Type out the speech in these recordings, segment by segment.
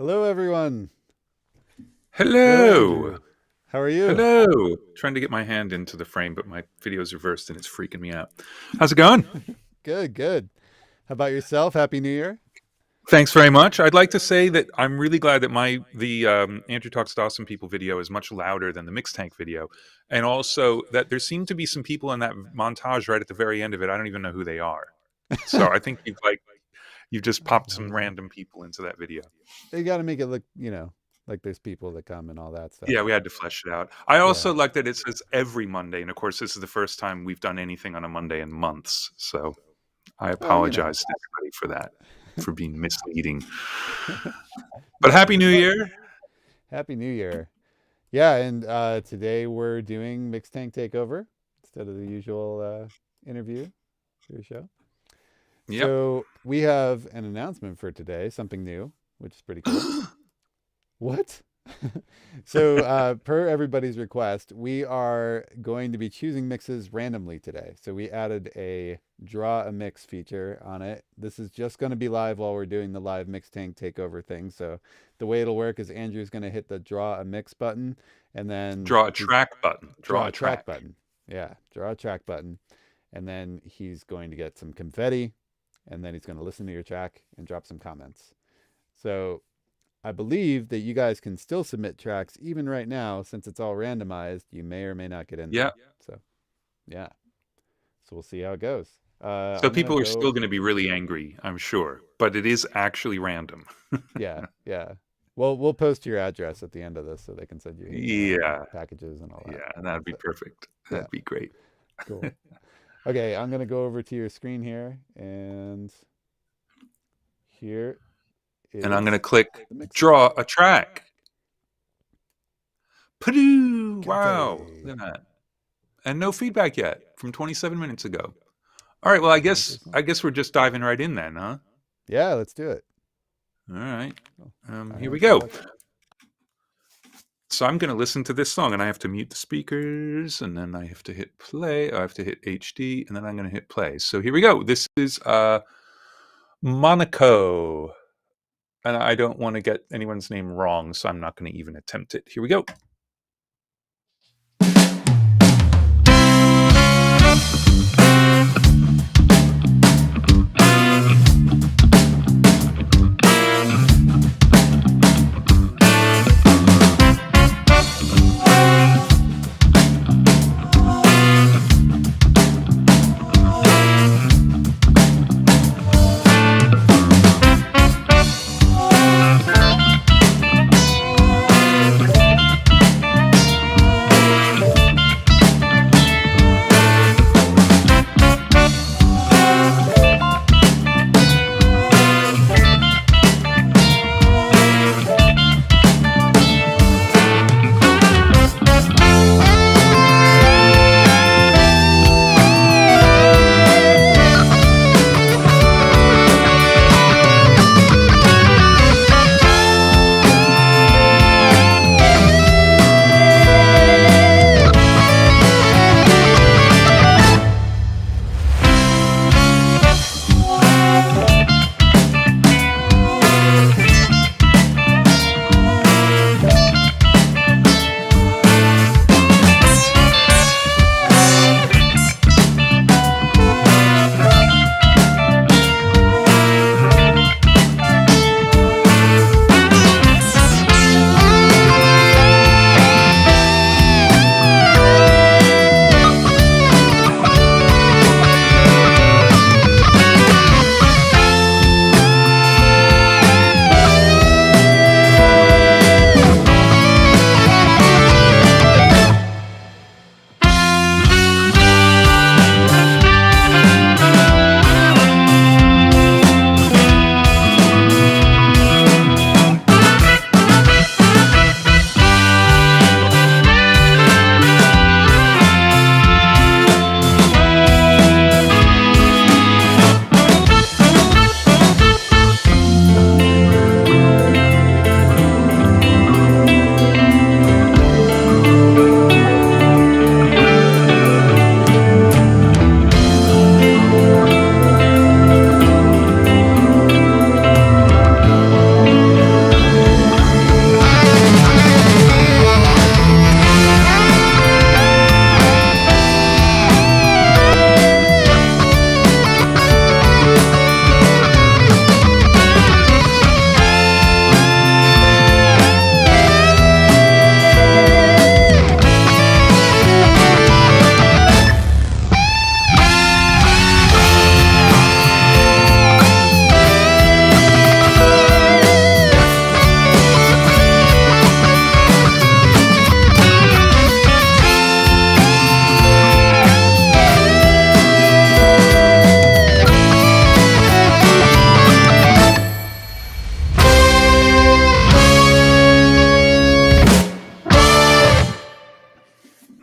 Hello, everyone. Hello, Hello. Andrew. How are you? Hello. Trying to get my hand into the frame, but my video's reversed and it's freaking me out. How's it going? Good, good. How about yourself? Happy New Year. Thanks very much. I'd like to say that I'm really glad that the Andrew Talks to Awesome People video is much louder than the Mix Tank video, and also that there seem to be some people in that montage right at the very end of it. I don't even know who they are. So I think you've just popped some random people into that video. You got to make it look, like there's people that come and all that stuff. Yeah, we had to flesh it out. I Yeah. also like that it says every Monday, and of course, this is the first time we've done anything on a Monday in months. So I apologize to everybody for that, for being misleading. But Happy New Year. Happy New Year. Yeah, and today we're doing Mix Tank Takeover instead of the usual interview for your show. Yep. So we have an announcement for today, something new, which is pretty cool. What? So per everybody's request, we are going to be choosing mixes randomly today. So we added a draw a mix feature on it. This is just going to be live while we're doing the live Mix Tank Takeover thing. So the way it'll work is Andrew's going to hit the draw a mix button and then Draw a track button. draw a track button. Yeah, draw a track button. And then he's going to get some confetti and then he's going to listen to your track and drop some comments. So I believe that you guys can still submit tracks even right now since it's all randomized. You may or may not get in. Yeah. So, yeah. So we'll see how it goes. So people are still going to be really angry, I'm sure, but it is actually random. Yeah, yeah. Well, we'll post your address at the end of this so they can send you packages and all that. Yeah, and that'd be perfect. That'd be great. Cool. Okay, I'm going to go over to your screen here, and here is And I'm going to click the mix. draw a track. Purdue! Wow. Confetti. Look at that. And no feedback yet from 27 minutes ago. All right, well, I guess we're just diving right in then, huh? Yeah, let's do it. All right. I Here we have to go. watch it. So I'm going to listen to this song, and I have to mute the speakers, and then I have to hit play. I have to hit HD, and then I'm going to hit play. So here we go. This is Monaco. And I don't want to get anyone's name wrong, so I'm not going to even attempt it. Here we go.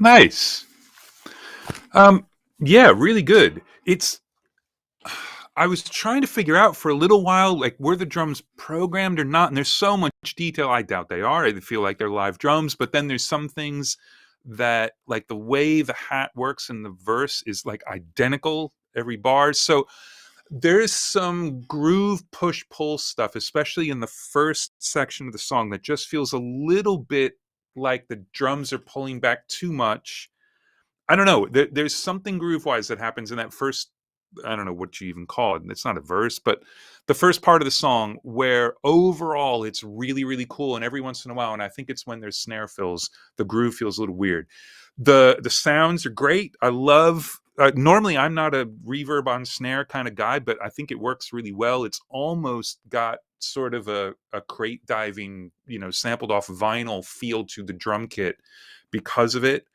Nice. Yeah, really good. I was trying to figure out for a little while, like, were the drums programmed or not? And there's so much detail. I doubt they are. I feel like they're live drums. But then there's some things that, like, the way the hat works in the verse is like identical every bar. So there's some groove push pull stuff, especially in the first section of the song, that just feels a little bit like the drums are pulling back too much. I don't know. There's something groove wise that happens in that first, I don't know what you even call it. It's not a verse, but the first part of the song, where overall it's really, really cool. And every once in a while, and I think it's when there's snare fills, the groove feels a little weird. The sounds are great. I love, normally I'm not a reverb on snare kind of guy, but I think it works really well. It's almost got sort of a crate diving, sampled off vinyl feel to the drum kit because of it.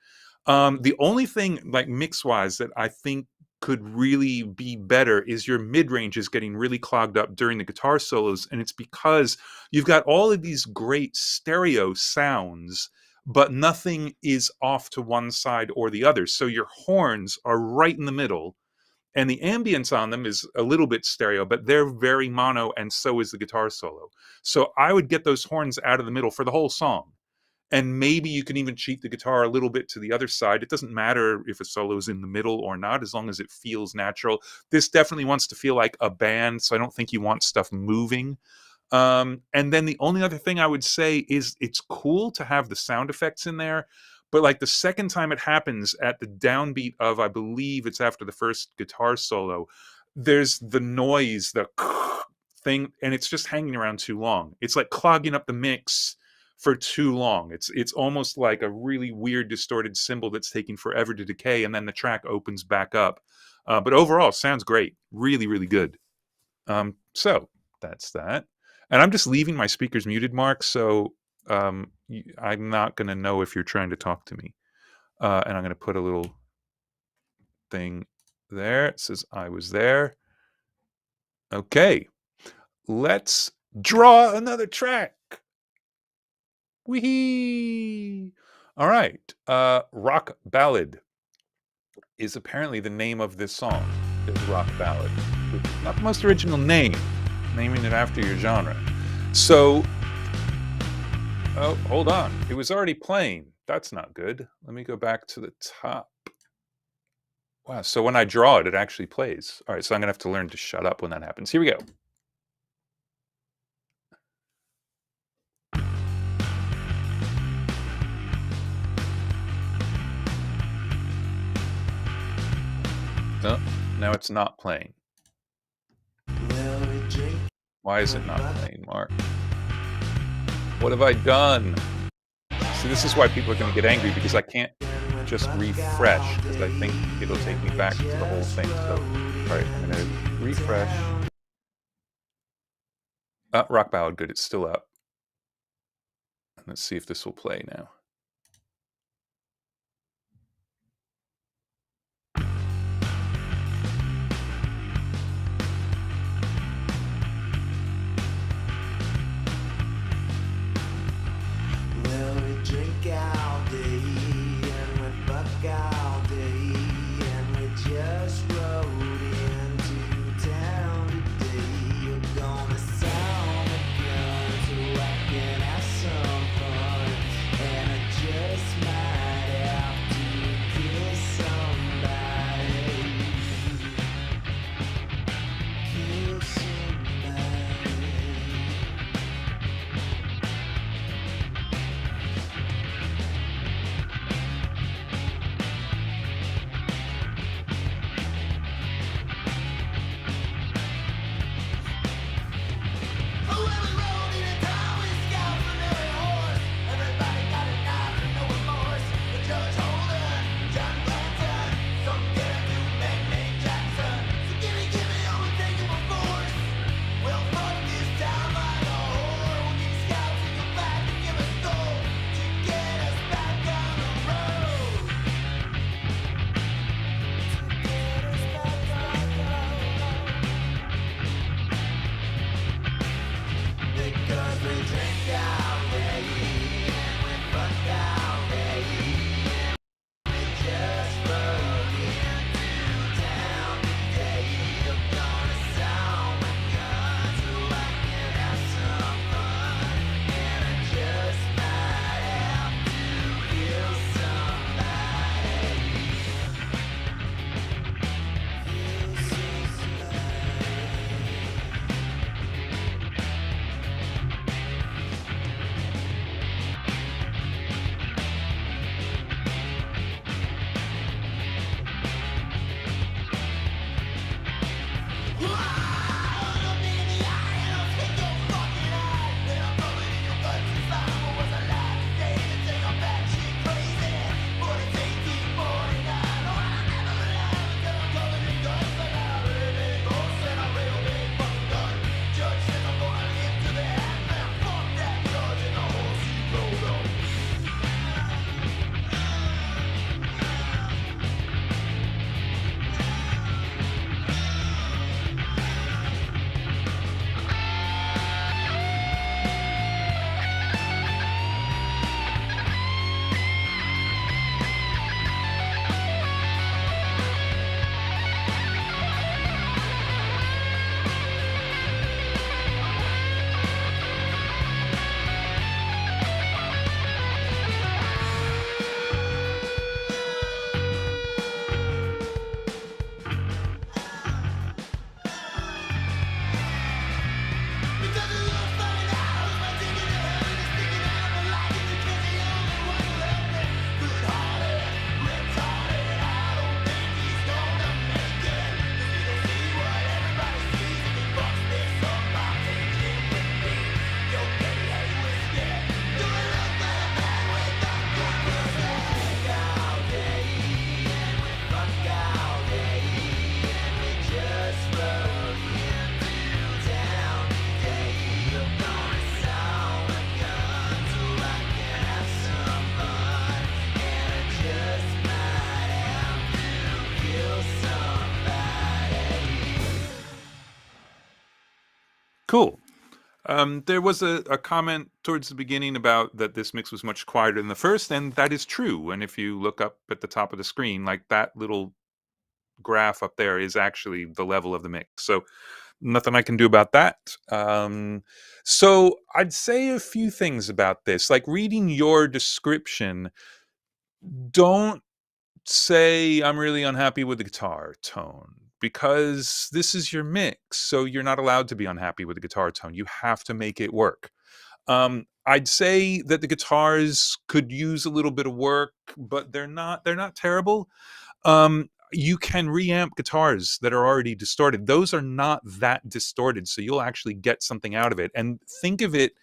The only thing, like, mix wise, that I think could really be better is your mid-range is getting really clogged up during the guitar solos, and it's because you've got all of these great stereo sounds, but nothing is off to one side or the other. So your horns are right in the middle, and the ambience on them is a little bit stereo, but they're very mono, and so is the guitar solo. So I would get those horns out of the middle for the whole song. And maybe you can even cheat the guitar a little bit to the other side. It doesn't matter if a solo is in the middle or not, as long as it feels natural. This definitely wants to feel like a band, so I don't think you want stuff moving. And then the only other thing I would say is it's cool to have the sound effects in there, but like the second time it happens at the downbeat of, I believe it's after the first guitar solo, there's the noise, the thing, and it's just hanging around too long. It's like clogging up the mix for too long. It's almost like a really weird distorted cymbal that's taking forever to decay, and then the track opens back up. But overall, sounds great. Really, really good. So that's that. And I'm just leaving my speakers muted, Mark, so I'm not going to know if you're trying to talk to me. And I'm going to put a little thing there. It says I was there. Okay. Let's draw another track. Wee! All right. Rock Ballad is apparently the name of this song. Is Rock Ballad. Not the most original name, naming it after your genre. So, oh, hold on. It was already playing. That's not good. Let me go back to the top. Wow, so when I draw it, it actually plays. All right, so I'm going to have to learn to shut up when that happens. Here we go. No, now it's not playing. Why is it not playing, Mark? What have I done? See, this is why people are going to get angry, because I can't just refresh, because I think it'll take me back to the whole thing. So, all right, I'm going to refresh. Rock Ballad, good. It's still up. Let's see if this will play now. All day and we fuck all day and we just rode into town today. You're gonna sound the gun so I can have some fun and Cool. There was a comment towards the beginning about that this mix was much quieter than the first, and that is true. And if you look up at the top of the screen, like that little graph up there is actually the level of the mix. So nothing I can do about that. So I'd say a few things about this. Like reading your description, don't say I'm really unhappy with the guitar tone, because this is your mix, so you're not allowed to be unhappy with the guitar tone. You have to make it work. I'd say that the guitars could use a little bit of work, but they're not terrible. You can reamp guitars that are already distorted. Those are not that distorted, so you'll actually get something out of it. And think of it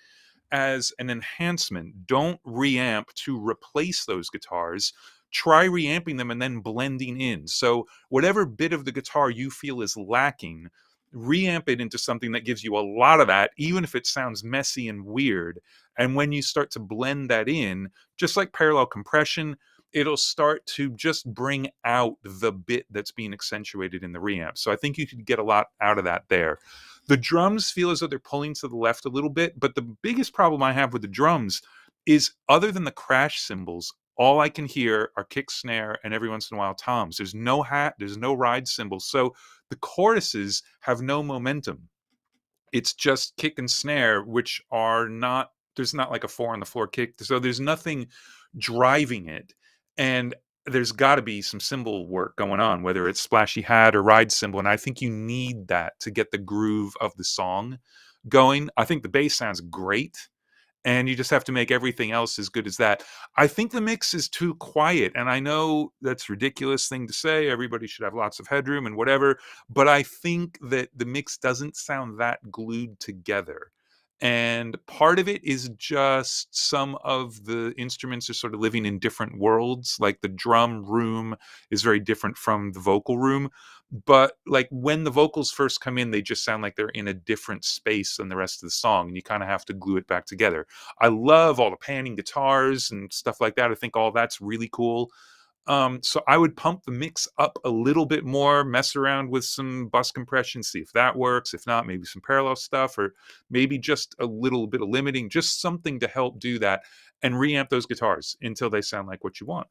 as an enhancement. Don't reamp to replace those guitars. Try reamping them and then blending in. So whatever bit of the guitar you feel is lacking, reamp it into something that gives you a lot of that, even if it sounds messy and weird. And when you start to blend that in, just like parallel compression, it'll start to just bring out the bit that's being accentuated in the reamp. So I think you could get a lot out of that there. The drums feel as though they're pulling to the left a little bit, but the biggest problem I have with the drums is, other than the crash cymbals, all I can hear are kick, snare, and every once in a while toms. There's no hat, there's no ride cymbals. So the choruses have no momentum. It's just kick and snare, which are not, there's not like a 4 on the floor kick. So there's nothing driving it. And there's got to be some cymbal work going on, whether it's splashy hat or ride cymbal. And I think you need that to get the groove of the song going. I think the bass sounds great, and you just have to make everything else as good as that. I think the mix is too quiet, and I know that's a ridiculous thing to say. Everybody should have lots of headroom and whatever, but I think that the mix doesn't sound that glued together. And part of it is just some of the instruments are sort of living in different worlds. Like the drum room is very different from the vocal room. But like when the vocals first come in, they just sound like they're in a different space than the rest of the song. And you kind of have to glue it back together. I love all the panning guitars and stuff like that. I think all that's really cool. So I would pump the mix up a little bit more, mess around with some bus compression, see if that works. If not, maybe some parallel stuff, or maybe just a little bit of limiting, just something to help do that, and reamp those guitars until they sound like what you want,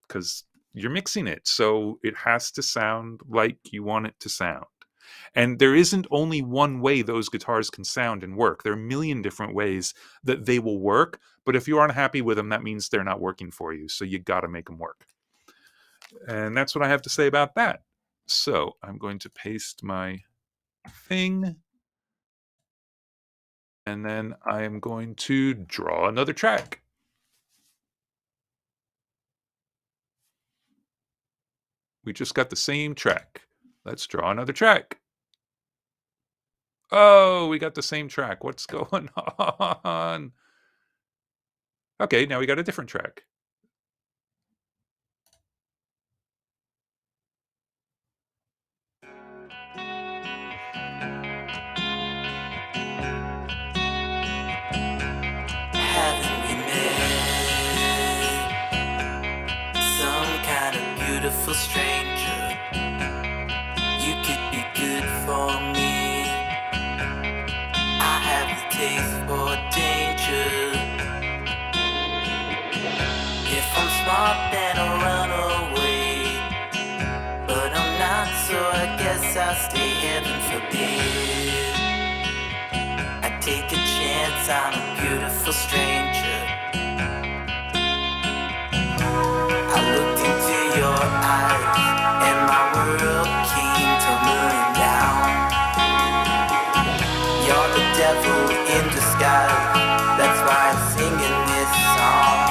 because you're mixing it. So it has to sound like you want it to sound. And there isn't only one way those guitars can sound and work. There are a million different ways that they will work. But if you aren't happy with them, that means they're not working for you. So you got to make them work. And that's what I have to say about that. So I'm going to paste my thing. And then I am going to draw another track. We just got the same track. Let's draw another track. Oh, we got the same track. What's going on? Okay, now we got a different track. Haven't we met some kind of beautiful stranger? You could be good for me. I have the taste for danger. If I'm smart, then I'll run away, but I'm not, so I guess I'll stay, heaven forbid. I take a chance on a beautiful stranger. I looked into your eyes, and my world came tumbling down. You're the devil in disguise, that's why I'm singing this song.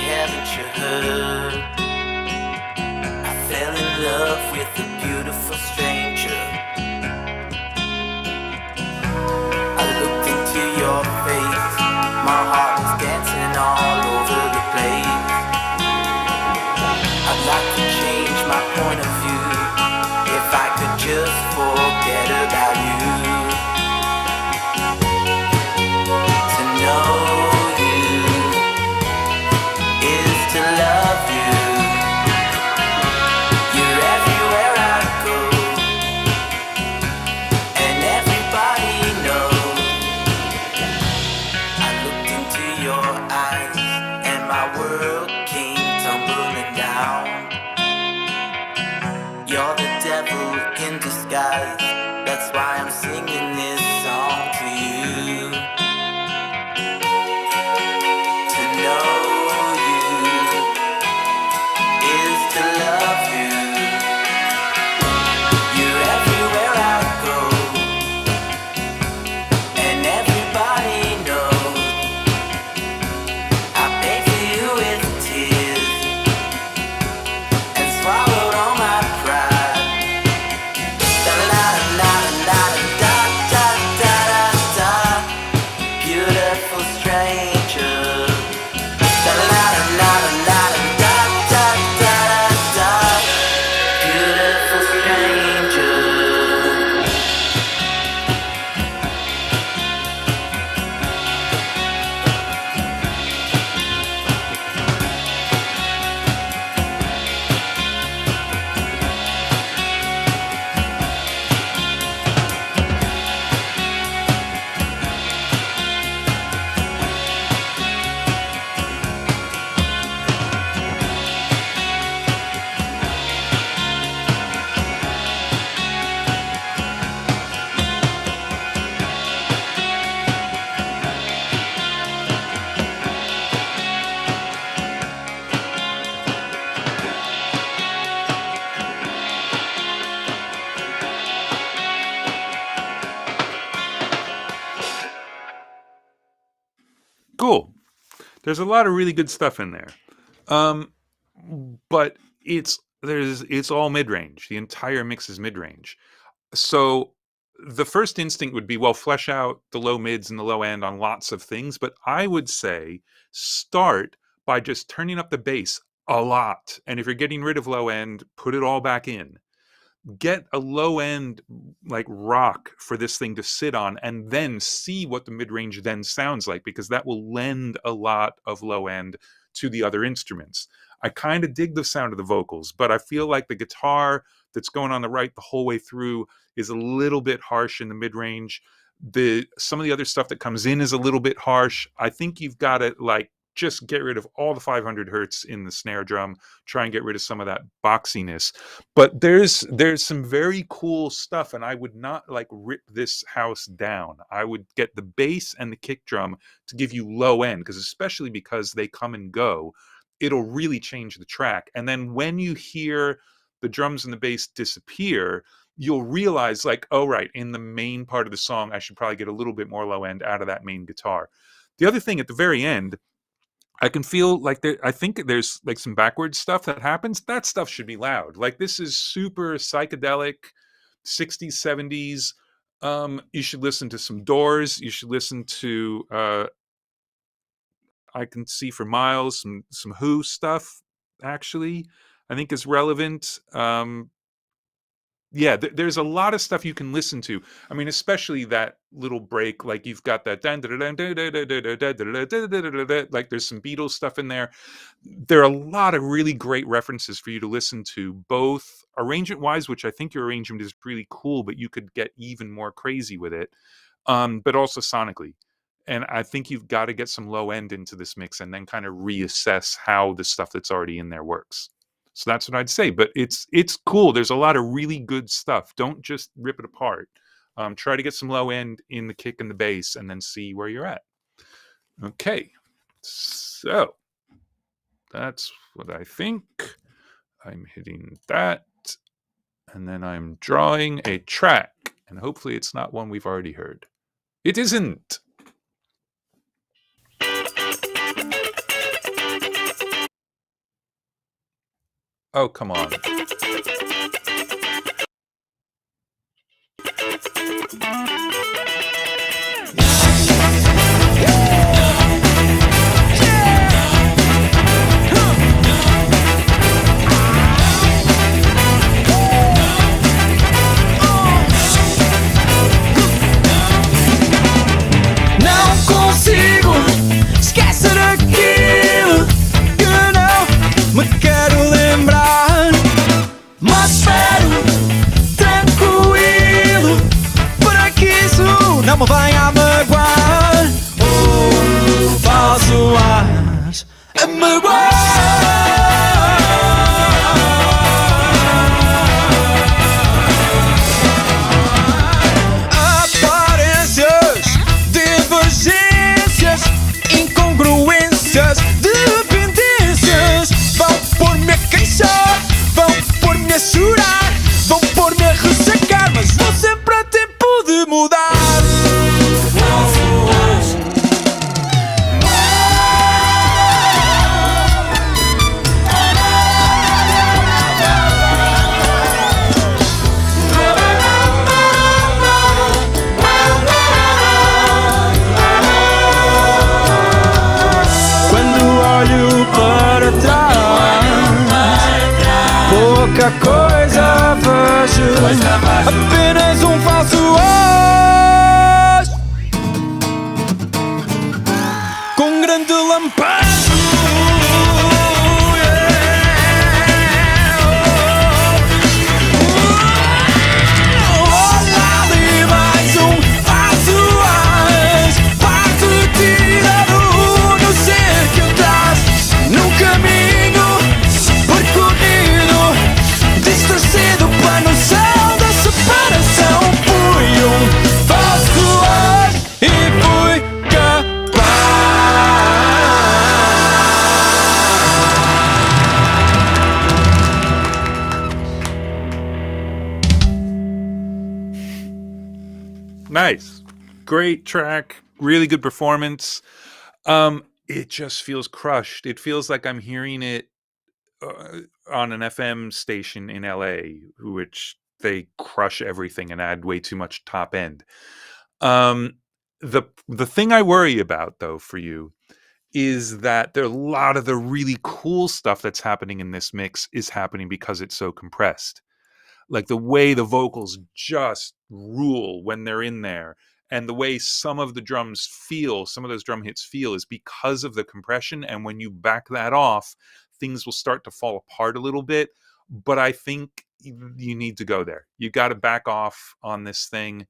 haven't you heard? I fell in love with a beautiful stranger. I looked into your face, my heart was dancing all over the place. I'd like to change my point of view, if I could just forget about you. To know you is to love you. You're everywhere I go, and everybody knows. I looked into your eyes, and my world came tumbling down. You're the devil in disguise, that's why I'm singing this song to you. To know you is to love you. You're everywhere I go, and everybody knows. I paid for you with tears, and swallowed all my pride. Da-da-da-da-da-da-da-da-da-da. Beautiful stranger. Da-da-da-da-da-da-da-da-da. Beautiful stranger. Cool. There's a lot of really good stuff in there. But it's all mid-range. The entire mix is mid-range. So the first instinct would be, well, flesh out the low mids and the low end on lots of things. But I would say start by just turning up the bass a lot. And if you're getting rid of low end, put it all back in. Get a low end like rock for this thing to sit on, and then see what the mid-range then sounds like, because that will lend a lot of low end to the other instruments. I kind of dig the sound of the vocals, but I feel like the guitar that's going on the right the whole way through is a little bit harsh in the mid-range. Some of the other stuff that comes in is a little bit harsh. I think you've got to like just get rid of all the 500 hertz in the snare drum, try and get rid of some of that boxiness. But there's some very cool stuff, and I would not like rip this house down. I would get the bass and the kick drum to give you low end, especially because they come and go, it'll really change the track. And then when you hear the drums and the bass disappear, you'll realize like, oh, right, in the main part of the song, I should probably get a little bit more low end out of that main guitar. The other thing at the very end, I can feel like I think there's like some backwards stuff that happens. That stuff should be loud. Like this is super psychedelic, 60s, 70s. You should listen to some Doors. You should listen to I Can See for Miles, some Who stuff, actually, I think is relevant. Yeah, there's a lot of stuff you can listen to. I mean, especially that little break, like you've got that like there's some Beatles stuff in there. There are a lot of really great references for you to listen to, both arrangement wise, which I think your arrangement is really cool, but you could get even more crazy with it, but also sonically. And I think you've got to get some low end into this mix and then kind of reassess how the stuff that's already in there works. So that's what I'd say. But it's cool. There's a lot of really good stuff. Don't just rip it apart. Try to get some low end in the kick and the bass and then see where you're at. Okay. So that's what I think. I'm hitting that. And then I'm drawing a track. And hopefully it's not one we've already heard. It isn't. Oh, come on. Não consigo esquecer aquilo que não me quero lembrar. Mas espero tranquilo para que isso não me venha a magoar. Ou falso as a magoar. Aparências, divergências, incongruências, dependências vão pôr-me a queixar, vão pôr-me a chorar, vão pôr-me a ressacar, mas vão sempre a tempo de mudar. Quando olho para trás, pouca coisa vejo, apenas um falso as com grande lampejo. Olha ali mais um falso as, parte tirado no ser que eu traz, num caminho percorrido, distorcido pela noção da separação. Fui um falso as e fui Nice. Great track. Really good performance. It just feels crushed. It feels like I'm hearing it on an FM station in LA, which they crush everything and add way too much top end. The thing I worry about, though, for you is that there a lot of the really cool stuff that's happening in this mix is happening because it's so compressed. Like the way the vocals just rule when they're in there, and the way some of the drums feel, some of those drum hits feel, is because of the compression. And when you back that off, things will start to fall apart a little bit. But I think you need to go there. You got to back off on this thing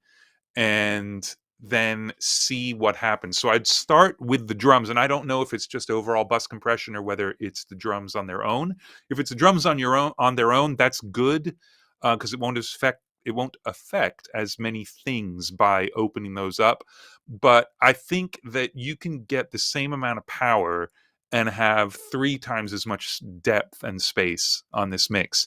and then see what happens. So I'd start with the drums, and I don't know if it's just overall bus compression or whether it's the drums on their own. If it's the drums on their own, that's good, because it won't affect as many things by opening those up. But I think that you can get the same amount of power and have 3 times as much depth and space on this mix,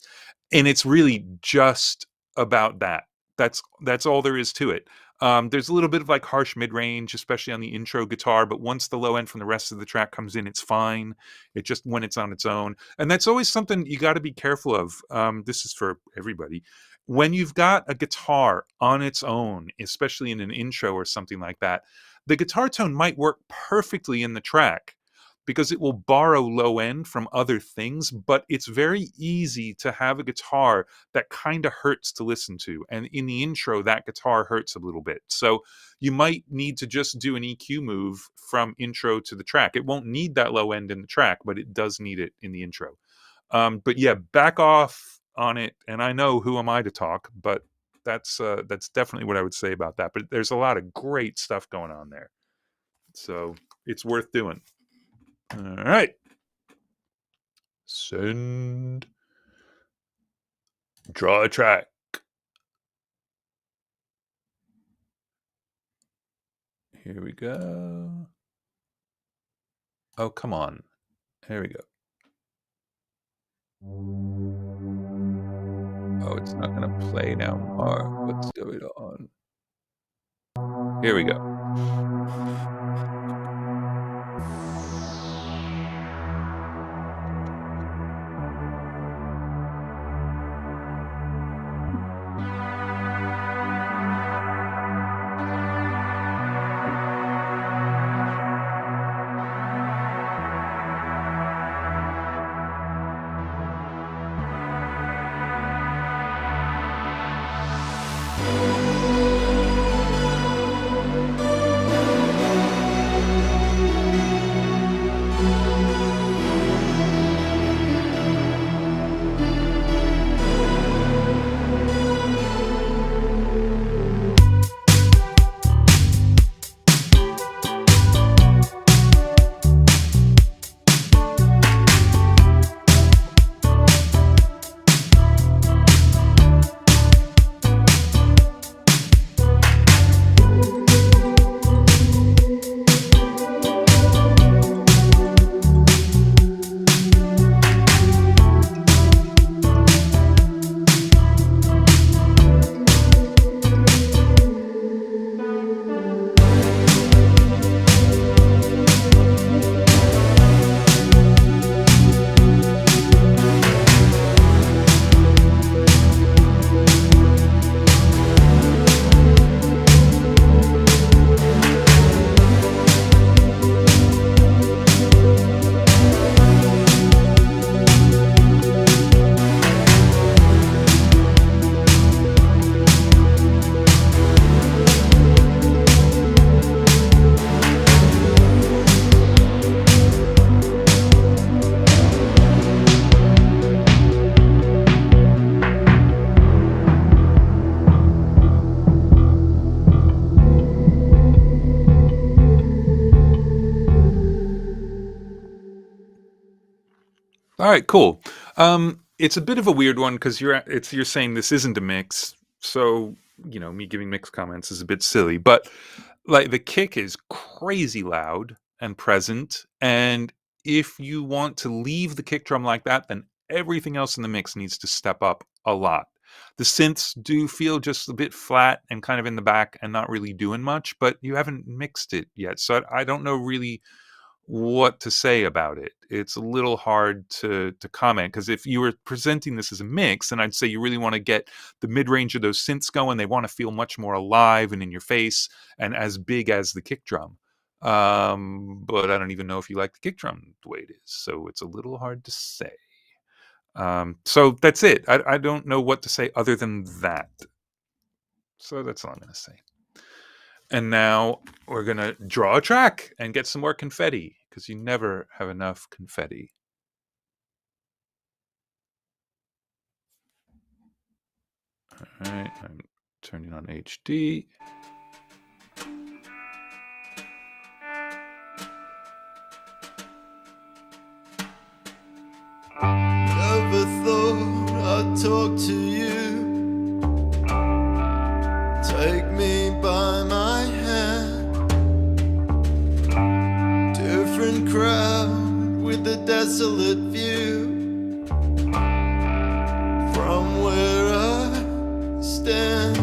and it's really just about that. That's all there is to it. There's a little bit of like harsh mid-range, especially on the intro guitar, but once the low end from the rest of the track comes in, it's fine. It just when it's on its own. And that's always something you got to be careful of. This is for everybody. When you've got a guitar on its own, especially in an intro or something like that, the guitar tone might work perfectly in the track because it will borrow low end from other things, but it's very easy to have a guitar that kind of hurts to listen to. And in the intro, that guitar hurts a little bit. So you might need to just do an EQ move from intro to the track. It won't need that low end in the track, but it does need it in the intro. But yeah, back off on it. And I know who am I to talk, but that's definitely what I would say about that. But there's a lot of great stuff going on there. So it's worth doing. All right. Send. Draw a track. Here we go. Oh, come on. Here we go. Oh, it's not going to play now, Mark. What's going on? Here we go. All right, cool. It's a bit of a weird one because you're saying this isn't a mix, so me giving mix comments is a bit silly. But like the kick is crazy loud and present, and if you want to leave the kick drum like that, then everything else in the mix needs to step up a lot. The synths do feel just a bit flat and kind of in the back and not really doing much, but you haven't mixed it yet, so I don't know really what to say about it. It's a little hard to comment because if you were presenting this as a mix, then I'd say you really want to get the mid-range of those synths going. They want to feel much more alive and in your face and as big as the kick drum. But I don't even know if you like the kick drum the way it is, so it's a little hard to say. So that's it. I don't know what to say other than that. So that's all I'm going to say. And now we're going to draw a track and get some more confetti because you never have enough confetti. All right, I'm turning on HD. Never thought I'd talk to you. Take me by my hand. Different crowd with a desolate view from where I stand.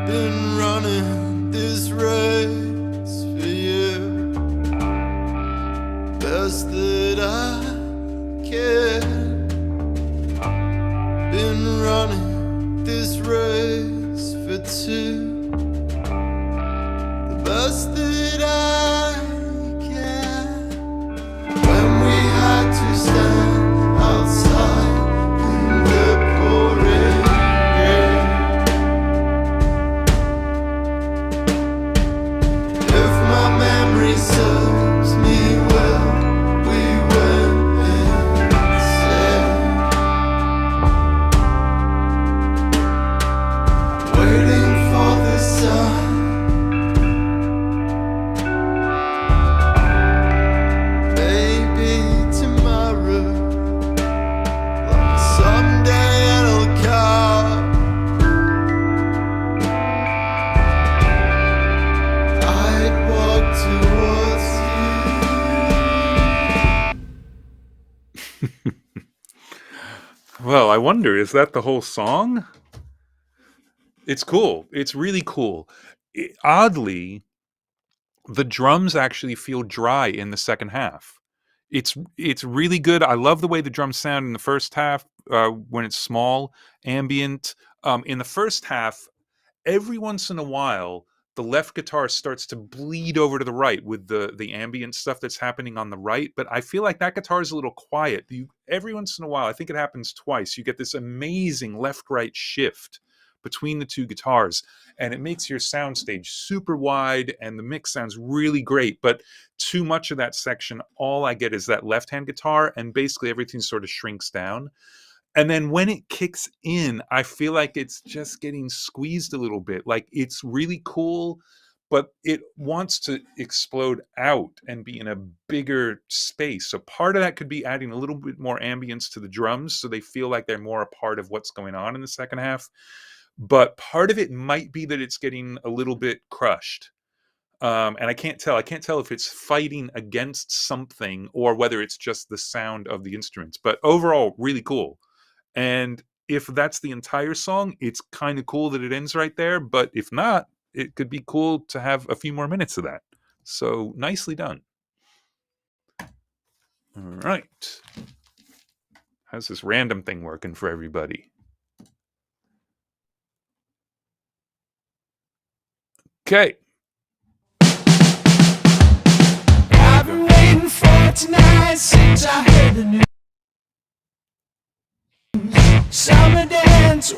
Been running this race for you. Best that I can. Been running this race for two. The best that I can. When we had to stand outside in the pouring rain. If my memory serves me well, we went insane. Waiting for the sun. Maybe tomorrow, like someday it'll come. I'd walk towards you. Well, I wonder, is that the whole song? It's cool. It's really cool. Oddly, the drums actually feel dry in the second half. It's really good. I love the way the drums sound in the first half when it's small, ambient. In the first half, every once in a while, the left guitar starts to bleed over to the right with the ambient stuff that's happening on the right. But I feel like that guitar is a little quiet. Every once in a while, I think it happens twice, you get this amazing left-right shift between the two guitars, and it makes your soundstage super wide, and the mix sounds really great. But too much of that section, all I get is that left-hand guitar, and basically everything sort of shrinks down. And then when it kicks in, I feel like it's just getting squeezed a little bit. Like, it's really cool, but it wants to explode out and be in a bigger space. So part of that could be adding a little bit more ambience to the drums so they feel like they're more a part of what's going on in the second half. But part of it might be that it's getting a little bit crushed. And I can't tell if it's fighting against something or whether it's just the sound of the instruments. But overall, really cool. And if that's the entire song, it's kind of cool that it ends right there. But if not, it could be cool to have a few more minutes of that. So nicely done. All right. How's this random thing working for everybody? Okay. I've been waiting for tonight since I heard the news. Summer dance.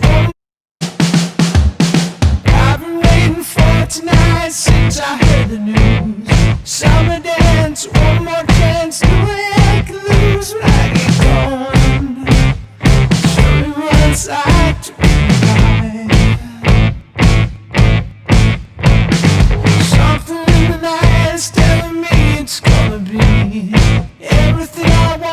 I've been waiting for tonight since I heard the news. Summer dance, one more chance. No way I can lose when I get going. Show me what it's like to be alive. Something in the night is telling me it's gonna be everything I want.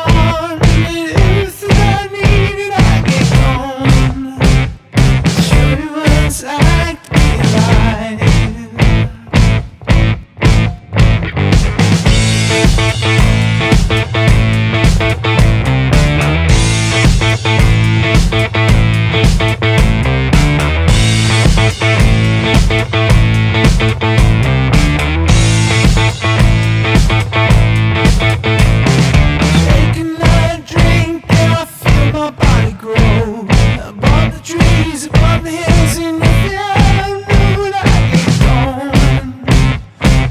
grow above the trees, above the hills, and if you ever knew that I get gone,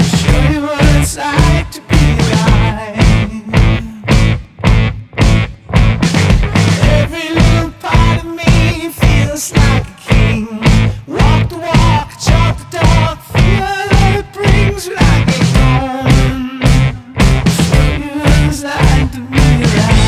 show you what it's like to be alive. Every little part of me feels like a king. Walk the walk, talk the talk, feel that it brings when I get gone. Show you what it's like to be alive.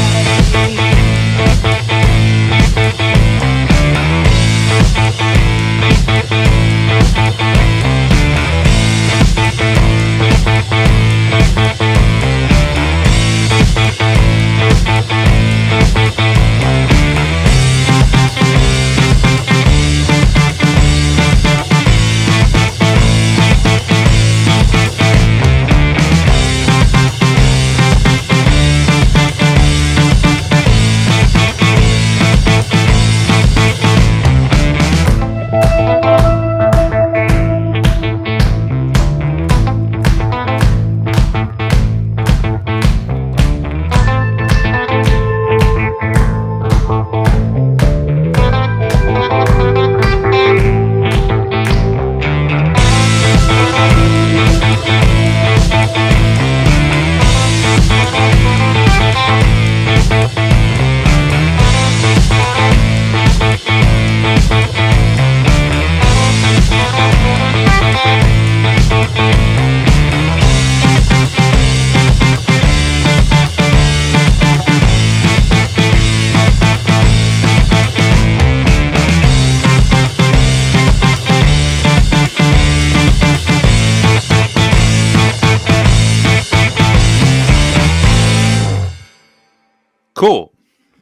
Cool.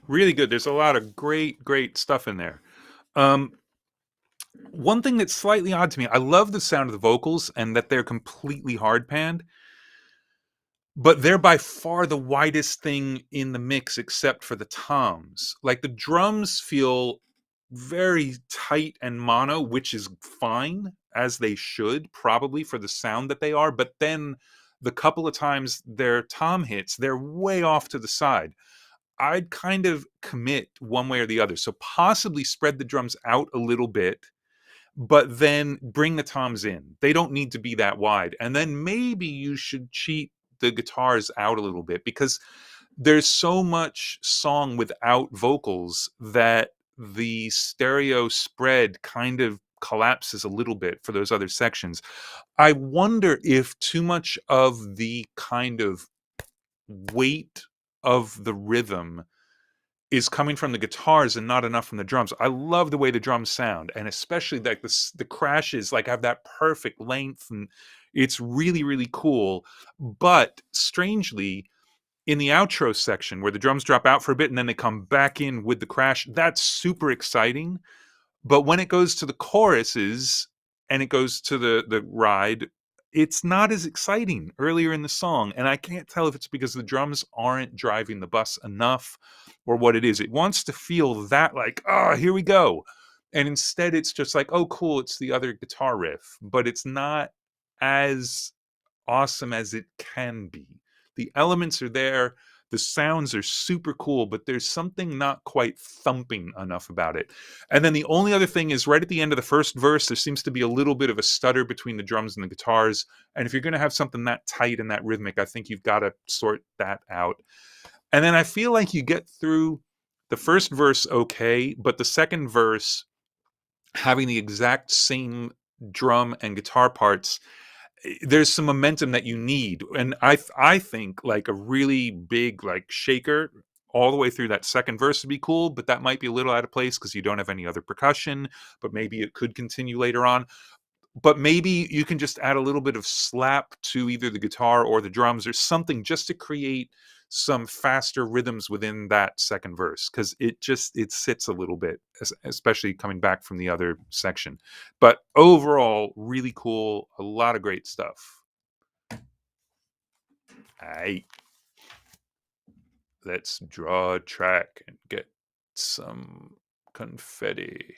Really good. There's a lot of great stuff in there. One thing that's slightly odd to me, I love the sound of the vocals and that they're completely hard panned, but they're by far the widest thing in the mix except for the toms. Like the drums feel very tight and mono, which is fine, as they should probably for the sound that they are, but then the couple of times their tom hits, they're way off to the side. I'd kind of commit one way or the other. So possibly spread the drums out a little bit, but then bring the toms in. They don't need to be that wide. And then maybe you should cheat the guitars out a little bit, because there's so much song without vocals that the stereo spread kind of collapses a little bit for those other sections. I wonder if too much of the kind of weight of the rhythm is coming from the guitars and not enough from the drums. I love the way the drums sound, and especially like the crashes like have that perfect length, and it's really cool. But strangely, in the outro section where the drums drop out for a bit and then they come back in with the crash, that's super exciting. But when it goes to the choruses and it goes to the ride, it's not as exciting earlier in the song. And I can't tell if it's because the drums aren't driving the bus enough or what it is. It wants to feel that like, oh, here we go. And instead it's just like, oh, cool, it's the other guitar riff. But it's not as awesome as it can be. The elements are there. The sounds are super cool, but there's something not quite thumping enough about it. And then the only other thing is right at the end of the first verse, there seems to be a little bit of a stutter between the drums and the guitars. And if you're going to have something that tight and that rhythmic, I think you've got to sort that out. And then I feel like you get through the first verse okay, but the second verse, having the exact same drum and guitar parts, there's some momentum that you need. And I think like a really big like shaker all the way through that second verse would be cool, but that might be a little out of place because you don't have any other percussion, but maybe it could continue later on. But maybe you can just add a little bit of slap to either the guitar or the drums or something just to create some faster rhythms within that second verse, because it sits a little bit, especially coming back from the other section. But overall, really cool. A lot of great stuff. All right. Let's draw a track and get some confetti.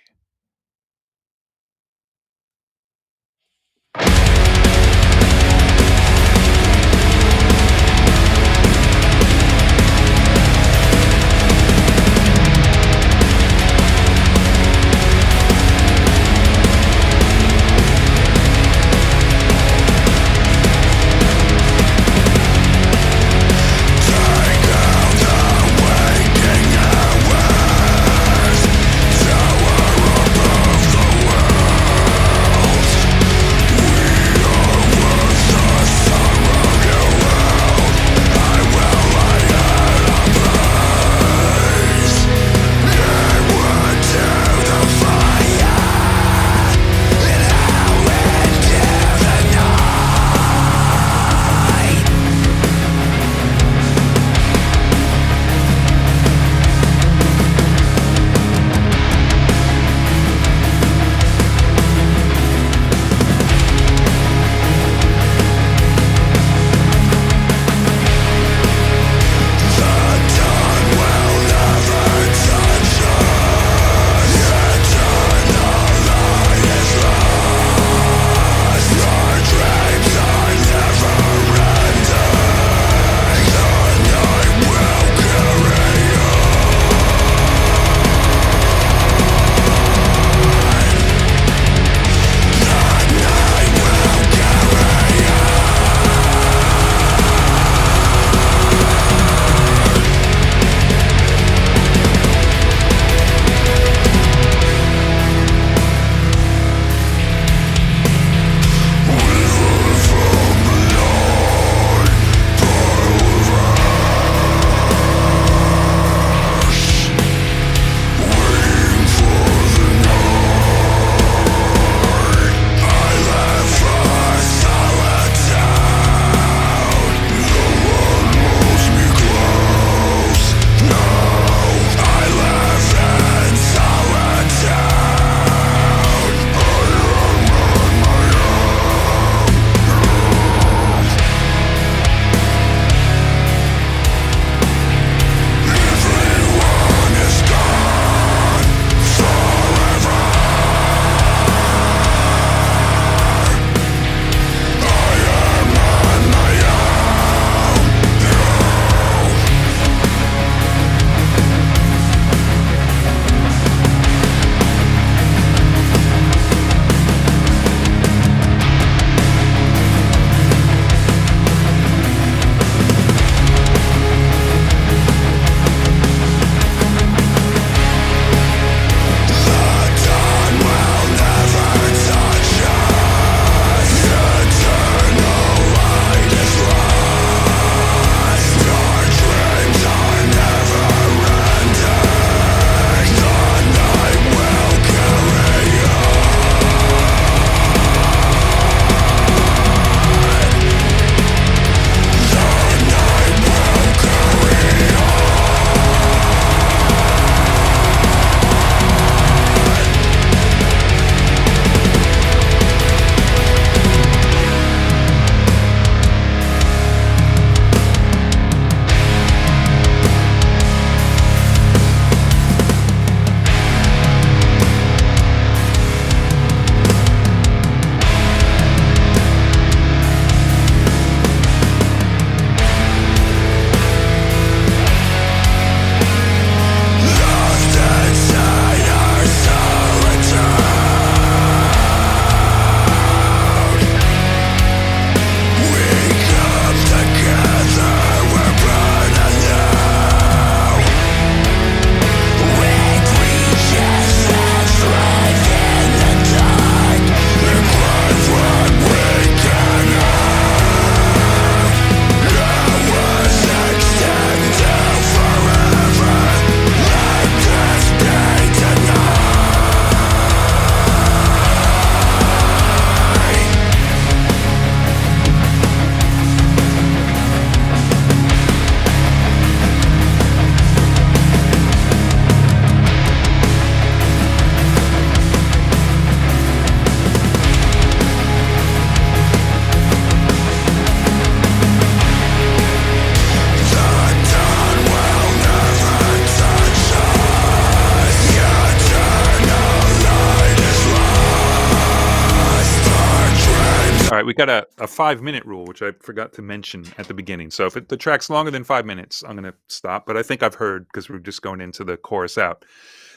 right, we got a 5-minute rule, which I forgot to mention at the beginning. So if the track's longer than 5 minutes, I'm going to stop. But I think I've heard, because we're just going into the chorus out.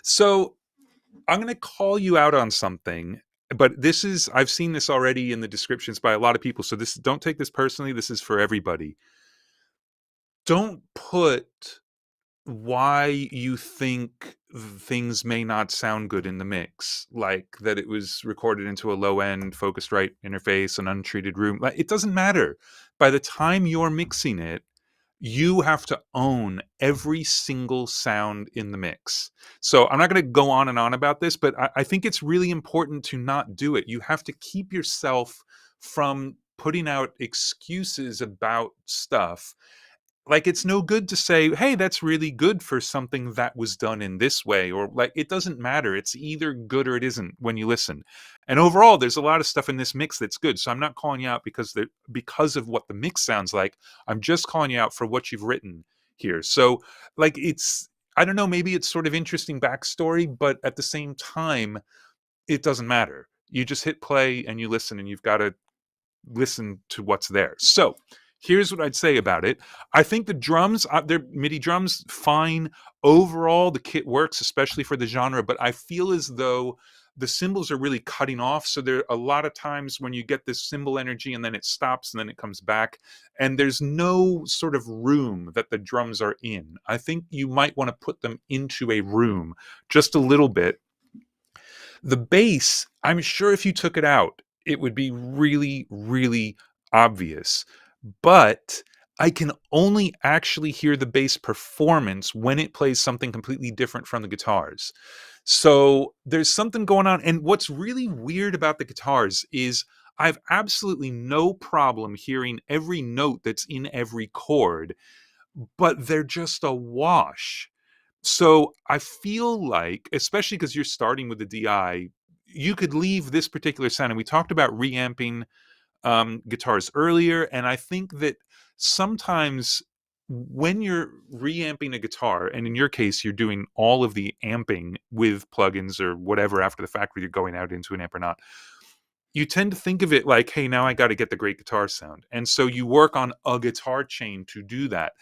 So I'm going to call you out on something. But I've seen this already in the descriptions by a lot of people. So don't take this personally. This is for everybody. Don't put why you think things may not sound good in the mix, like that it was recorded into a low-end focused right interface, an untreated room. Like, it doesn't matter. By the time you're mixing it, you have to own every single sound in the mix. So I'm not going to go on and on about this, but I think it's really important to not do it. You have to keep yourself from putting out excuses about stuff. Like, it's no good to say, hey, that's really good for something that was done in this way, or like, it doesn't matter. It's either good or it isn't when you listen. And overall, there's a lot of stuff in this mix that's good. So I'm not calling you out because of what the mix sounds like. I'm just calling you out for what you've written here. So like, I don't know, maybe it's sort of interesting backstory, but at the same time, it doesn't matter. You just hit play and you listen, and you've got to listen to what's there. So here's what I'd say about it. I think the drums, they're MIDI drums, fine. Overall, the kit works, especially for the genre, but I feel as though the cymbals are really cutting off. So there are a lot of times when you get this cymbal energy and then it stops and then it comes back, and there's no sort of room that the drums are in. I think you might want to put them into a room just a little bit. The bass, I'm sure if you took it out, it would be really, really obvious. But I can only actually hear the bass performance when it plays something completely different from the guitars. So there's something going on. And what's really weird about the guitars is I have absolutely no problem hearing every note that's in every chord, but they're just a wash. So I feel like, especially because you're starting with the DI, you could leave this particular sound. And we talked about reamping guitars earlier, and I think that sometimes when you're reamping a guitar, and in your case you're doing all of the amping with plugins or whatever after the fact, whether you're going out into an amp or not, you tend to think of it like, hey, now I got to get the great guitar sound, and so you work on a guitar chain to do that.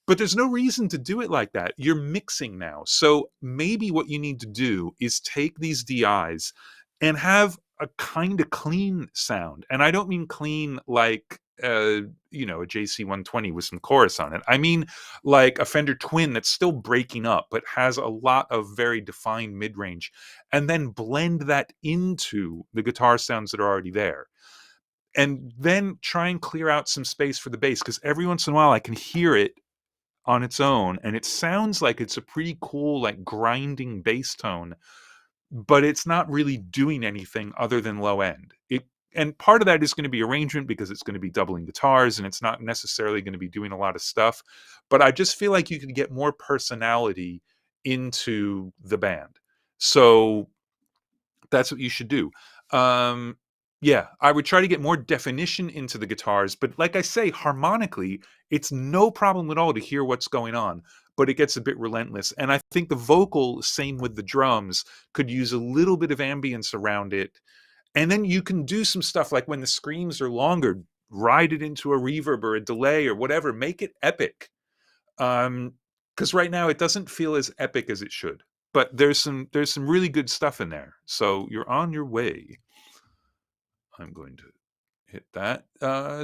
But there's no reason to do it like that. You're mixing now. So maybe what you need to do is take these DIs and have a kind of clean sound. And I don't mean clean like, a JC120 with some chorus on it. I mean like a Fender Twin that's still breaking up, but has a lot of very defined mid-range, and then blend that into the guitar sounds that are already there. And then try and clear out some space for the bass, because every once in a while I can hear it on its own, and it sounds like it's a pretty cool, like grinding bass tone, but it's not really doing anything other than low end. And part of that is going to be arrangement, because it's going to be doubling guitars and it's not necessarily going to be doing a lot of stuff. But I just feel like you could get more personality into the band. So that's what you should do. Yeah, I would try to get more definition into the guitars. But like I say, harmonically, it's no problem at all to hear what's going on, but it gets a bit relentless. And I think the vocal, same with the drums, could use a little bit of ambience around it. And then you can do some stuff like when the screams are longer, ride it into a reverb or a delay or whatever, make it epic. Because right now it doesn't feel as epic as it should. But there's some really good stuff in there. So you're on your way. I'm going to hit that.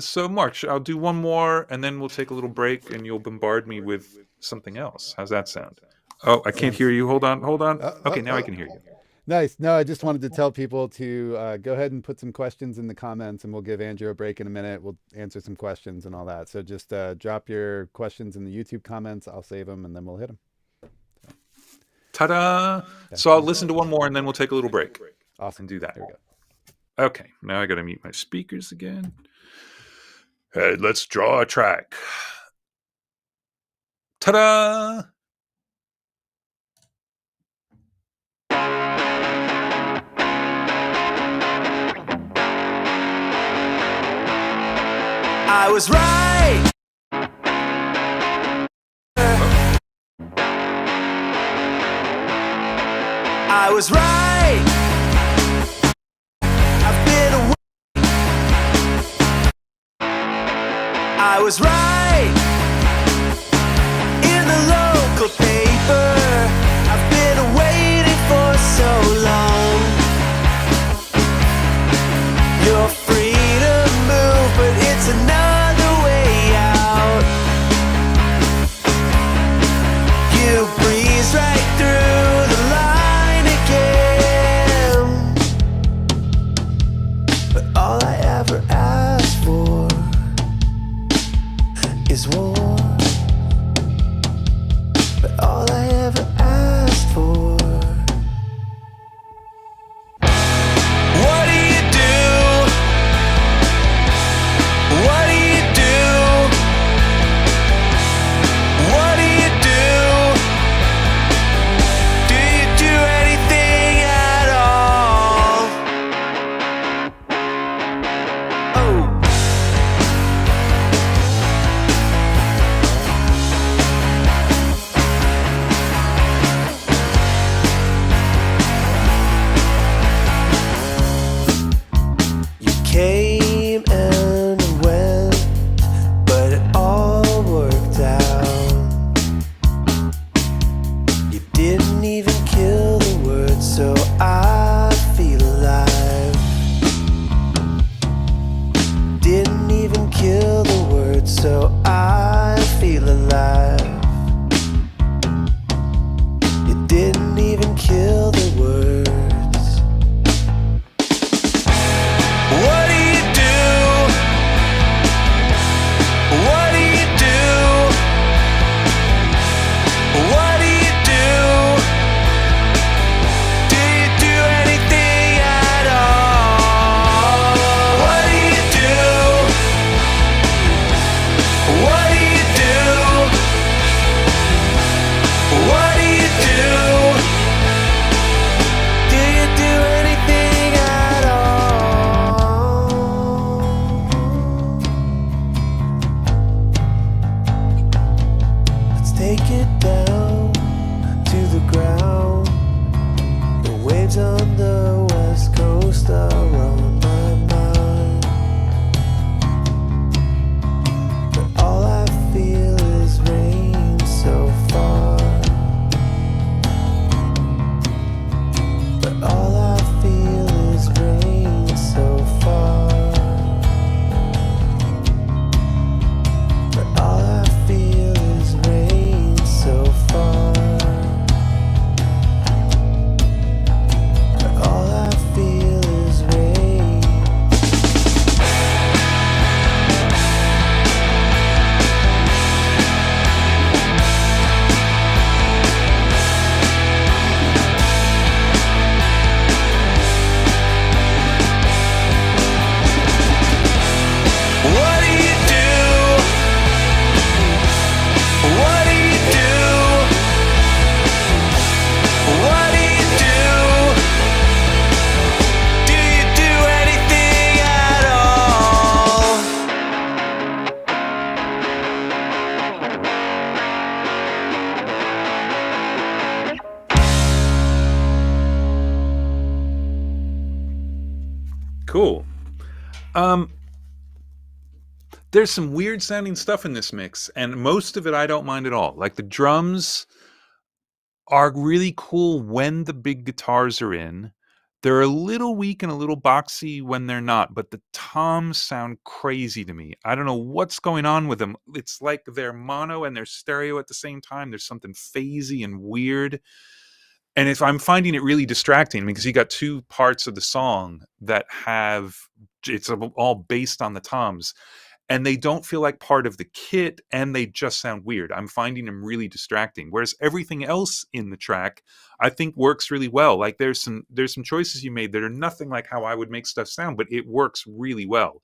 So March, I'll do one more and then we'll take a little break and you'll bombard me with something else. How's that sound? Oh, I can't hear you. Hold on. Okay, now I can hear you. Nice. No, I just wanted to tell people to go ahead and put some questions in the comments, and we'll give Andrew a break in a minute. We'll answer some questions and all that. So just drop your questions in the YouTube comments. I'll save them and then we'll hit them. Ta-da! So I'll listen to one more and then we'll take a little break. Awesome. And do that. There we go. Okay, now I got to mute my speakers again. Hey, let's draw a track. Ta-da! I was right. I was right. I've been away I was right in the local paper. I've been waiting for so long. You're free to move, but it's another way out. You breeze right through the line again. But all I ever asked for is war. But all I ever asked for. What do you do? What do you do? What do you do? Do you do anything at all? Oh. You came and went, but it all worked out. You didn't even kill the word, so I feel alive. Didn't even kill the word, so I feel alive. You didn't even kill the words. What do you do? What do you do? What do you do? Do you do anything at all? What do you do? What do you do? What do you do? Do you do anything at all? Let's take it down to the ground. The waves on the west coast are on my mind. But all I feel is rain so far. But all I feel is rain so far. But all I feel is rain so far. But all I feel is rain. What do you do? What do you do? What do you do? Do you do anything at all? Cool. There's some weird sounding stuff in this mix, and most of it I don't mind at all. Like the drums are really cool when the big guitars are in. They're a little weak and a little boxy when they're not, but the toms sound crazy to me. I don't know what's going on with them. It's like they're mono and they're stereo at the same time. There's something phasey and weird. And if I'm finding it really distracting because you got two parts of the song that have, it's all based on the toms, and they don't feel like part of the kit, and they just sound weird. I'm finding them really distracting. Whereas everything else in the track, I think works really well. Like there's some choices you made that are nothing like how I would make stuff sound, but it works really well.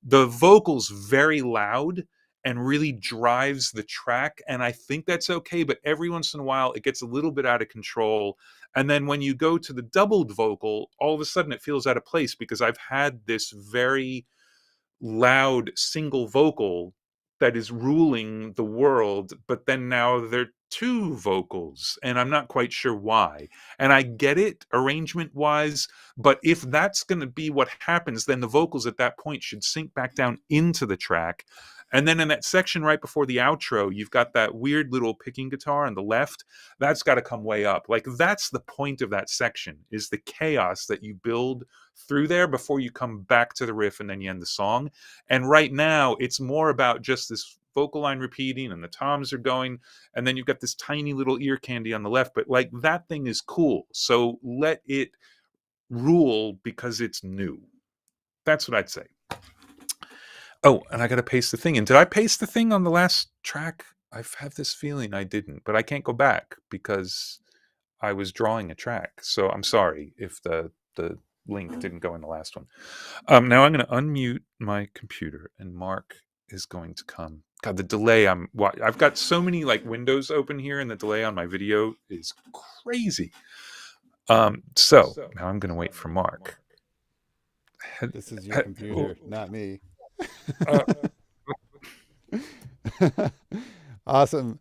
The vocals very loud and really drives the track, and I think that's okay, but every once in a while it gets a little bit out of control. And then when you go to the doubled vocal, all of a sudden it feels out of place because I've had this very loud single vocal that is ruling the world, but then now there are two vocals and I'm not quite sure why. And I get it arrangement wise, but if that's going to be what happens, then the vocals at that point should sink back down into the track. And then in that section right before the outro, you've got that weird little picking guitar on the left. That's got to come way up. Like, that's the point of that section, is the chaos that you build through there before you come back to the riff and then you end the song. And right now, it's more about just this vocal line repeating and the toms are going, and then you've got this tiny little ear candy on the left. But like, that thing is cool. So let it rule because it's new. That's what I'd say. Oh, and I got to paste the thing in. Did I paste the thing on the last track? I have this feeling I didn't, but I can't go back because I was drawing a track. So I'm sorry if the link didn't go in the last one. Now I'm going to unmute my computer and Mark is going to come. God, the delay. I've got so many like windows open here, and the delay on my video is crazy. So now I'm going to wait for Mark. This is your computer, not me. Awesome.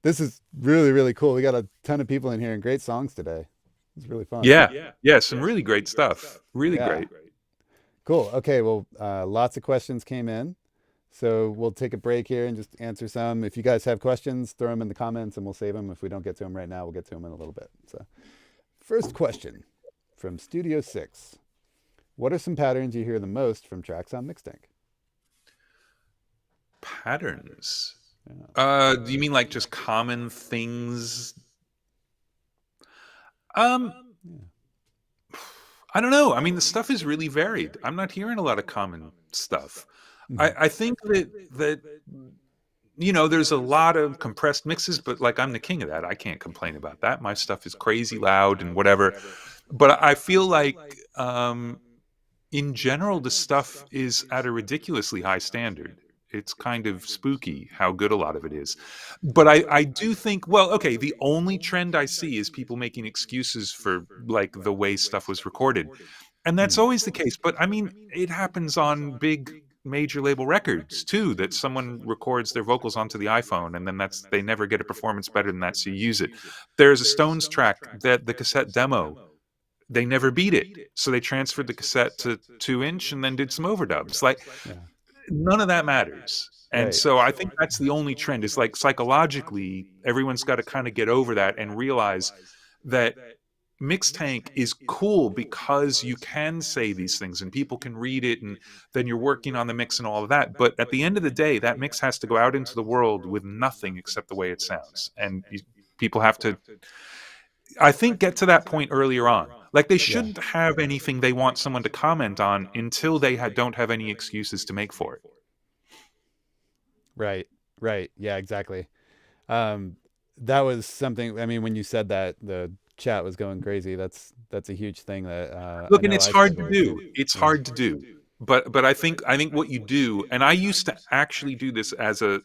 This is really, really cool. We got a ton of people in here and great songs today. It's really fun. Yeah, some really great stuff. Really great. Cool. Okay, well, lots of questions came in. So we'll take a break here and just answer some. If you guys have questions, throw them in the comments and we'll save them. If we don't get to them right now, we'll get to them in a little bit. So first question from Studio 6. What are some patterns you hear the most from tracks on Mixtank? Patterns? Do you mean like just common things? I don't know. I mean, the stuff is really varied. I'm not hearing a lot of common stuff. I think that there's a lot of compressed mixes, but like, I'm the king of that. I can't complain about that. My stuff is crazy loud and whatever. But I feel like in general, the stuff is at a ridiculously high standard. It's kind of spooky how good a lot of it is. But I do think, well, okay, the only trend I see is people making excuses for like the way stuff was recorded. And that's always the case. But I mean, it happens on big major label records too, that someone records their vocals onto the iPhone and then they never get a performance better than that, so you use it. There's a Stones track that the cassette demo, they never beat it, so they transferred the cassette to 2-inch and then did some overdubs. Like, none of that matters. And so I think that's the only trend. Is like, psychologically, everyone's got to kind of get over that and realize that Mixtank is cool because you can say these things and people can read it, and then you're working on the mix and all of that. But at the end of the day, that mix has to go out into the world with nothing except the way it sounds. And people have to, I think, get to that point earlier on. Like, they shouldn't have anything they want someone to comment on until they don't have any excuses to make for it. Right. Yeah, exactly. That was something, I mean, when you said that, the chat was going crazy. That's a huge thing that look, and it's hard to do. It's hard to do. But I think what you do, and I used to actually do this as a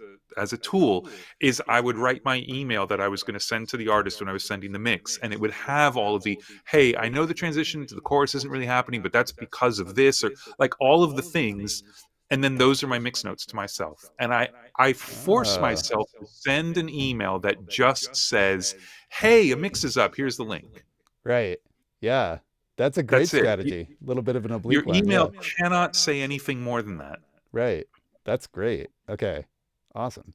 tool, is I would write my email that I was going to send to the artist when I was sending the mix, and it would have all of the, hey, I know the transition to the chorus isn't really happening, but that's because of this, or like all of the things. And then those are my mix notes to myself. And I force myself to send an email that just says, hey, a mix is up, here's the link. Right. Yeah. That's a great strategy. A little bit of an oblique Your email cannot say anything more than that. Right. That's great. Okay. Awesome.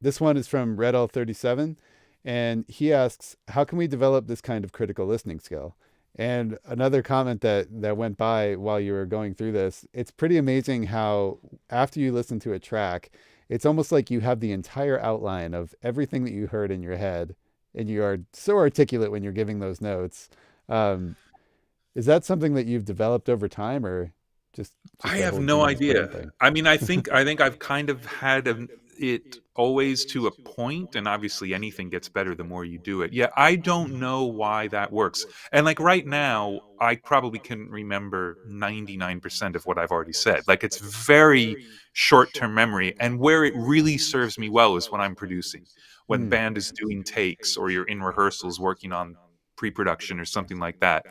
This one is from Redall37, and he asks, how can we develop this kind of critical listening skill? And another comment that went by while you were going through this, it's pretty amazing how after you listen to a track, it's almost like you have the entire outline of everything that you heard in your head, and you are so articulate when you're giving those notes. Is that something that you've developed over time, or just I have no idea. I mean, I think I've kind of had it always to a point, and obviously anything gets better the more you do it. Yeah, I don't know why that works. And like right now, I probably couldn't remember 99% of what I've already said. Like, it's very short-term memory, and where it really serves me well is when I'm producing, when band is doing takes, or you're in rehearsals working on pre-production or something like that.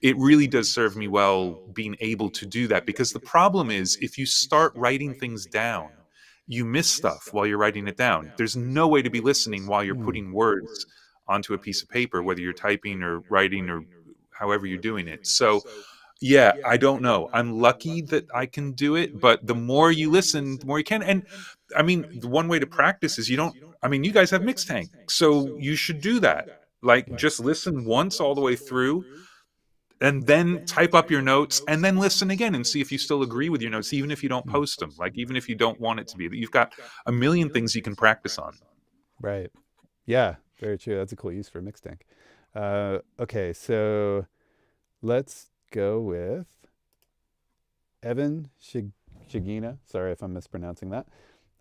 It really does serve me well being able to do that, because the problem is, if you start writing things down, you miss stuff while you're writing it down. There's no way to be listening while you're putting words onto a piece of paper, whether you're typing or writing or however you're doing it. So Yeah, I don't know. I'm lucky that I can do it, but the more you listen, the more you can. And I mean, the one way to practice is you don't. I mean, you guys have mixed tank, so you should do that. Like, Yeah. just listen once all the way through, and then type up your notes, and then listen again and see if you still agree with your notes, even if you don't Mm. post them. Like, even if you don't want it to be, you've got a million things you can practice on. Right. Yeah, very true. That's a cool use for mix tank. Okay, so let's go with Evan Shigina. Sorry if I'm mispronouncing that.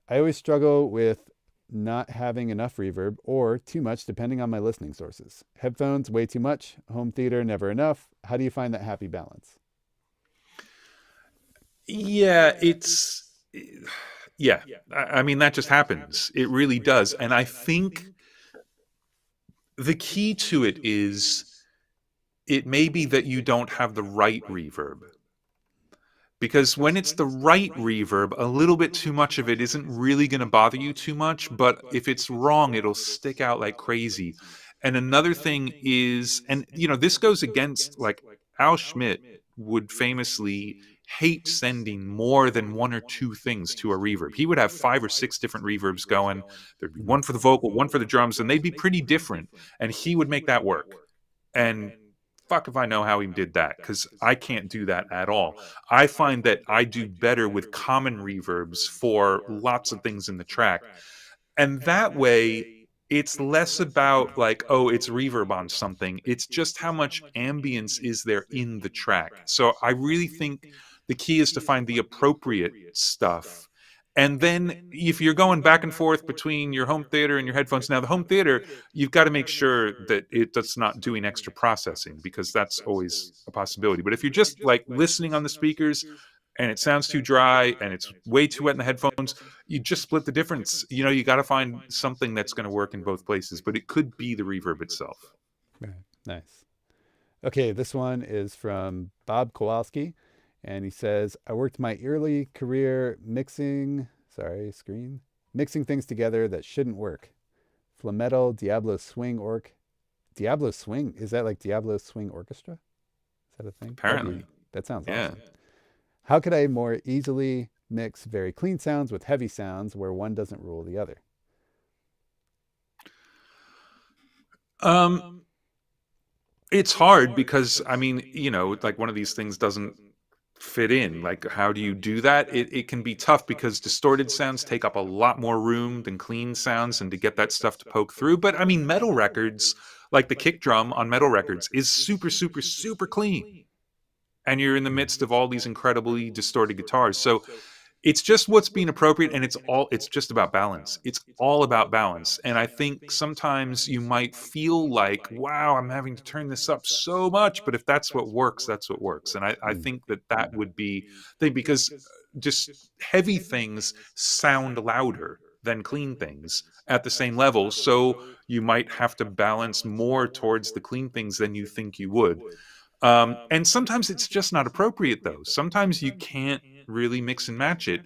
I always struggle with not having enough reverb or too much depending on my listening sources. Headphones, way too much. Home theater, never enough. How do you find that happy balance? Yeah, yeah. I mean, that just happens. It really does. And I think the key to it is, it may be that you don't have the right reverb. Because when it's the right reverb, a little bit too much of it isn't really going to bother you too much. But if it's wrong, it'll stick out like crazy. And another thing is, and this goes against, like, Al Schmidt would famously hate sending more than one or two things to a reverb. He would have 5 or 6 different reverbs going. There'd be one for the vocal, one for the drums, and they'd be pretty different. And he would make that work. And fuck if I know how he did that, because I can't do that at all. I find that I do better with common reverbs for lots of things in the track. And that way, it's less about like, oh, it's reverb on something. It's just how much ambience is there in the track. So I really think the key is to find the appropriate stuff. And then if you're going back and forth between your home theater and your headphones, now the home theater, you've got to make sure that it's not doing extra processing, because that's always a possibility. But if you're just like listening on the speakers and it sounds too dry and it's way too wet in the headphones, you just split the difference. You got to find something that's going to work in both places, but it could be the reverb itself. Right. Nice. Okay, this one is from Bob Kowalski. And he says, I worked my early career mixing things together that shouldn't work. Flametal, Diablo Swing Diablo Swing? Is that like Diablo Swing Orchestra? Is that a thing? Apparently. That sounds Yeah. awesome. How could I more easily mix very clean sounds with heavy sounds where one doesn't rule the other? It's hard because, I mean, like, one of these things doesn't fit in. Like, how do you do that? It can be tough because distorted sounds take up a lot more room than clean sounds, and to get that stuff to poke through. But I mean, metal records, like the kick drum on metal records, is super, super, super clean. And you're in the midst of all these incredibly distorted guitars. So it's just what's being appropriate, and it's just about balance. It's all about balance. And I think sometimes you might feel like, wow, I'm having to turn this up so much, but if that's what works, that's what works. And I think that would be because just heavy things sound louder than clean things at the same level. So you might have to balance more towards the clean things than you think you would. And sometimes it's just not appropriate, though. Sometimes you can't really mix and match it.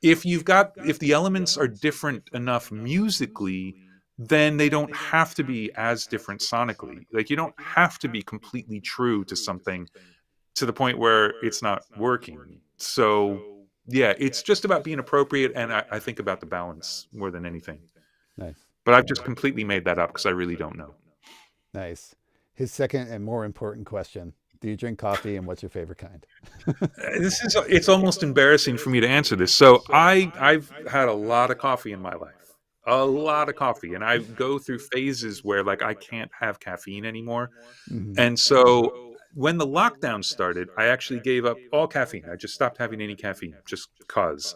If the elements are different enough musically, then they don't have to be as different sonically. Like, you don't have to be completely true to something to the point where it's not working. So yeah, it's just about being appropriate, and I think about the balance more than anything. Nice. But I've just completely made that up because I really don't know. Nice. His second and more important question. Do you drink coffee, and what's your favorite kind? It's almost embarrassing for me to answer this. So I've had a lot of coffee in my life, a lot of coffee. And I go through phases where, like, I can't have caffeine anymore. Mm-hmm. And so when the lockdown started, I actually gave up all caffeine. I just stopped having any caffeine just because.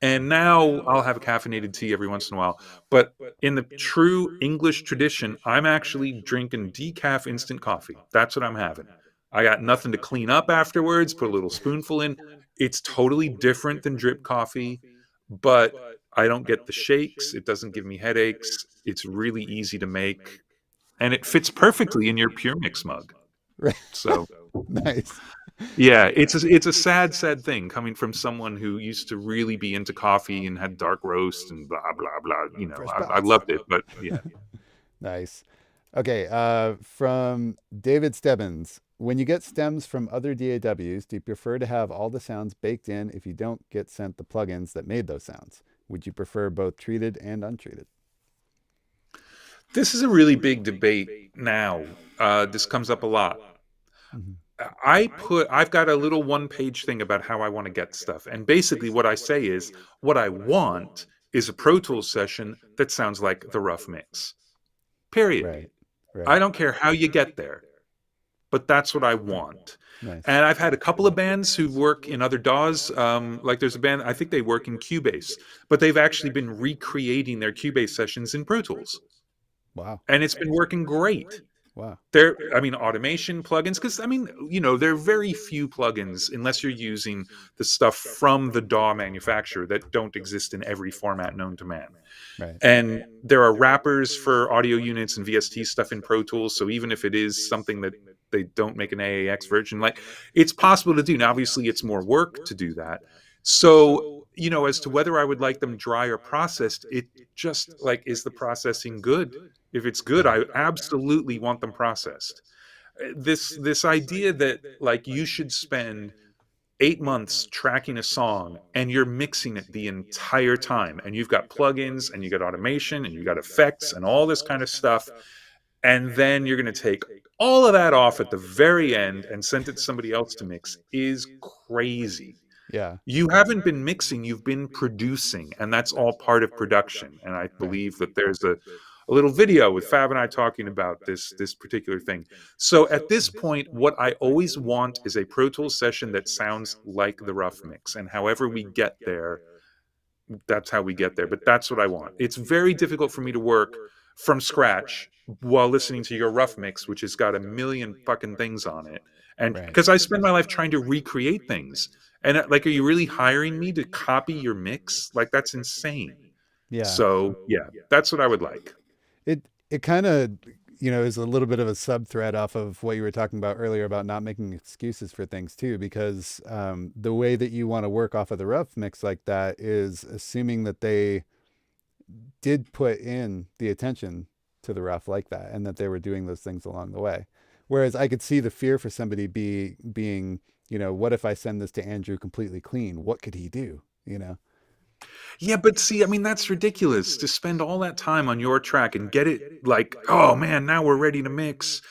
And now I'll have a caffeinated tea every once in a while. But in the true English tradition, I'm actually drinking decaf instant coffee. That's what I'm having. I got nothing to clean up afterwards, put a little spoonful in. It's totally different than drip coffee, but I don't get the shakes. It doesn't give me headaches. It's really easy to make. And it fits perfectly in your pureMix mug. Right. So Nice. yeah, it's a sad thing coming from someone who used to really be into coffee and had dark roast and blah blah blah. Fresh I loved it, but yeah. Nice. Okay. From David Stebbins. When you get stems from other DAWs, do you prefer to have all the sounds baked in if you don't get sent the plugins that made those sounds? Would you prefer both treated and untreated? This is a really big debate now. This comes up a lot. Mm-hmm. I've got a little one-page thing about how I want to get stuff. And basically what I say is, what I want is a Pro Tools session that sounds like the rough mix. Period. Right. I don't care how you get there, but that's what I want. Nice. And I've had a couple of bands who work in other DAWs. Like there's a band, I think they work in Cubase, but they've actually been recreating their Cubase sessions in Pro Tools. Wow. And it's been working great. Wow. Automation plugins, because there are very few plugins, unless you're using the stuff from the DAW manufacturer, that don't exist in every format known to man. Right. And there are wrappers for audio units and VST stuff in Pro Tools. So even if it is something that they don't make an AAX version, like, it's possible to do. Now, obviously, it's more work to do that. So, as to whether I would like them dry or processed, it just, like, is the processing good? If it's good, I absolutely want them processed. This idea that, like, you should spend 8 months tracking a song and you're mixing it the entire time, and you've got plugins and you got automation and you got effects and all this kind of stuff, and then you're going to take all of that off at the very end and send it to somebody else to mix, is crazy. Yeah. You haven't been mixing, you've been producing, and that's all part of production. And I believe that there's a little video with Fab and I talking about this particular thing. So at this point, what I always want is a Pro Tools session that sounds like the rough mix. And however we get there, that's how we get there. But that's what I want. It's very difficult for me to work from scratch while listening to your rough mix, which has got a million fucking things on it. And because I spend my life trying to recreate things. And like, are you really hiring me to copy your mix? Like, that's insane. Yeah. So yeah, that's what I would like. It kind of, is a little bit of a sub thread off of what you were talking about earlier about not making excuses for things too, because the way that you want to work off of the rough mix like that is assuming that they did put in the attention to the rough like that, and that they were doing those things along the way. Whereas I could see the fear for somebody being, what if I send this to Andrew completely clean? What could he do? Yeah, but see, that's ridiculous to spend all that time on your track and get it like, oh man, now we're ready to mix.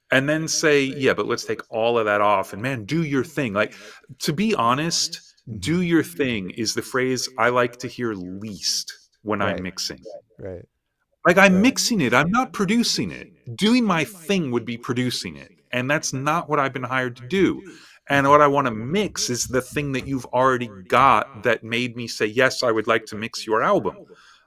And then say, yeah, but let's take all of that off and, man, do your thing. Like, to be honest, do your thing is the phrase I like to hear least when I'm mixing. Right. Like, I'm mixing it. I'm not producing it. Doing my thing would be producing it. And that's not what I've been hired to do. And what I want to mix is the thing that you've already got that made me say, yes, I would like to mix your album.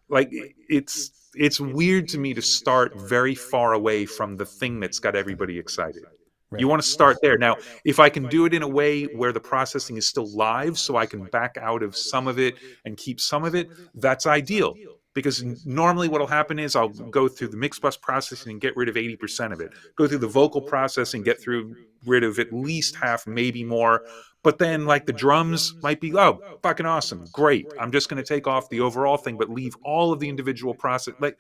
Like, it's weird to me to start very far away from the thing that's got everybody excited. Right. You want to start there. Now, if I can do it in a way where the processing is still live, so I can back out of some of it and keep some of it, that's ideal. Because normally what will happen is I'll go through the mix bus processing and get rid of 80% of it. Go through the vocal processing, get rid of at least half, maybe more. But then, like, the drums might be, oh, fucking awesome, great. I'm just going to take off the overall thing, but leave all of the individual process. Like,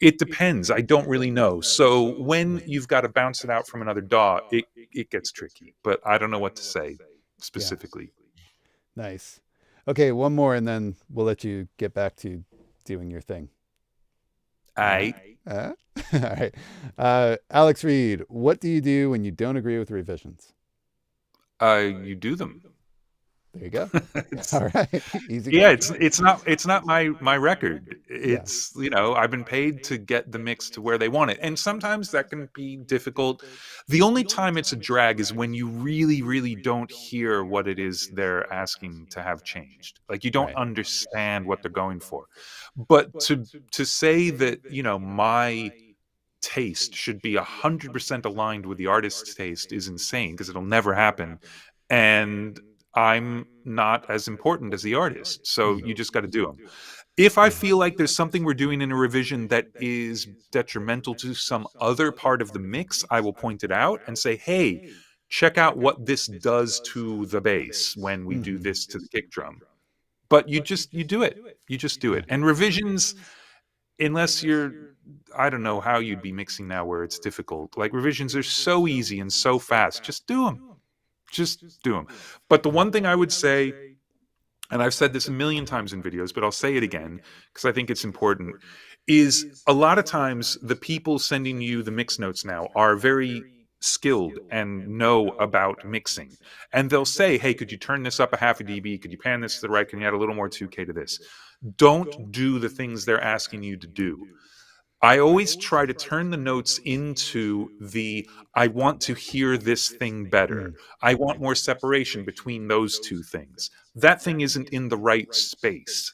it depends. I don't really know. So when you've got to bounce it out from another DAW, it gets tricky. But I don't know what to say specifically. Yeah. Nice. Okay, one more, and then we'll let you get back to doing your thing. All right. Alex Reed, what do you do when you don't agree with revisions? You do them. There you go. All right. Easy. Yeah, it's not my record. It's, I've been paid to get the mix to where they want it. And sometimes that can be difficult. The only time it's a drag is when you really, really don't hear what it is they're asking to have changed. Like, you don't understand what they're going for. But to say that, my taste should be 100% aligned with the artist's taste is insane, because it'll never happen. And I'm not as important as the artist. So you just got to do them. If I feel like there's something we're doing in a revision that is detrimental to some other part of the mix, I will point it out and say, hey, check out what this does to the bass when we do this to the kick drum. But you do it. You just do it. And revisions, unless you're I don't know how you'd be mixing now where it's difficult. Like revisions are so easy and so fast. Just do them. Just do them. But the one thing I would say, and I've said this a million times in videos, but I'll say it again because I think it's important, is a lot of times the people sending you the mix notes now are very skilled and know about mixing. And they'll say, hey, could you turn this up a half a dB? Could you pan this to the right? Can you add a little more 2K to this? Don't do the things they're asking you to do. I always try to turn the notes into the, I want to hear this thing better. I want more separation between those two things. That thing isn't in the right space.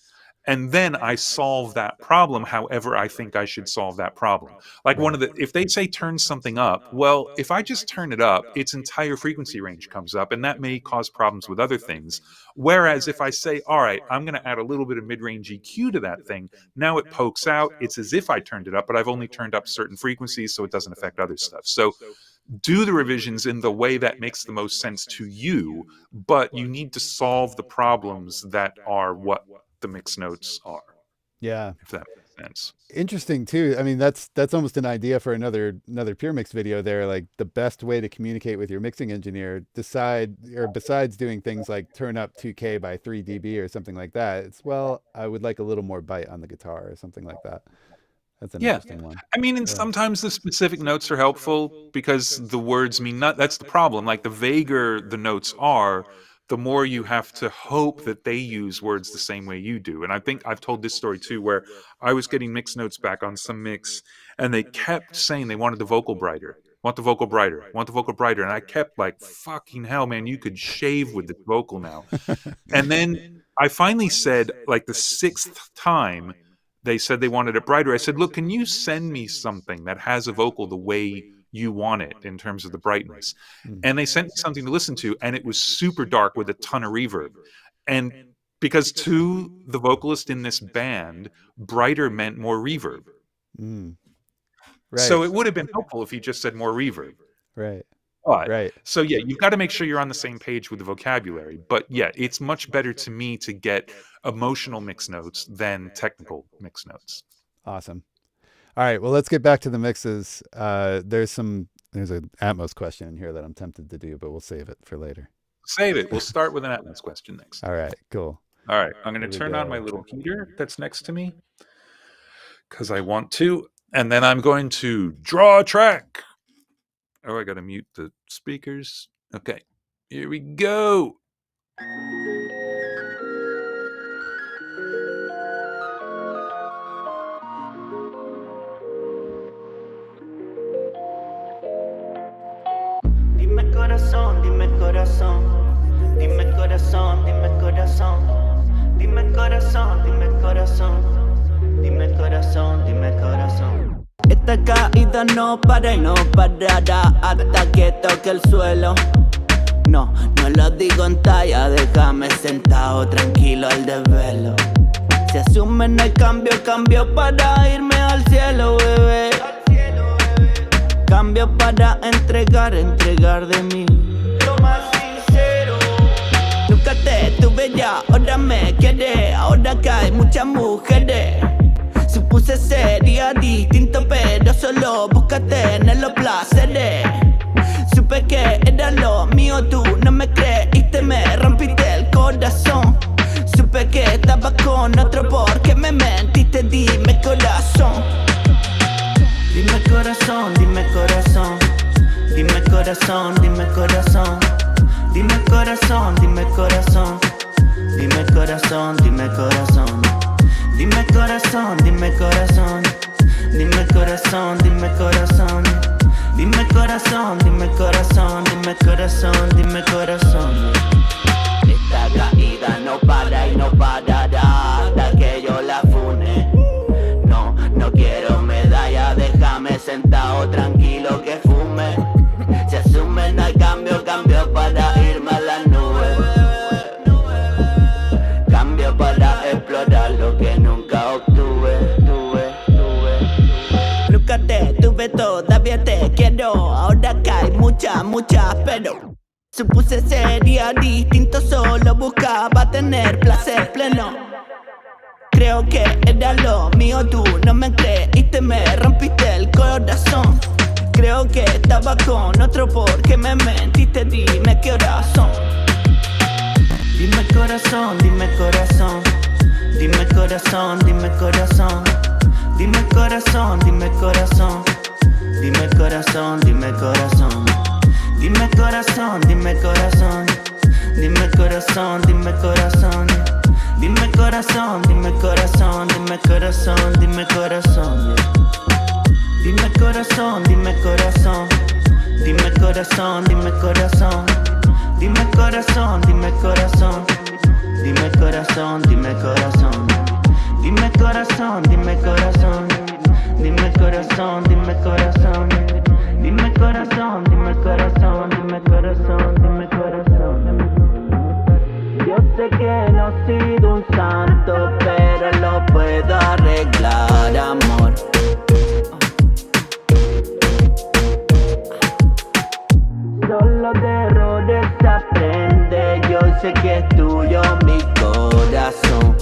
And then I solve that problem however I think I should solve that problem. Like if they say turn something up, well, if I just turn it up, its entire frequency range comes up, and that may cause problems with other things. Whereas if I say, all right, I'm going to add a little bit of mid-range EQ to that thing, now it pokes out. It's as if I turned it up, but I've only turned up certain frequencies, so it doesn't affect other stuff. So do the revisions in the way that makes the most sense to you, but you need to solve the problems that are what the mix notes are. Yeah, if that makes sense. Interesting too. I mean, that's almost an idea for another PureMix video there. Like the best way to communicate with your mixing engineer, besides doing things like turn up 2K by 3 dB or something like that, it's, well, I would like a little more bite on the guitar or something like that. That's an interesting one. I mean, and sometimes the specific notes are helpful because the words mean not. That's the problem. Like the vaguer the notes are, the more you have to hope that they use words the same way you do. And I think I've told this story too, where I was getting mix notes back on some mix, and they kept saying they wanted the vocal brighter. Want the vocal brighter. Want the vocal brighter. And I kept like, fucking hell, man, you could shave with the vocal now. And then I finally said, like the 6th time, they said they wanted it brighter. I said, look, can you send me something that has a vocal the way you want it in terms of the brightness? And they sent me something to listen to, and it was super dark with a ton of reverb. And because to the vocalist in this band, brighter meant more reverb. Right. So it would have been helpful if he just said more reverb. Right. Right. So yeah, you've got to make sure you're on the same page with the vocabulary. But yeah, it's much better to me to get emotional mix notes than technical mix notes. Awesome. All right, well, let's get back to the mixes. There's an Atmos question in here that I'm tempted to do, but we'll save it for later. Save it. We'll start with an Atmos question next. All right, cool. All right, I'm going to turn on my little heater that's next to me because I want to, and then I'm going to draw a track. Oh, I got to mute the speakers. Okay, here we go. Dime corazón, dime corazón, dime corazón, dime corazón, dime corazón, dime corazón, dime corazón, dime corazón. Esta caída no para y no parará hasta que toque el suelo. No, no lo digo en talla, déjame sentado tranquilo al desvelo. Si asume no hay cambio, cambio para irme al cielo, bebé. Cambio para entregar de mí. Lo más sincero. Nunca te tuve ya, ahora me quedé. Ahora que hay muchas mujeres. Supuse sería distinto, pero solo búscate en los placeres. Supe que era lo mío, tú no me creíste, me rompiste el corazón. Supe que estaba con otro porque me mentiste, dime corazón. Dime corazón, dime corazón, dime corazón, dime corazón, dime corazón, dime corazón, dime corazón, dime corazón, dime corazón, dime corazón, dime corazón, dime corazón, dime corazón, dime corazón, dime corazón, dime corazón. Esta caída no para y no parará hasta que yo la fune. No, no quiero medalla, déjame sentado tranquilo que fume. Se asume, no hay cambio, cambio para irme a las nubes. Cambio para explorar lo que nunca obtuve. Nunca te tuve, todavía te quiero. Ahora que hay muchas, pero supuse sería distinto, solo buscaba tener placer pleno. Creo que era lo mío, tú no me creíste, me rompiste el corazón. Creo que estaba con otro porque me mentiste, dime qué horas son. Dime corazón, dime corazón. Dime corazón, dime corazón. Dime corazón, dime corazón. Dime corazón, dime corazón. Dime corazón, dime corazón. Dime corazón, dime corazón. Dime corazón, dime corazón. Dime corazón, dime corazón. Dime corazón, dime corazón. Dime corazón, dime corazón. Dime corazón, dime corazón. Dime corazón, dime corazón. Dime corazón, dime corazón. Dime corazón, dime corazón. Dime corazón, dime corazón. Dime corazón, dime corazón. Yo sé que no he sido un santo, pero lo puedo arreglar, amor. Solo de errores se aprende. Yo sé que es tuyo mi corazón.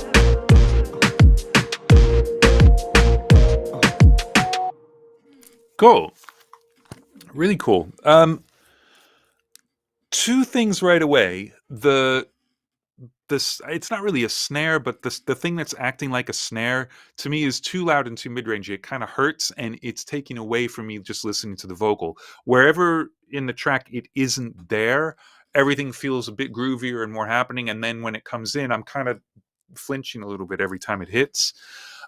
Cool. Really cool. Two things right away. This it's not really a snare, but the thing that's acting like a snare to me is too loud and too mid-range. It kind of hurts, and it's taking away from me just listening to the vocal. Wherever in the track it isn't there, everything feels a bit groovier and more happening. And then when it comes in, I'm kind of flinching a little bit every time it hits.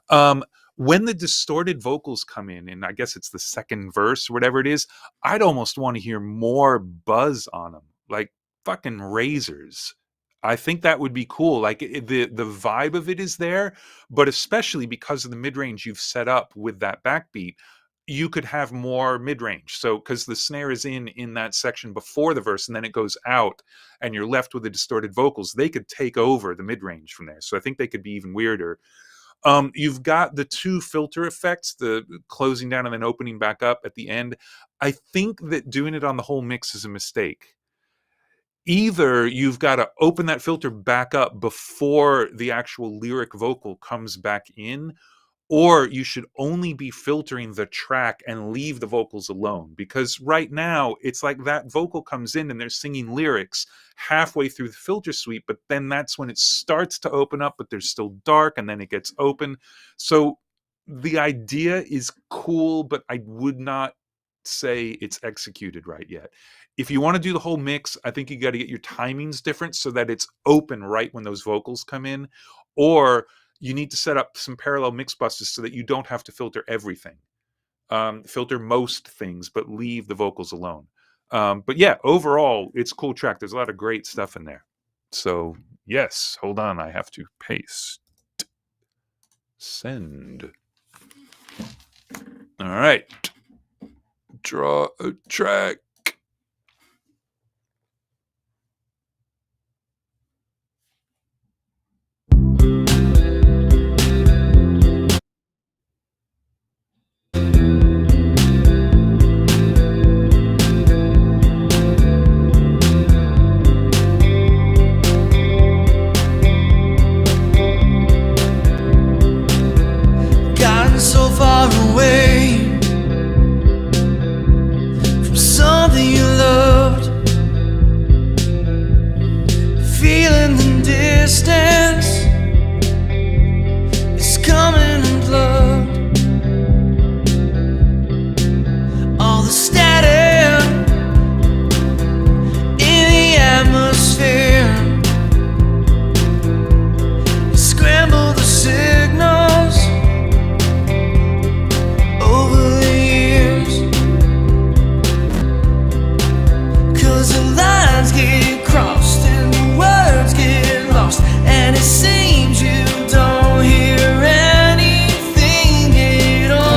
When the distorted vocals come in, and I guess it's the second verse, whatever it is, I'd almost want to hear more buzz on them, like fucking razors. I think that would be cool. Like the vibe of it is there, but especially because of the mid-range you've set up with that backbeat, you could have more mid-range. So because the snare is in that section before the verse, and then it goes out and you're left with the distorted vocals, they could take over the mid-range from there. So I think they could be even weirder. You've got the two filter effects, the closing down and then opening back up at the end. I think that doing it on the whole mix is a mistake. Either you've got to open that filter back up before the actual lyric vocal comes back in, or you should only be filtering the track and leave the vocals alone. Because right now, it's like that vocal comes in and they're singing lyrics halfway through the filter suite, but then that's when it starts to open up, but there's still dark, and then it gets open. So the idea is cool, but I would not say it's executed right yet. If you want to do the whole mix, I think you got to get your timings different so that it's open right when those vocals come in, or you need to set up some parallel mix buses so that you don't have to filter everything. Filter most things, but leave the vocals alone. But yeah, overall, it's a cool track. There's a lot of great stuff in there. So yes, hold on. I have to paste. Send. All right. Draw a track. Gotten so far away from something you loved, feeling the distance is coming unplugged. All the static in the atmosphere, you scramble the signals over the years, 'cause the lines get crossed and the words get lost, and it seems you don't hear anything at all.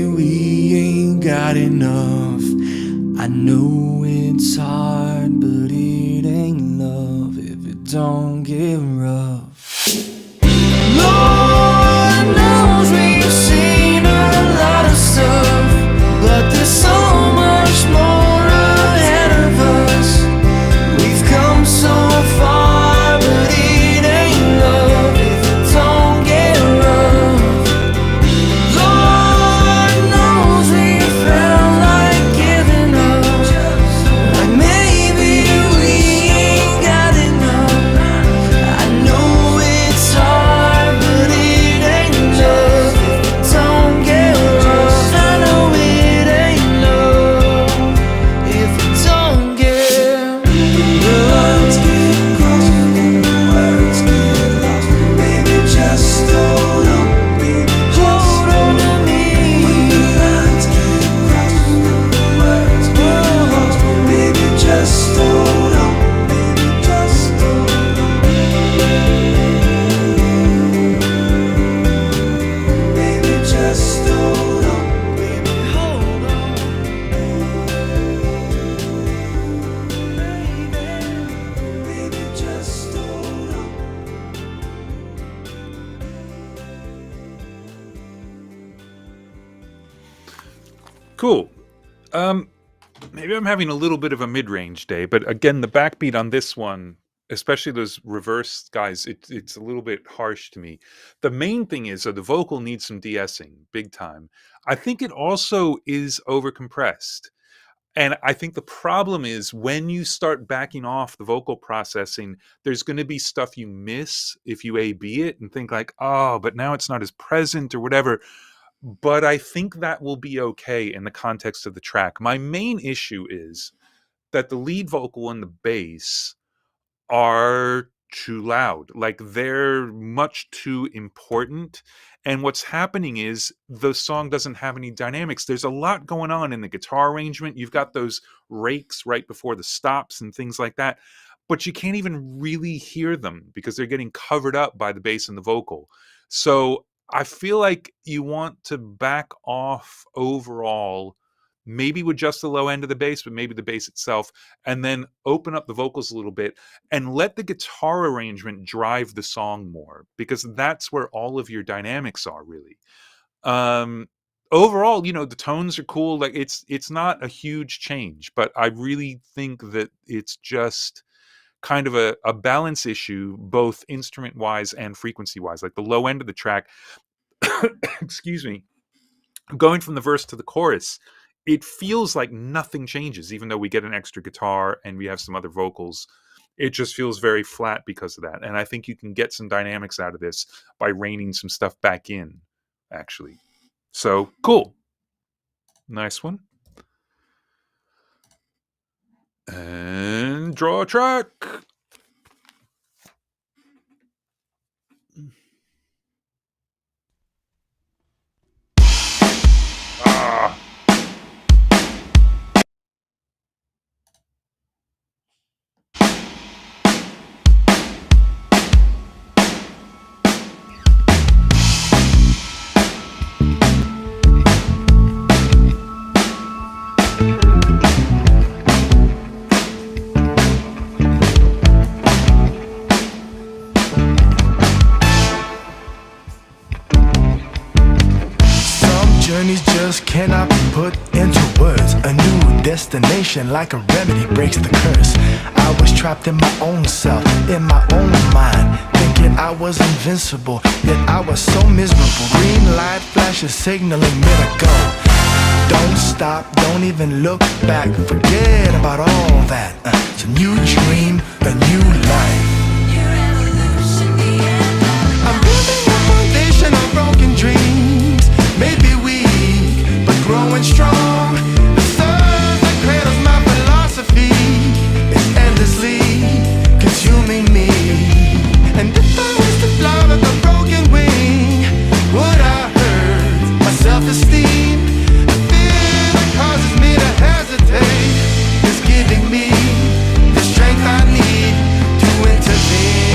maybe we ain't got enough. I know it's hard, but it ain't love if it don't get rough. Lord knows we've seen a lot of stuff, but there's so much more ahead of us. We've come so far, but it ain't love if it don't get rough. Lord knows we felt like giving up, like maybe we ain't got enough. I know it's hard, but it ain't love if it don't get rough. I know it ain't love if it don't get words get crossed and words get lost. Baby, just hold on, baby, hold on to me. Words get crossed and words get lost. Baby, just hold on, baby, just hold on. Baby, just hold on, baby, hold on. Baby, just hold on. Cool. Maybe I'm having a little bit of a mid-range day, but again, the backbeat on this one, especially those reverse guys, it's a little bit harsh to me. The main thing is that the vocal needs some de-essing, big time. I think it also is overcompressed. And I think the problem is when you start backing off the vocal processing, there's going to be stuff you miss if you A-B it and think like, oh, but now it's not as present or whatever. But I think that will be okay in the context of the track. My main issue is that the lead vocal and the bass are too loud. Like they're much too important. And what's happening is the song doesn't have any dynamics. There's a lot going on in the guitar arrangement. You've got those rakes right before the stops and things like that. But you can't even really hear them because they're getting covered up by the bass and the vocal. So I feel like you want to back off overall, maybe with just the low end of the bass, but maybe the bass itself, and then open up the vocals a little bit and let the guitar arrangement drive the song more, because that's where all of your dynamics are really. Overall, you know, the tones are cool. Like it's not a huge change, but I really think that it's just kind of a balance issue, both instrument wise and frequency wise. Like the low end of the track, excuse me, going from the verse to the chorus, it feels like nothing changes, even though we get an extra guitar and we have some other vocals. It just feels very flat because of that. And I think you can get some dynamics out of this by reining some stuff back in, actually. So cool. Nice one. And draw a track. Ah. Journeys just cannot be put into words. A new destination like a remedy breaks the curse. I was trapped in my own self, in my own mind, thinking I was invincible, yet I was so miserable. Green light flashes signaling me to go. Don't stop, don't even look back. Forget about all that. It's a new dream, a new life. I'm building a foundation of broken dreams. Maybe weak, but growing strong. The sun that cradles my philosophy is endlessly consuming me. And if I was to fly with a broken wing, would I hurt my self-esteem? The fear that causes me to hesitate is giving me the strength I need to intervene.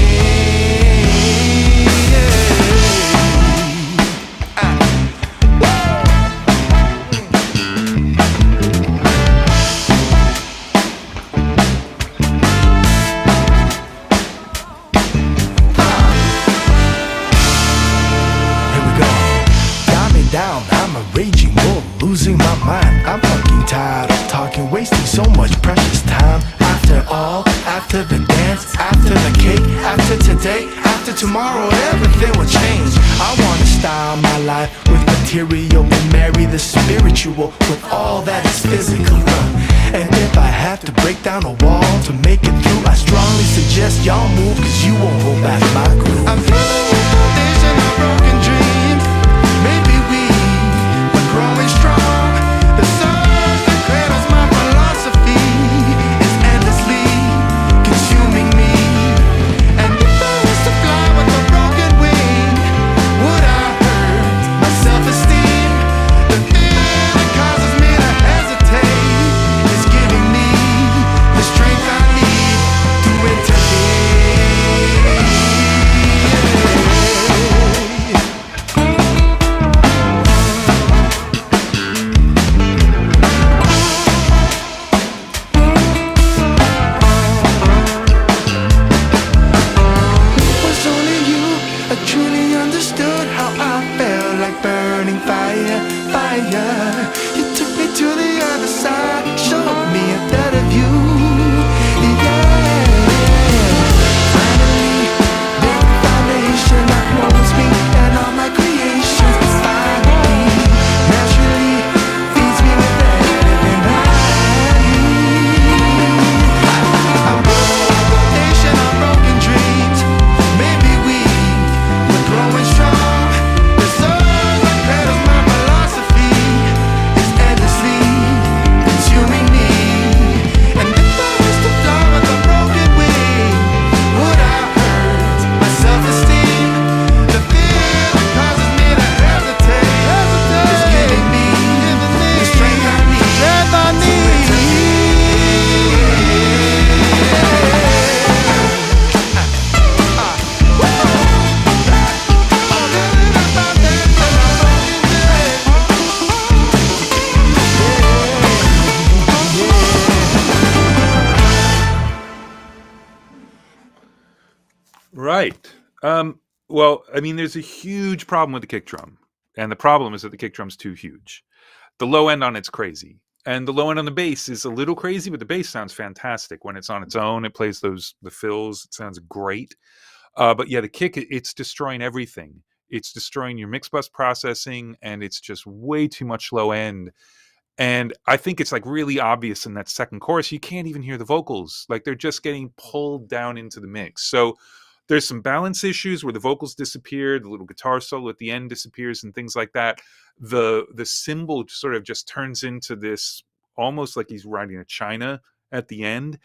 losing my mind. I'm fucking tired of talking, wasting so much precious time. After all, after the dance, after the cake, after today, after tomorrow, everything will change. I wanna style my life with material and marry the spiritual with all that is physical. And if I have to break down a wall to make it through, I strongly suggest y'all move, cause you won't hold back my groove. I'm feeling a foundation of broken dreams. Maybe we were growing strong. The surge that cradles my philosophy is endlessly consuming me. And if I was to fly with a broken wing, would I hurt my self-esteem? The fear that causes me to hesitate is giving me the strength I need to intervene. It was only you that truly understood how I felt, like burning fire, fire. You took me to the other side, showed me a better view. Yeah. Finally, built a foundation that holds me and all my creations. Finally, naturally feeds me with everything I need. I'm building a foundation on broken dreams. Maybe we were growing strong. The surge that cradles my philosophy is endlessly consuming me. And if I was to fly with a broken wing, would I hurt my self-esteem? The fear that causes me to hesitate is giving me the strength I need to intervene. Right. Well, I mean, there's a huge problem with the kick drum. And the problem is that the kick drum's too huge. The low end on it's crazy. And the low end on the bass is a little crazy, but the bass sounds fantastic. When it's on its own, it plays the fills. It sounds great. But yeah, the kick, it's destroying everything. It's destroying your mix bus processing, and it's just way too much low end. And I think it's like really obvious in that second chorus, you can't even hear the vocals. Like they're just getting pulled down into the mix. So there's some balance issues where the vocals disappear, the little guitar solo at the end disappears and things like that. The cymbal sort of just turns into this almost like he's riding a china at the end.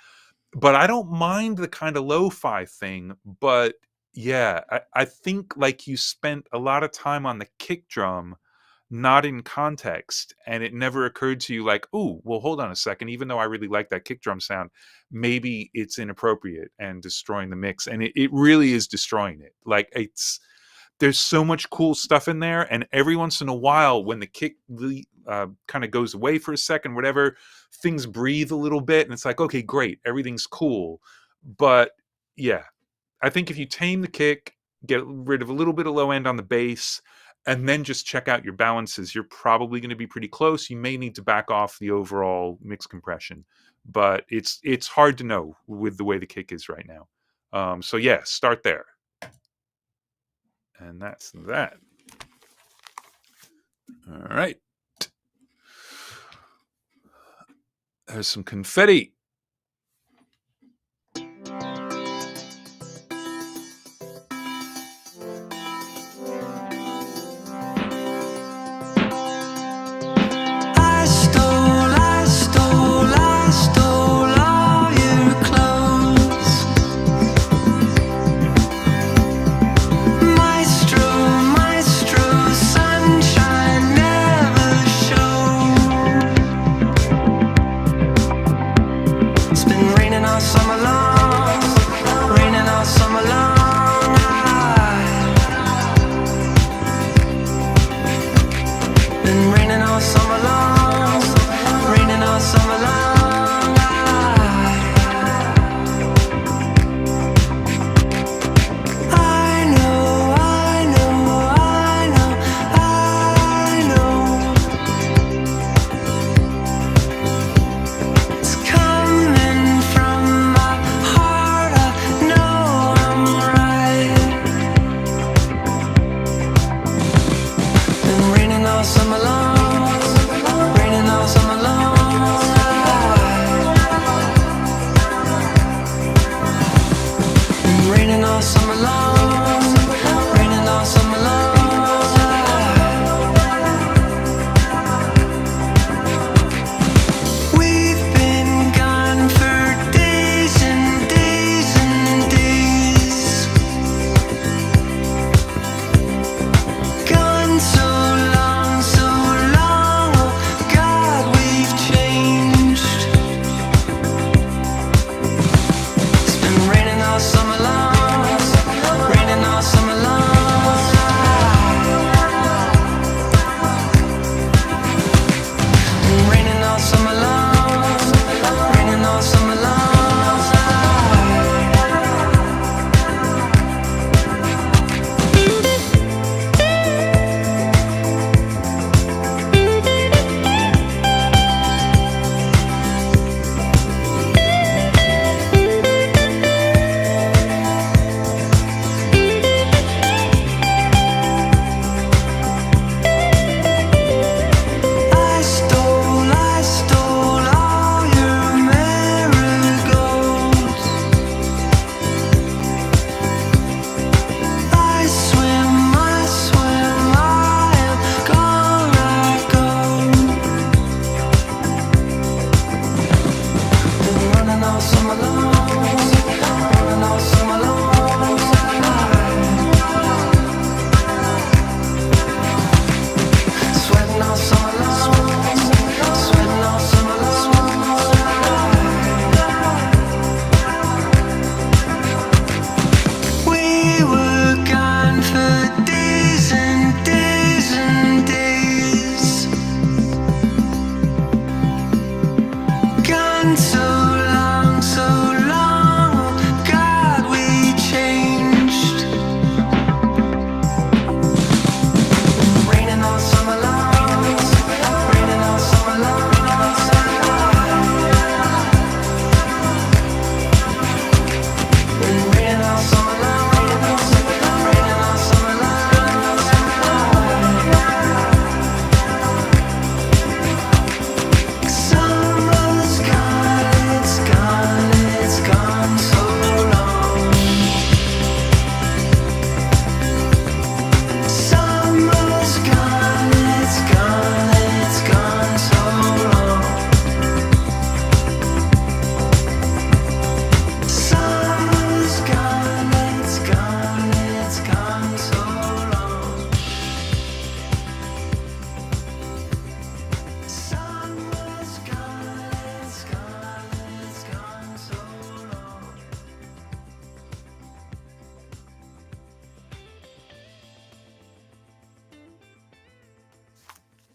But I don't mind the kind of lo-fi thing. But yeah, I think like you spent a lot of time on the kick drum, not in context, and it never occurred to you like, oh, well, hold on a second, even though I really like that kick drum sound, maybe it's inappropriate and destroying the mix. And it really is destroying it. Like there's so much cool stuff in there, and every once in a while when the kick kind of goes away for a second, whatever, things breathe a little bit and it's like, okay, great, everything's cool. But yeah, I think if you tame the kick, get rid of a little bit of low end on the bass, and then just check out your balances, you're probably going to be pretty close. You may need to back off the overall mix compression, but it's hard to know with the way the kick is right now. So yeah, start there. And that's that. All right. There's some confetti. Sunshine never shows.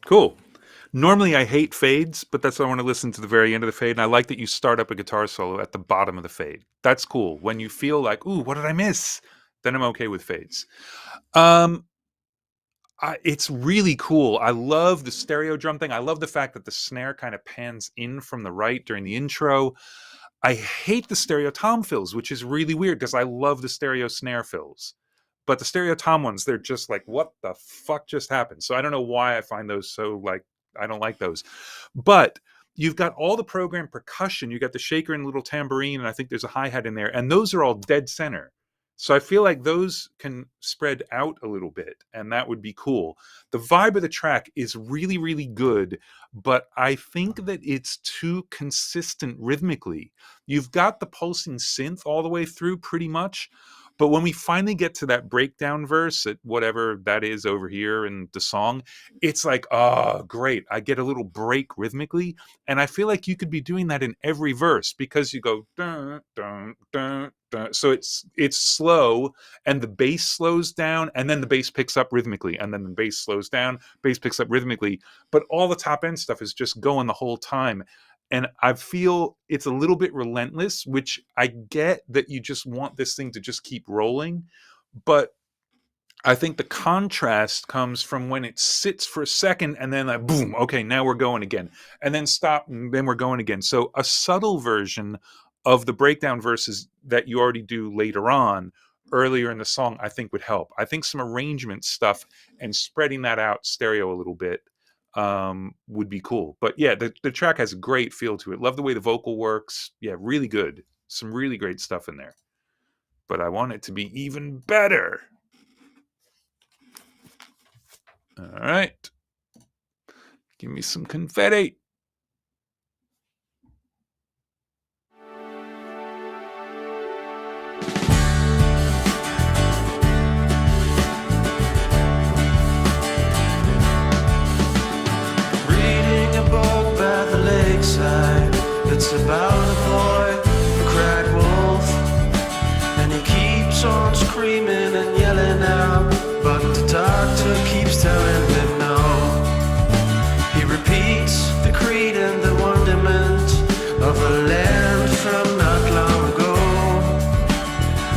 Cool. Normally I hate fades, but that's why I want to listen to the very end of the fade. And I like that you start up a guitar solo at the bottom of the fade. That's cool. When you feel like, ooh, what did I miss? Then I'm okay with fades. It's really cool. I love the stereo drum thing. I love the fact that the snare kind of pans in from the right during the intro. I hate the stereo tom fills, which is really weird because I love the stereo snare fills. But the stereo tom ones, they're just like, what the fuck just happened? So I don't know why I find those so like, I don't like those. But you've got all the programmed percussion. You got the shaker and little tambourine, and I think there's a hi-hat in there. And those are all dead center. So I feel like those can spread out a little bit, and that would be cool. The vibe of the track is really, really good, but I think that it's too consistent rhythmically. You've got the pulsing synth all the way through pretty much, but when we finally get to that breakdown verse at whatever that is over here in the song, it's like, oh, great. I get a little break rhythmically, and I feel like you could be doing that in every verse because you go, dun, dun, dun, dun. So it's slow, and the bass slows down, and then the bass picks up rhythmically, and then the bass slows down, bass picks up rhythmically, but all the top end stuff is just going the whole time. And I feel it's a little bit relentless, which I get that you just want this thing to just keep rolling, but I think the contrast comes from when it sits for a second and then like, boom, okay, now we're going again, and then stop, and then we're going again. So a subtle version of the breakdown verses that you already do later on, earlier in the song, I think would help. I think some arrangement stuff and spreading that out stereo a little bit would be cool. But yeah, the track has a great feel to it. Love the way the vocal works. Yeah, really good. Some really great stuff in there. But I want it to be even better. All right. Give me some confetti. Reading a book by the lakeside. It's about a boy who cried wolf, and he keeps on screaming and yelling out, but the doctor keeps telling him no. He repeats the creed and the wonderment of a land from not long ago,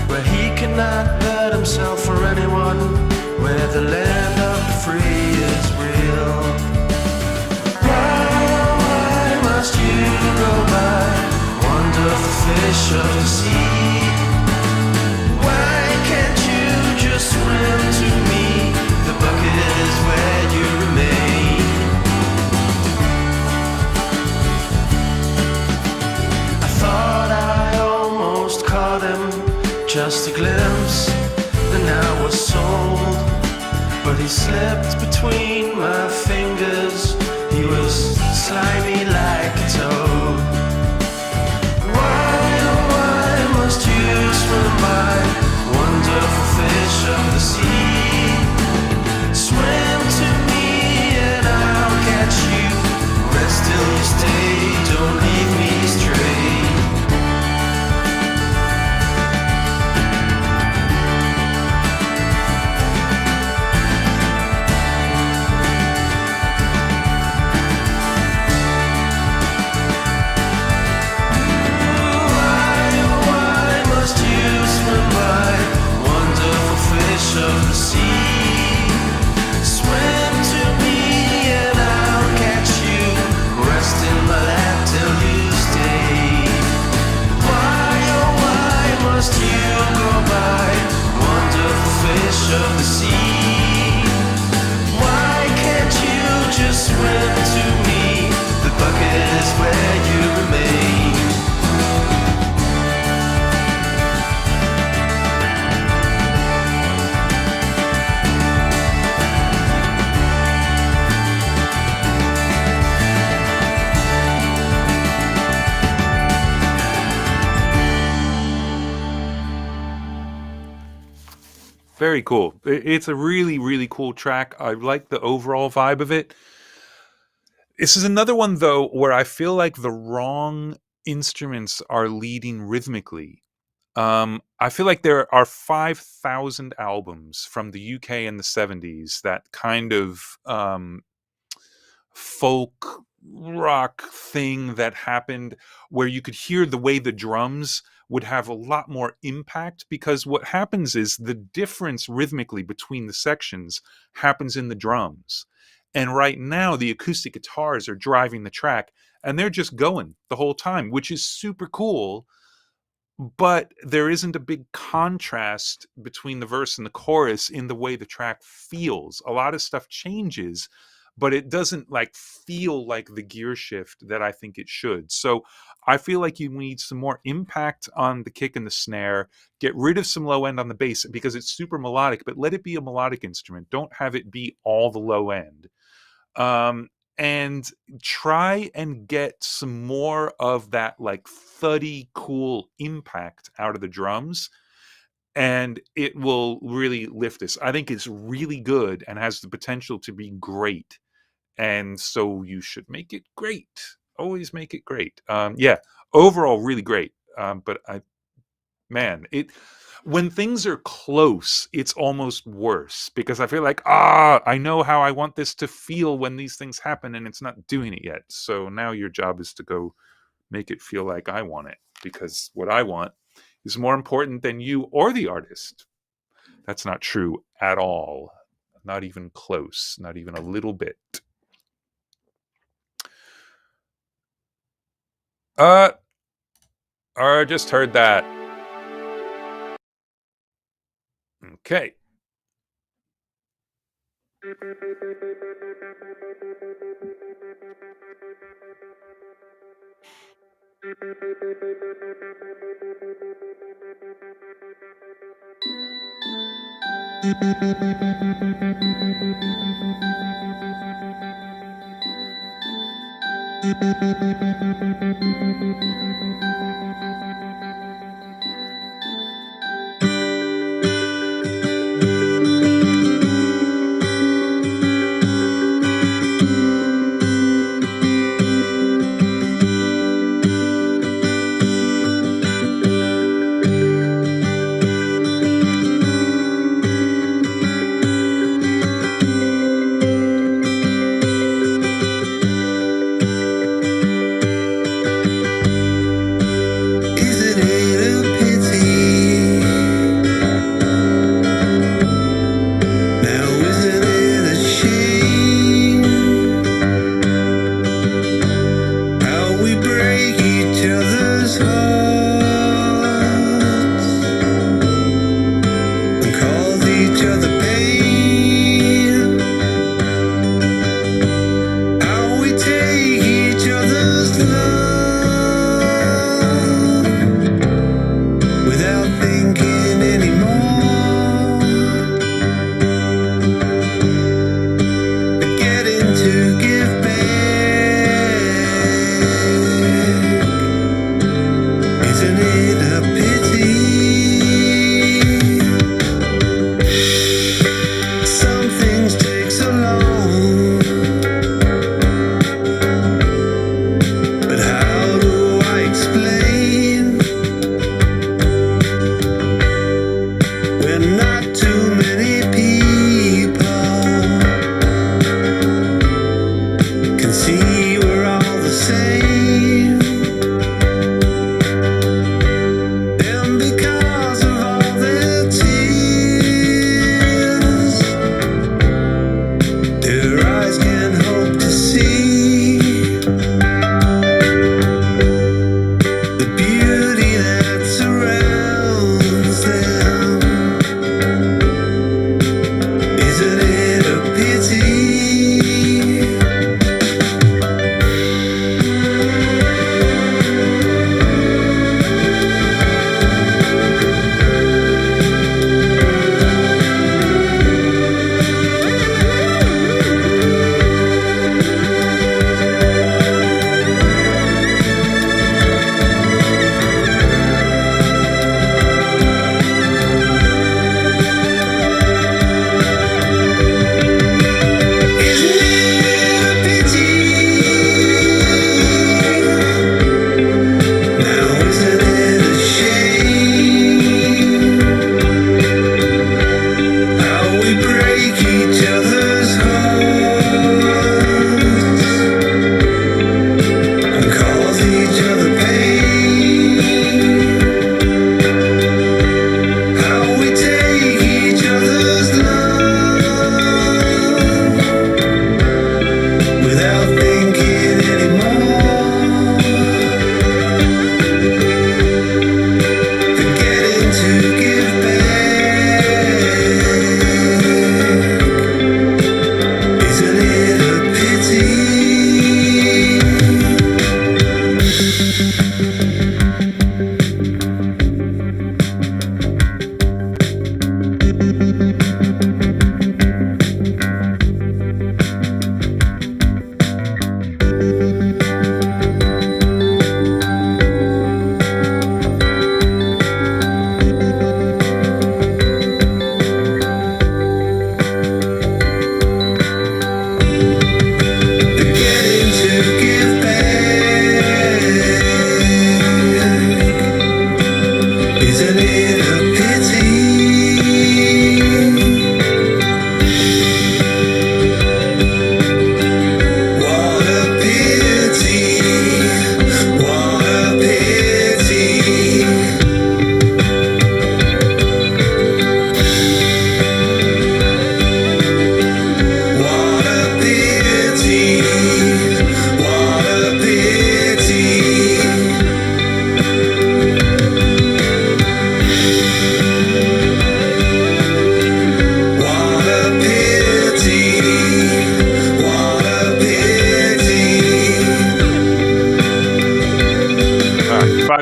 where he cannot hurt himself or anyone, where the land of the free is real. Why must you go by, wonderful fish of the sea? Why can't you just swim to me? The bucket is where you remain. I thought I almost caught him, just a glimpse, and I was sold. But he slipped between my fingers, he was slimy like a toad. Why, oh why must you swim by, wonderful fish of the sea? Swim to me and I'll catch you, rest till you stay, don't leave me stray. Of the sea, swim to me and I'll catch you, rest in my lap till you stay. Why, oh why must you go by, wonderful fish of the sea? Why can't you just swim to me? The bucket is where you remain. Very cool. It's a really, really cool track. I like the overall vibe of it. This is another one, though, where I feel like the wrong instruments are leading rhythmically. I feel like there are 5,000 albums from the UK in the 70s that kind of folk rock thing that happened where you could hear the way the drums would have a lot more impact, because what happens is the difference rhythmically between the sections happens in the drums. And right now the acoustic guitars are driving the track and they're just going the whole time, which is super cool. But there isn't a big contrast between the verse and the chorus in the way the track feels. A lot of stuff changes, but it doesn't like feel like the gear shift that I think it should. So I feel like you need some more impact on the kick and the snare, get rid of some low end on the bass because it's super melodic, but let it be a melodic instrument. Don't have it be all the low end. And try and get some more of that like thuddy cool impact out of the drums, and it will really lift this. I think it's really good and has the potential to be great, and so you should make it great. Always make it great. Yeah, overall really great. But it when things are close, it's almost worse because I feel like, I know how I want this to feel when these things happen and it's not doing it yet. So now your job is to go make it feel like I want it, because what I want is more important than you or the artist. That's not true at all. Not even close, not even a little bit. I just heard that. Okay. Is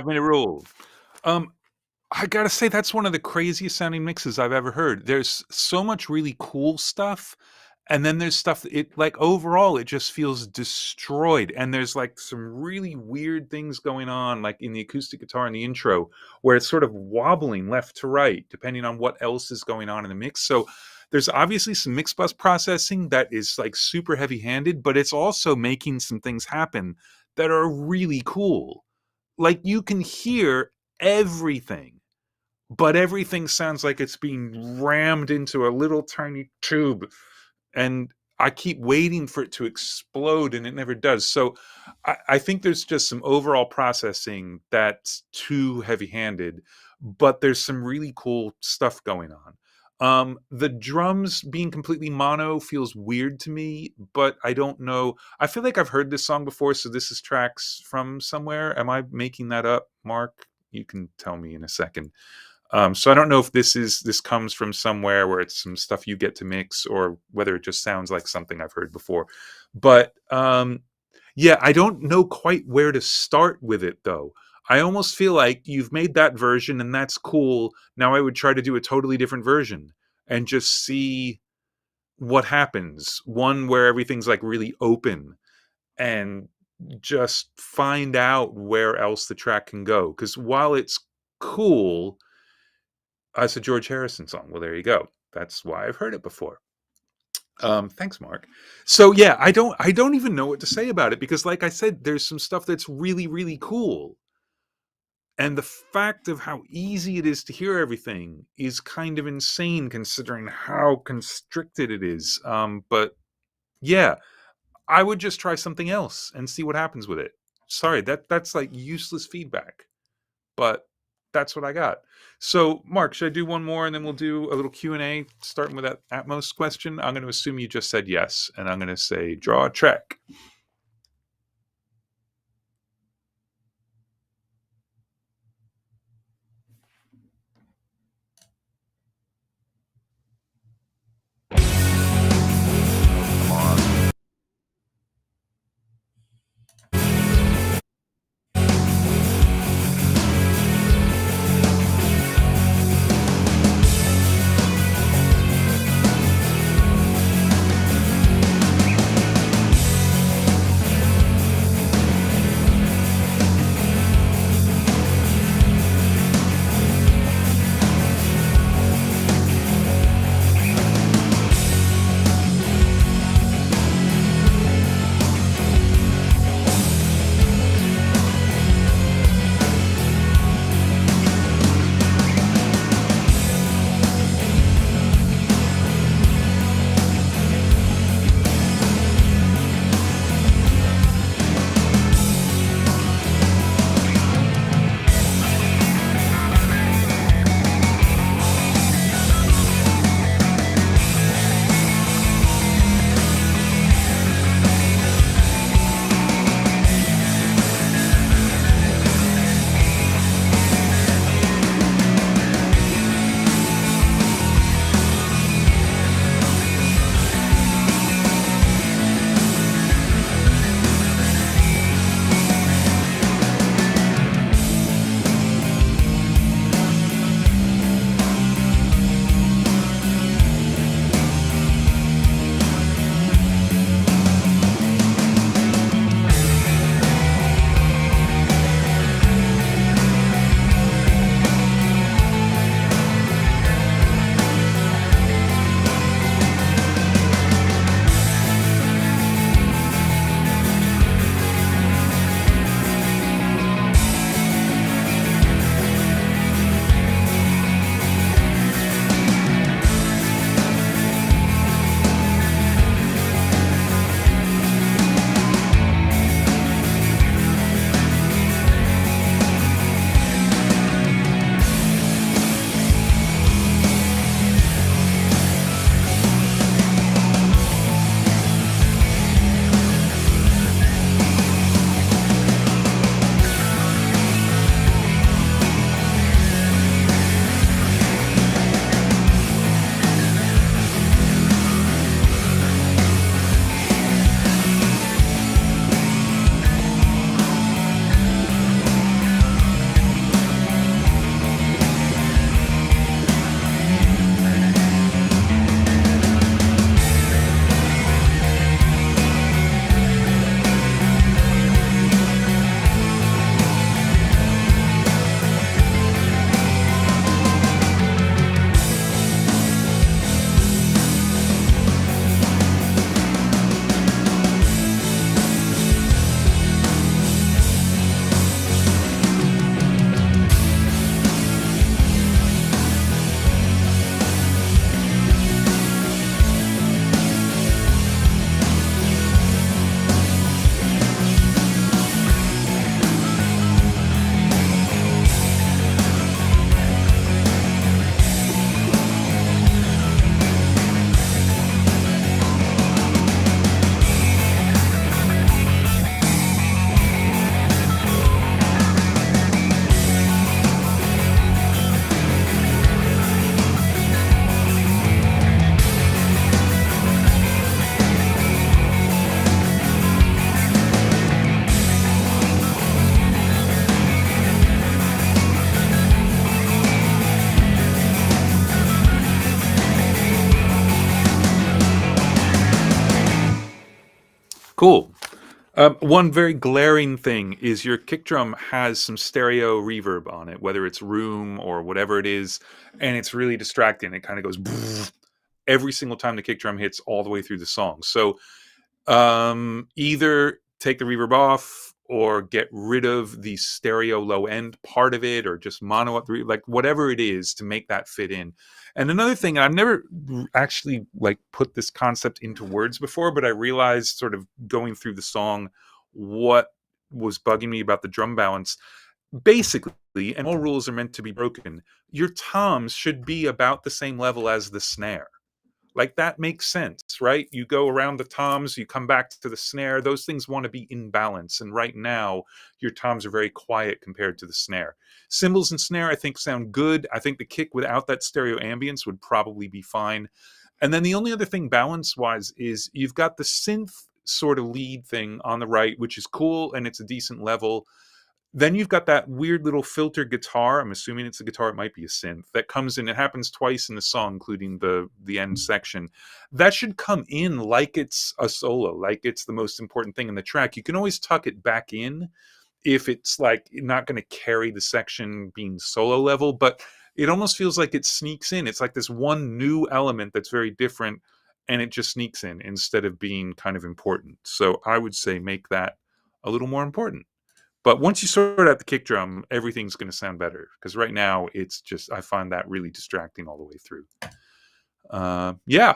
me the rule. I gotta say that's one of the craziest sounding mixes I've ever heard. There's so much really cool stuff, and then there's stuff overall it just feels destroyed. And there's like some really weird things going on, like in the acoustic guitar in the intro, where it's sort of wobbling left to right, depending on what else is going on in the mix. So there's obviously some mix bus processing that is like super heavy handed, but it's also making some things happen that are really cool. Like you can hear everything, but everything sounds like it's being rammed into a little tiny tube, and I keep waiting for it to explode, and it never does. So I think there's just some overall processing that's too heavy-handed, but there's some really cool stuff going on. The drums being completely mono feels weird to me, but I don't know. I feel like I've heard this song before, so this is tracks from somewhere. Am I making that up, Mark? You can tell me in a second. So I don't know if this comes from somewhere where it's some stuff you get to mix, or whether it just sounds like something I've heard before. But yeah, I don't know quite where to start with it though. I almost feel like you've made that version and that's cool. Now I would try to do a totally different version and just see what happens. One where everything's like really open, and just find out where else the track can go. Because while it's cool, it's a George Harrison song. Well, there you go. That's why I've heard it before. Thanks, Mark. So yeah, I don't even know what to say about it, because like I said, there's some stuff that's really, really cool. And the fact of how easy it is to hear everything is kind of insane considering how constricted it is. But yeah, I would just try something else and see what happens with it. Sorry, that's like useless feedback, but that's what I got. So, Mark, should I do one more and then we'll do a little Q&A starting with that Atmos question? I'm going to assume you just said yes, and I'm going to say draw a track. Cool. One very glaring thing is your kick drum has some stereo reverb on it, whether it's room or whatever it is, and it's really distracting. It kind of goes every single time the kick drum hits all the way through the song. So either take the reverb off or get rid of the stereo low end part of it, or just mono up the like whatever it is to make that fit in. And another thing, I've never actually like put this concept into words before, but I realized sort of going through the song what was bugging me about the drum balance. Basically, and all rules are meant to be broken, your toms should be about the same level as the snare. Like that makes sense, right? You go around the toms, you come back to the snare. Those things want to be in balance. And right now, your toms are very quiet compared to the snare. Cymbals and snare, I think, sound good. I think the kick without that stereo ambience would probably be fine. And then the only other thing balance-wise is you've got the synth sort of lead thing on the right, which is cool, and it's a decent level. Then you've got that weird little filter guitar. I'm assuming it's a guitar. It might be a synth that comes in. It happens twice in the song, including the end section. That should come in like it's a solo, like it's the most important thing in the track. You can always tuck it back in if it's like not going to carry the section being solo level, but it almost feels like it sneaks in. It's like this one new element that's very different, and it just sneaks in instead of being kind of important. So I would say make that a little more important. But once you sort out the kick drum, everything's going to sound better. Because right now, it's just, I find that really distracting all the way through. Yeah.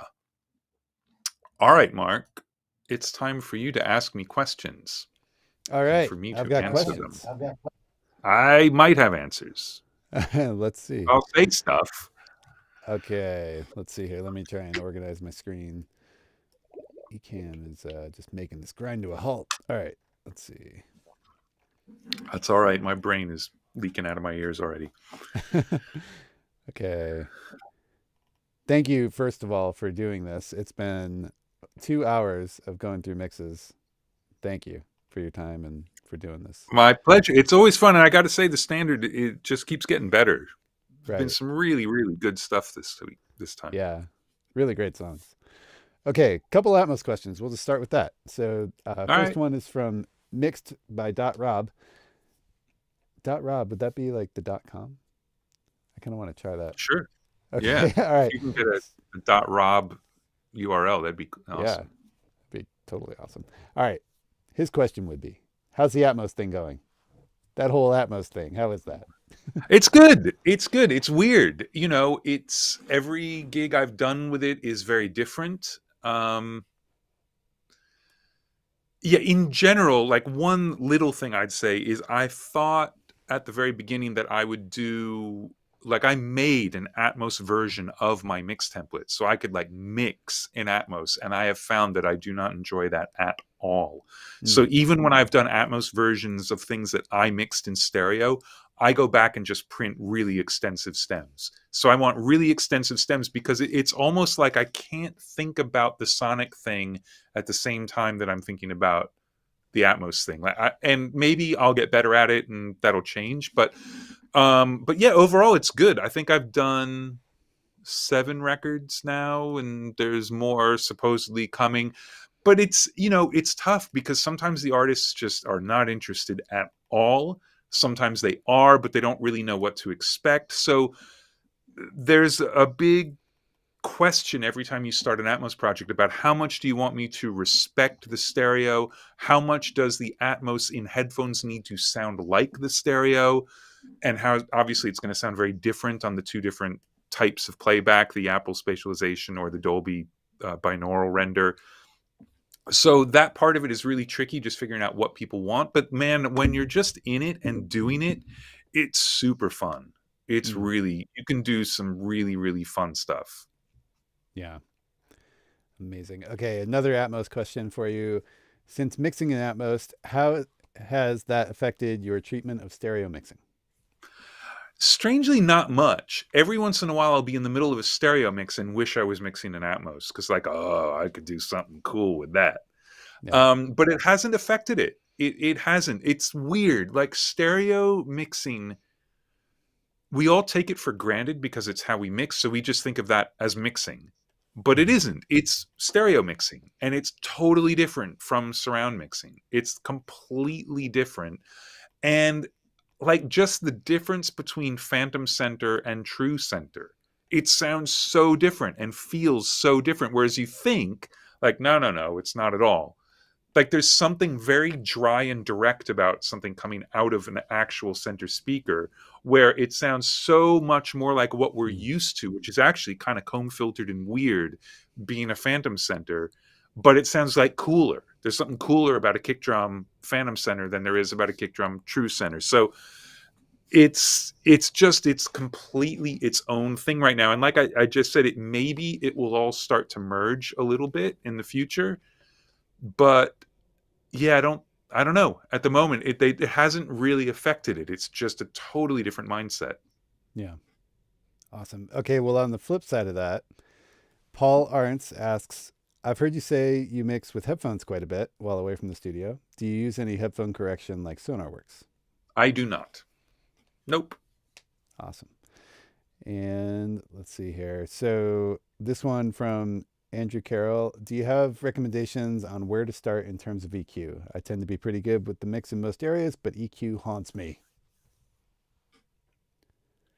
All right, Mark. It's time for you to ask me questions. All right. For me I've to got answer questions. them. I might have answers. Let's see. I'll say stuff. Okay. Let's see here. Let me try and organize my screen. Ecamm is just making this grind to a halt. All right. Let's see. That's all right. My brain is leaking out of my ears already. Okay. Thank you, first of all, for doing this. It's been 2 hours of going through mixes. Thank you for your time and for doing this. My pleasure. It's always fun. And I got to say, the standard, it just keeps getting better. There's been some really, really good stuff this time. Yeah. Really great songs. Okay. Couple Atmos questions. We'll just start with that. So first one is from Mixed by .rob. .rob, would that be like the .com? I kind of want to try that. Sure. Okay. Yeah. All right. If you can get a .rob URL, that'd be awesome. Yeah. Be totally awesome. All right. His question would be, how's the Atmos thing going? That whole Atmos thing, how is that? It's good. It's good. It's weird. You know, it's every gig I've done with it is very different. Yeah, in general, like one little thing I'd say is I thought at the very beginning that I would do, like I made an Atmos version of my mix template so I could like mix in Atmos, and I have found that I do not enjoy that at all. So even when I've done Atmos versions of things that I mixed in stereo, I go back and just print really extensive stems. So I want really extensive stems because it's almost like I can't think about the sonic thing at the same time that I'm thinking about the Atmos thing. And maybe I'll get better at it and that'll change. But yeah, overall it's good. I think I've done 7 records now, and there's more supposedly coming. But it's, you know, it's tough because sometimes the artists just are not interested at all. Sometimes they are, but they don't really know what to expect. So there's a big question every time you start an Atmos project about how much do you want me to respect the stereo? How much does the Atmos in headphones need to sound like the stereo? And how obviously it's going to sound very different on the 2 different types of playback, the Apple spatialization or the Dolby binaural render. So that part of it is really tricky, just figuring out what people want. But man, when you're just in it and doing it, it's super fun. It's really, you can do some really, really fun stuff. Yeah. Amazing. Okay. Another Atmos question for you. Since mixing in Atmos, how has that affected your treatment of stereo mixing? Strangely, not much. Every once in a while, I'll be in the middle of a stereo mix and wish I was mixing in Atmos because, like, oh, I could do something cool with that. Yeah. But it hasn't affected it. It hasn't. It's weird. Like stereo mixing, we all take it for granted because it's how we mix. So we just think of that as mixing. but it isn't. It's stereo mixing, and it's totally different from surround mixing. It's completely different. And like just the difference between phantom center and true center, it sounds so different and feels so different. Whereas you think like, no, it's not at all. Like there's something very dry and direct about something coming out of an actual center speaker, where it sounds so much more like what we're used to, which is actually kind of comb filtered and weird being a phantom center, but it sounds like cooler. There's something cooler about a kick drum phantom center than there is about a kick drum true center. So it's completely its own thing right now. And like I just said, maybe it will all start to merge a little bit in the future. But yeah, I don't know. At the moment, it hasn't really affected it. It's just a totally different mindset. Yeah. Awesome. Okay, well, on the flip side of that, Paul Arntz asks, I've heard you say you mix with headphones quite a bit while away from the studio. Do you use any headphone correction like SonarWorks? I do not. Nope. Awesome. And let's see here. So this one from Andrew Carroll, do you have recommendations on where to start in terms of EQ? I tend to be pretty good with the mix in most areas, but EQ haunts me.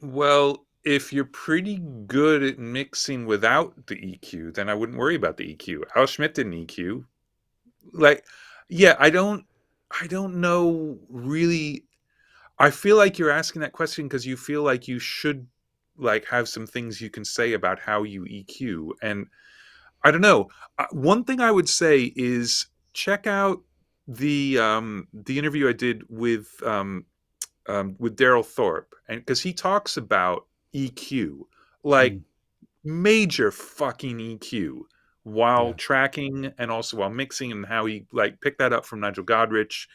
Well, if you're pretty good at mixing without the EQ, then I wouldn't worry about the EQ. Al Schmidt didn't EQ. Like, yeah, I don't know really. I feel like you're asking that question because you feel like you should like have some things you can say about how you EQ. And I don't know. One thing I would say is check out the interview I did with Daryl Thorpe, and because he talks about EQ, like major fucking EQ, while tracking and also while mixing, and how he like picked that up from Nigel Godrich,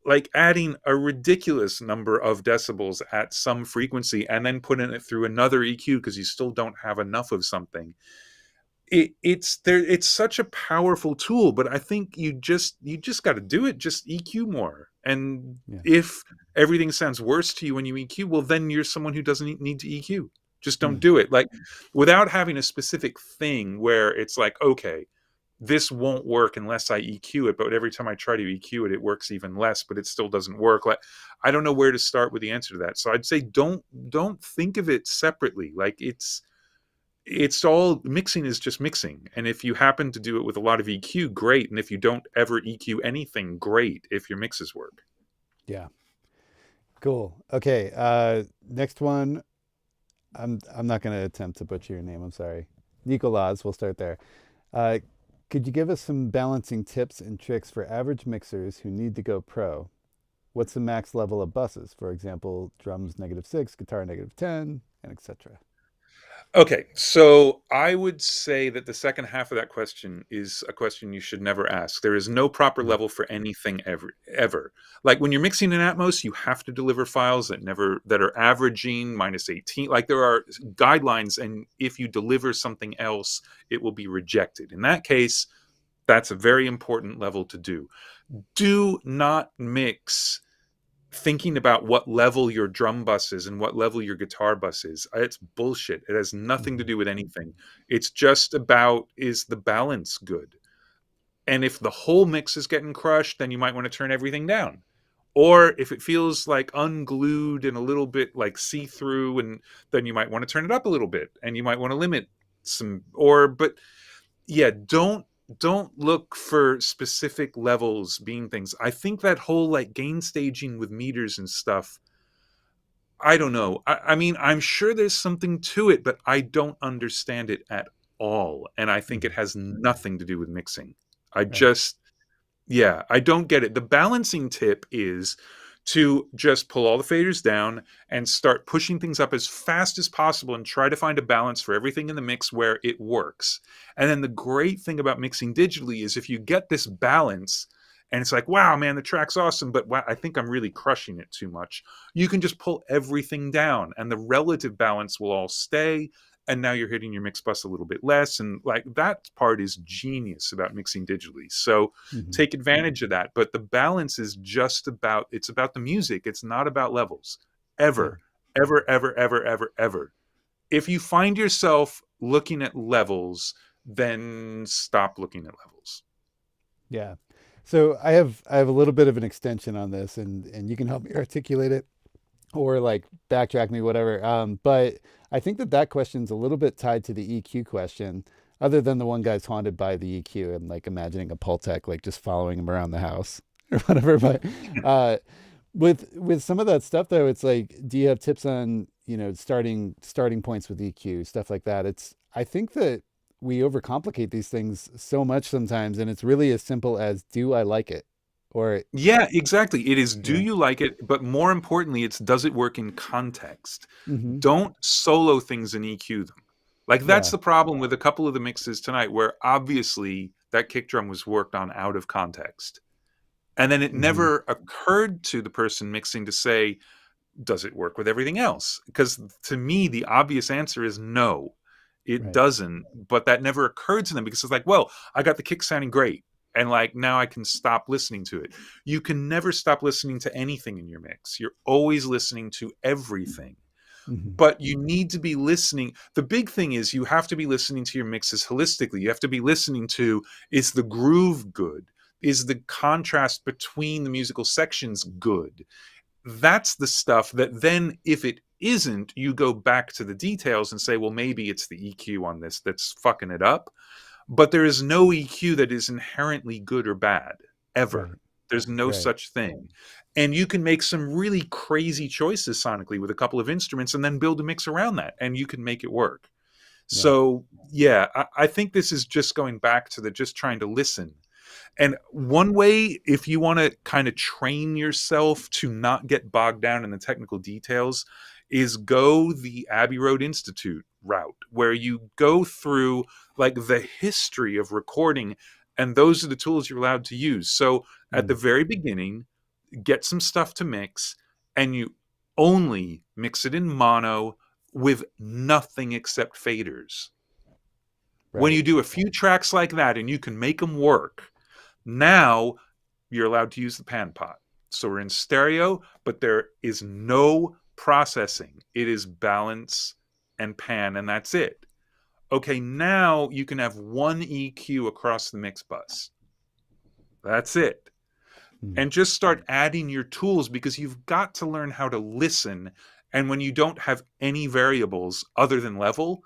like adding a ridiculous number of decibels at some frequency and then putting it through another EQ because you still don't have enough of something. It's such a powerful tool, but I think you just got to do it. Just EQ more. And if everything sounds worse to you when you EQ, well, then you're someone who doesn't need to EQ. Just don't do it. Like without having a specific thing where it's like, okay, this won't work unless I EQ it, but every time I try to EQ it, it works even less, but it still doesn't work. Like, I don't know where to start with the answer to that. So I'd say don't think of it separately. Like it's all mixing is just mixing. And if you happen to do it with a lot of EQ, great. And if you don't ever EQ anything, great if your mixes work. Yeah. Cool. Okay. Next one. I'm not going to attempt to butcher your name. I'm sorry. Nicolas, we'll start there. Could you give us some balancing tips and tricks for average mixers who need to go pro? What's the max level of buses? For example, drums -6, guitar -10, and etc. Okay, so I would say that the second half of that question is a question you should never ask. There is no proper level for anything ever. Like when you're mixing in Atmos, you have to deliver files that are averaging -18. Like there are guidelines, and if you deliver something else, it will be rejected. In that case, that's a very important level to do. Do not mix thinking about what level your drum bus is and what level your guitar bus is. It's bullshit. It has nothing to do with anything. It's just about, is the balance good? And if the whole mix is getting crushed, then you might want to turn everything down. Or if it feels like unglued and a little bit like see-through, and then you might want to turn it up a little bit, and you might want to limit some, but yeah, don't look for specific levels being things. I think that whole like gain staging with meters and stuff, I don't know. I mean, I'm sure there's something to it, but I don't understand it at all. And I think it has nothing to do with mixing. I don't get it. The balancing tip is to just pull all the faders down and start pushing things up as fast as possible and try to find a balance for everything in the mix where it works. And then the great thing about mixing digitally is if you get this balance and it's like, wow, man, the track's awesome, but wow, I think I'm really crushing it too much, you can just pull everything down and the relative balance will all stay. And now you're hitting your mix bus a little bit less. And like that part is genius about mixing digitally. So take advantage of that. But the balance is just about, it's about the music. It's not about levels. Ever. If you find yourself looking at levels, then stop looking at levels. Yeah. So I have a little bit of an extension on this, and you can help me articulate it or like backtrack me, whatever. But I think that question's a little bit tied to the EQ question, other than the one guy's haunted by the EQ and like imagining a Pultec like just following him around the house or whatever. But with some of that stuff though, it's like, do you have tips on, starting points with EQ, stuff like that? I think that we overcomplicate these things so much sometimes, and it's really as simple as, do I like it? Or Yeah, exactly. It is, do Yeah. you like it? But more importantly, it's, does it work in context? Mhm. Don't solo things and EQ them. Like, that's Yeah. the problem with a couple of the mixes tonight, where obviously that kick drum was worked on out of context. And then it Mhm. never occurred to the person mixing to say, does it work with everything else? Because to me, the obvious answer is no, it Right. doesn't. But that never occurred to them, because it's like, well, I got the kick sounding great, and like now I can stop listening to it. You can never stop listening to anything in your mix. You're always listening to everything. Mhm. But you need to be listening. The big thing is, you have to be listening to your mixes holistically. You have to be listening to, is the groove good? Is the contrast between the musical sections good? That's the stuff that then, if it isn't, you go back to the details and say, well, maybe it's the EQ on this that's fucking it up. But there is no EQ that is inherently good or bad, ever. Right. There's no Right. such thing. And you can make some really crazy choices sonically with a couple of instruments and then build a mix around that, and you can make it work. Yeah. So, yeah, I think this is just going back to the just trying to listen. And one way, if you want to kind of train yourself to not get bogged down in the technical details, is go the Abbey Road Institute route, where you go through like the history of recording, and those are the tools you're allowed to use. So at the very beginning, get some stuff to mix, and you only mix it in mono with nothing except faders. Right. When you do a few tracks like that and you can make them work, now you're allowed to use the pan pot. So we're in stereo, but there is no processing. It is balance and pan, and that's it. Okay, now you can have one EQ across the mix bus. That's it. And just start adding your tools, because you've got to learn how to listen. And when you don't have any variables other than level,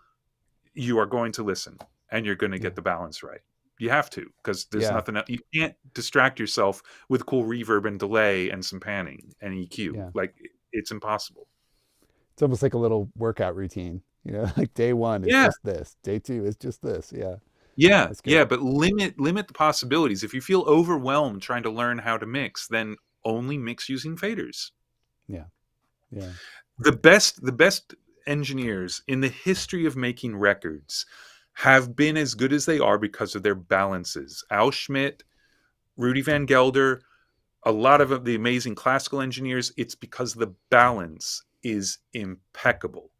you are going to listen, and you're going to get the balance right. You have to, because there's Yeah. nothing else. You can't distract yourself with cool reverb and delay and some panning and EQ. Yeah. Like, it's impossible. It's almost like a little workout routine, like day one is Yeah. just this, day two is just this. Yeah. Yeah, That's good. yeah, but limit the possibilities. If you feel overwhelmed trying to learn how to mix, then only mix using faders. Yeah. The best engineers in the history of making records have been as good as they are because of their balances. Al Schmidt, Rudy Van Gelder, a lot of the amazing classical engineers, it's because the balance is impeccable.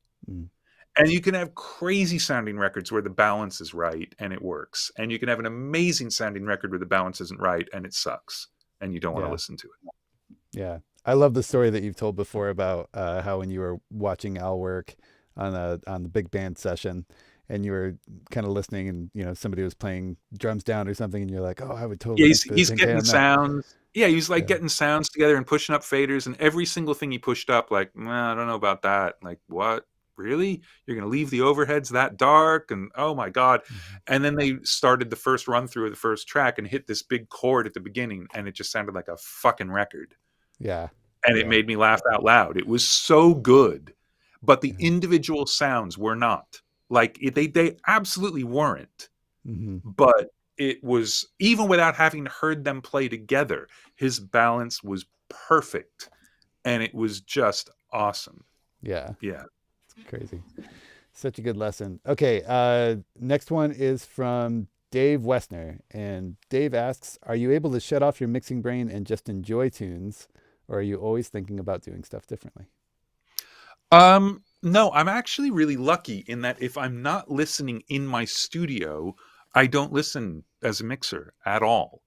And you can have crazy sounding records where the balance is right and it works. And you can have an amazing sounding record where the balance isn't right and it sucks and you don't want to listen to it. Yeah. I love the story that you've told before about how when you were watching Al work on the big band session, and you were kind of listening, and somebody was playing drums down or something, and you're like, oh, I would totally. Yeah, mix he's this getting and that. sounds. Yeah, he was like getting sounds together and pushing up faders, and every single thing he pushed up, like, I don't know about that. Like, what? Really? You're going to leave the overheads that dark? And oh my God. And then they started the first run through of the first track and hit this big chord at the beginning, and it just sounded like a fucking record. Yeah. And it made me laugh out loud. It was so good, but the individual sounds were not. Like, they absolutely weren't. But it was, even without having heard them play together, his balance was perfect, and it was just awesome. Yeah. Yeah. It's crazy. Such a good lesson. Okay. Next one is from Dave Westner. And Dave asks, are you able to shut off your mixing brain and just enjoy tunes? Or are you always thinking about doing stuff differently? No, I'm actually really lucky in that if I'm not listening in my studio, I don't listen as a mixer at all.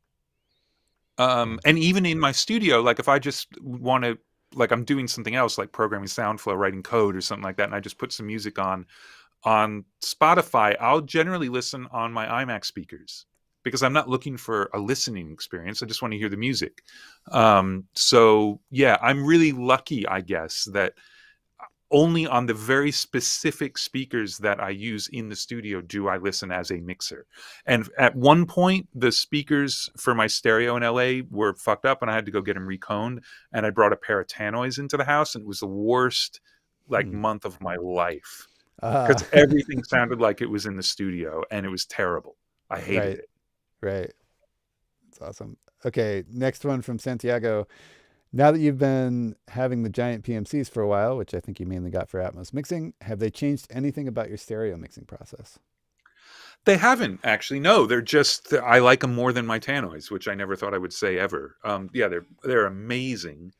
And even in my studio, like if I just want to, like I'm doing something else, like programming SoundFlow, writing code or something like that, and I just put some music on, On Spotify, I'll generally listen on my iMac speakers because I'm not looking for a listening experience. I just want to hear the music. So yeah, I'm really lucky, I guess, that only on the very specific speakers that I use in the studio do I listen as a mixer. And at one point, the speakers for my stereo in LA were fucked up and I had to go get them reconed. And I brought a pair of tannoys into the house, and it was the worst month of my life. Because everything sounded like it was in the studio, and it was terrible. I hated it. Right. That's awesome. Okay, next one from Santiago. Now that you've been having the giant PMCs for a while, which I think you mainly got for Atmos mixing, have they changed anything about your stereo mixing process? They haven't, actually. No, they're just, I like them more than my tannoys, which I never thought I would say ever. Yeah, they're amazing.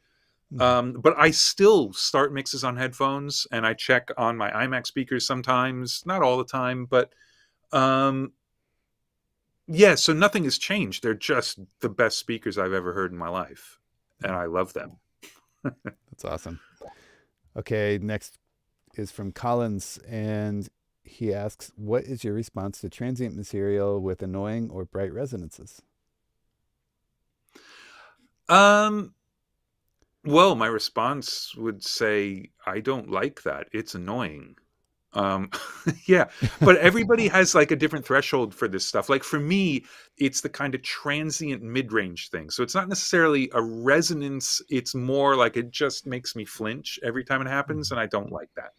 But I still start mixes on headphones, and I check on my iMac speakers sometimes, not all the time, but yeah, so nothing has changed. They're just the best speakers I've ever heard in my life, and I love them. That's awesome. Okay, next is from Collins, and he asks, what is your response to transient material with annoying or bright resonances? Well, my response would say, I don't like that. It's annoying. Yeah, but everybody has like a different threshold for this stuff. Like for me, it's the kind of transient mid-range thing. So it's not necessarily a resonance. It's more like it just makes me flinch every time it happens, and I don't like that.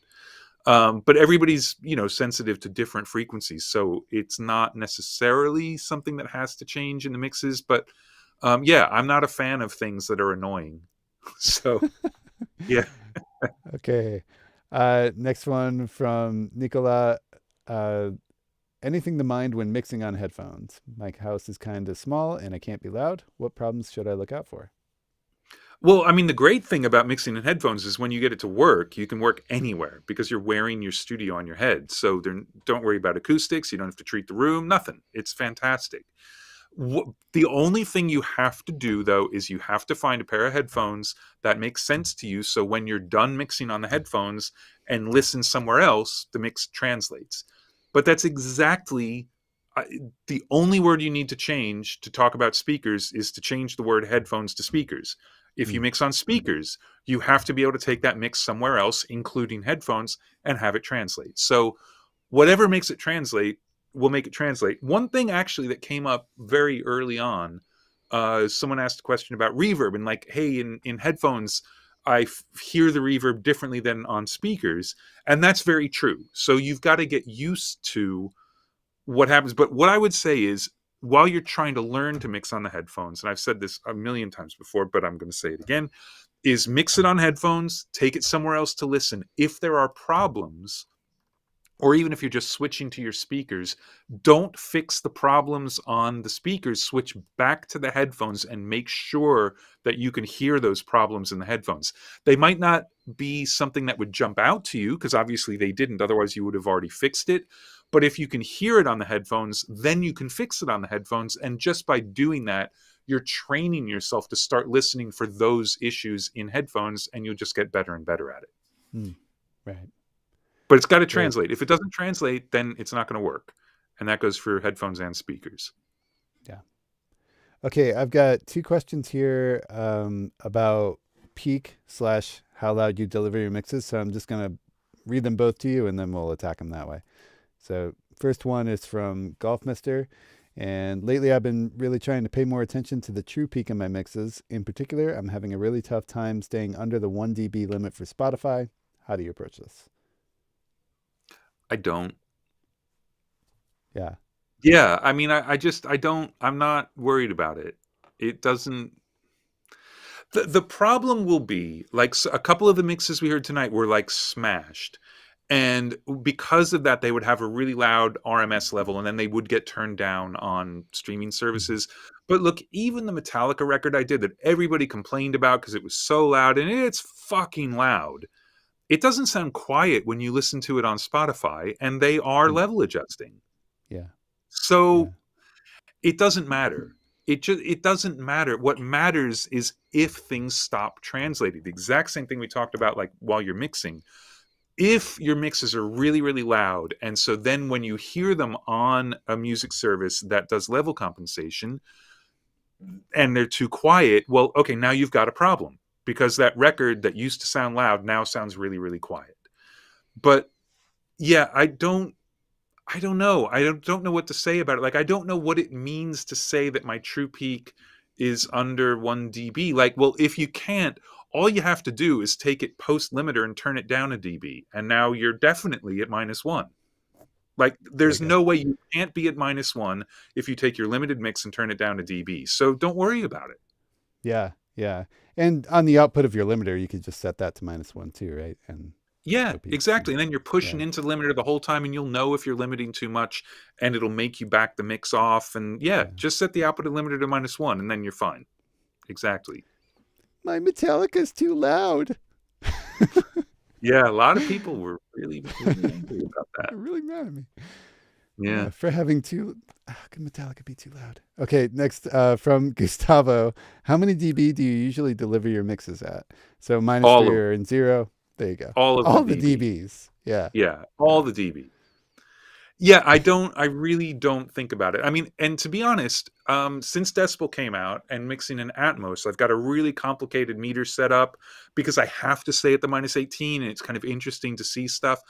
But everybody's, sensitive to different frequencies. So it's not necessarily something that has to change in the mixes. But yeah, I'm not a fan of things that are annoying. So, yeah. Okay. Next one from Nicola. Anything to mind when mixing on headphones? My house is kind of small and I can't be loud. What problems should I look out for? Well, I mean, the great thing about mixing in headphones is when you get it to work, you can work anywhere because you're wearing your studio on your head. So don't worry about acoustics. You don't have to treat the room, nothing. It's fantastic. The only thing you have to do, though, is you have to find a pair of headphones that makes sense to you. So when you're done mixing on the headphones and listen somewhere else, the mix translates. But that's exactly the only word you need to change to talk about speakers is to change the word headphones to speakers. If you mix on speakers, you have to be able to take that mix somewhere else, including headphones, and have it translate. So whatever makes it translate, will make it translate. One thing actually that came up very early on, someone asked a question about reverb and like, hey, in headphones, I hear the reverb differently than on speakers. And that's very true. So you've got to get used to what happens. But what I would say is while you're trying to learn to mix on the headphones, and I've said this a million times before, but I'm going to say it again, is mix it on headphones, take it somewhere else to listen. If there are problems, or even if you're just switching to your speakers, don't fix the problems on the speakers. Switch back to the headphones and make sure that you can hear those problems in the headphones. They might not be something that would jump out to you because obviously they didn't. Otherwise, you would have already fixed it. But if you can hear it on the headphones, then you can fix it on the headphones. And just by doing that, you're training yourself to start listening for those issues in headphones, and you'll just get better and better at it. Right. But it's got to translate. If it doesn't translate, then it's not going to work. And that goes for headphones and speakers. Yeah. Okay, I've got two questions here about peak / how loud you deliver your mixes. So I'm just going to read them both to you, and then we'll attack them that way. So first one is from Golfmister. And lately I've been really trying to pay more attention to the true peak in my mixes. In particular, I'm having a really tough time staying under the 1 dB limit for Spotify. How do you approach this? I don't. Yeah. Yeah. I mean, I don't, I'm not worried about it. It doesn't, the problem will be like a couple of the mixes we heard tonight were like smashed. And because of that, they would have a really loud RMS level and then they would get turned down on streaming services. But look, even the Metallica record I did that everybody complained about because it was so loud, and it's fucking loud. It doesn't sound quiet when you listen to it on Spotify, and they are level adjusting. Yeah. So it doesn't matter. It doesn't matter. What matters is if things stop translating. The exact same thing we talked about, like while you're mixing. if your mixes are really, really loud, and so then when you hear them on a music service that does level compensation and they're too quiet, well, okay, now you've got a problem because that record that used to sound loud now sounds really, really quiet. But yeah, I don't know. I don't know what to say about it. Like, I don't know what it means to say that my true peak is under 1 dB. Like, well, if you can't, all you have to do is take it post limiter and turn it down a dB. And now you're definitely at -1. Like, there's no way you can't be at -1 if you take your limited mix and turn it down a dB. So don't worry about it. Yeah. Yeah. And on the output of your limiter, you could just set that to -1 too, right? And Yeah, so exactly. And then you're pushing into the limiter the whole time, and you'll know if you're limiting too much, and it'll make you back the mix off. And just set the output of limiter to -1, and then you're fine. Exactly. my Metallica's too loud. Yeah, a lot of people were really, really angry about that. They're really mad at me. Yeah. For having too. How can Metallica be too loud? Okay, next from Gustavo. How many dB do you usually deliver your mixes at? So -3 or in 0. There you go. All the dBs. Yeah. Yeah, all the dB. Yeah, I really don't think about it. I mean, and to be honest, since Decibel came out and mixing in Atmos, I've got a really complicated meter set up because I have to stay at the -18, and it's kind of interesting to see stuff.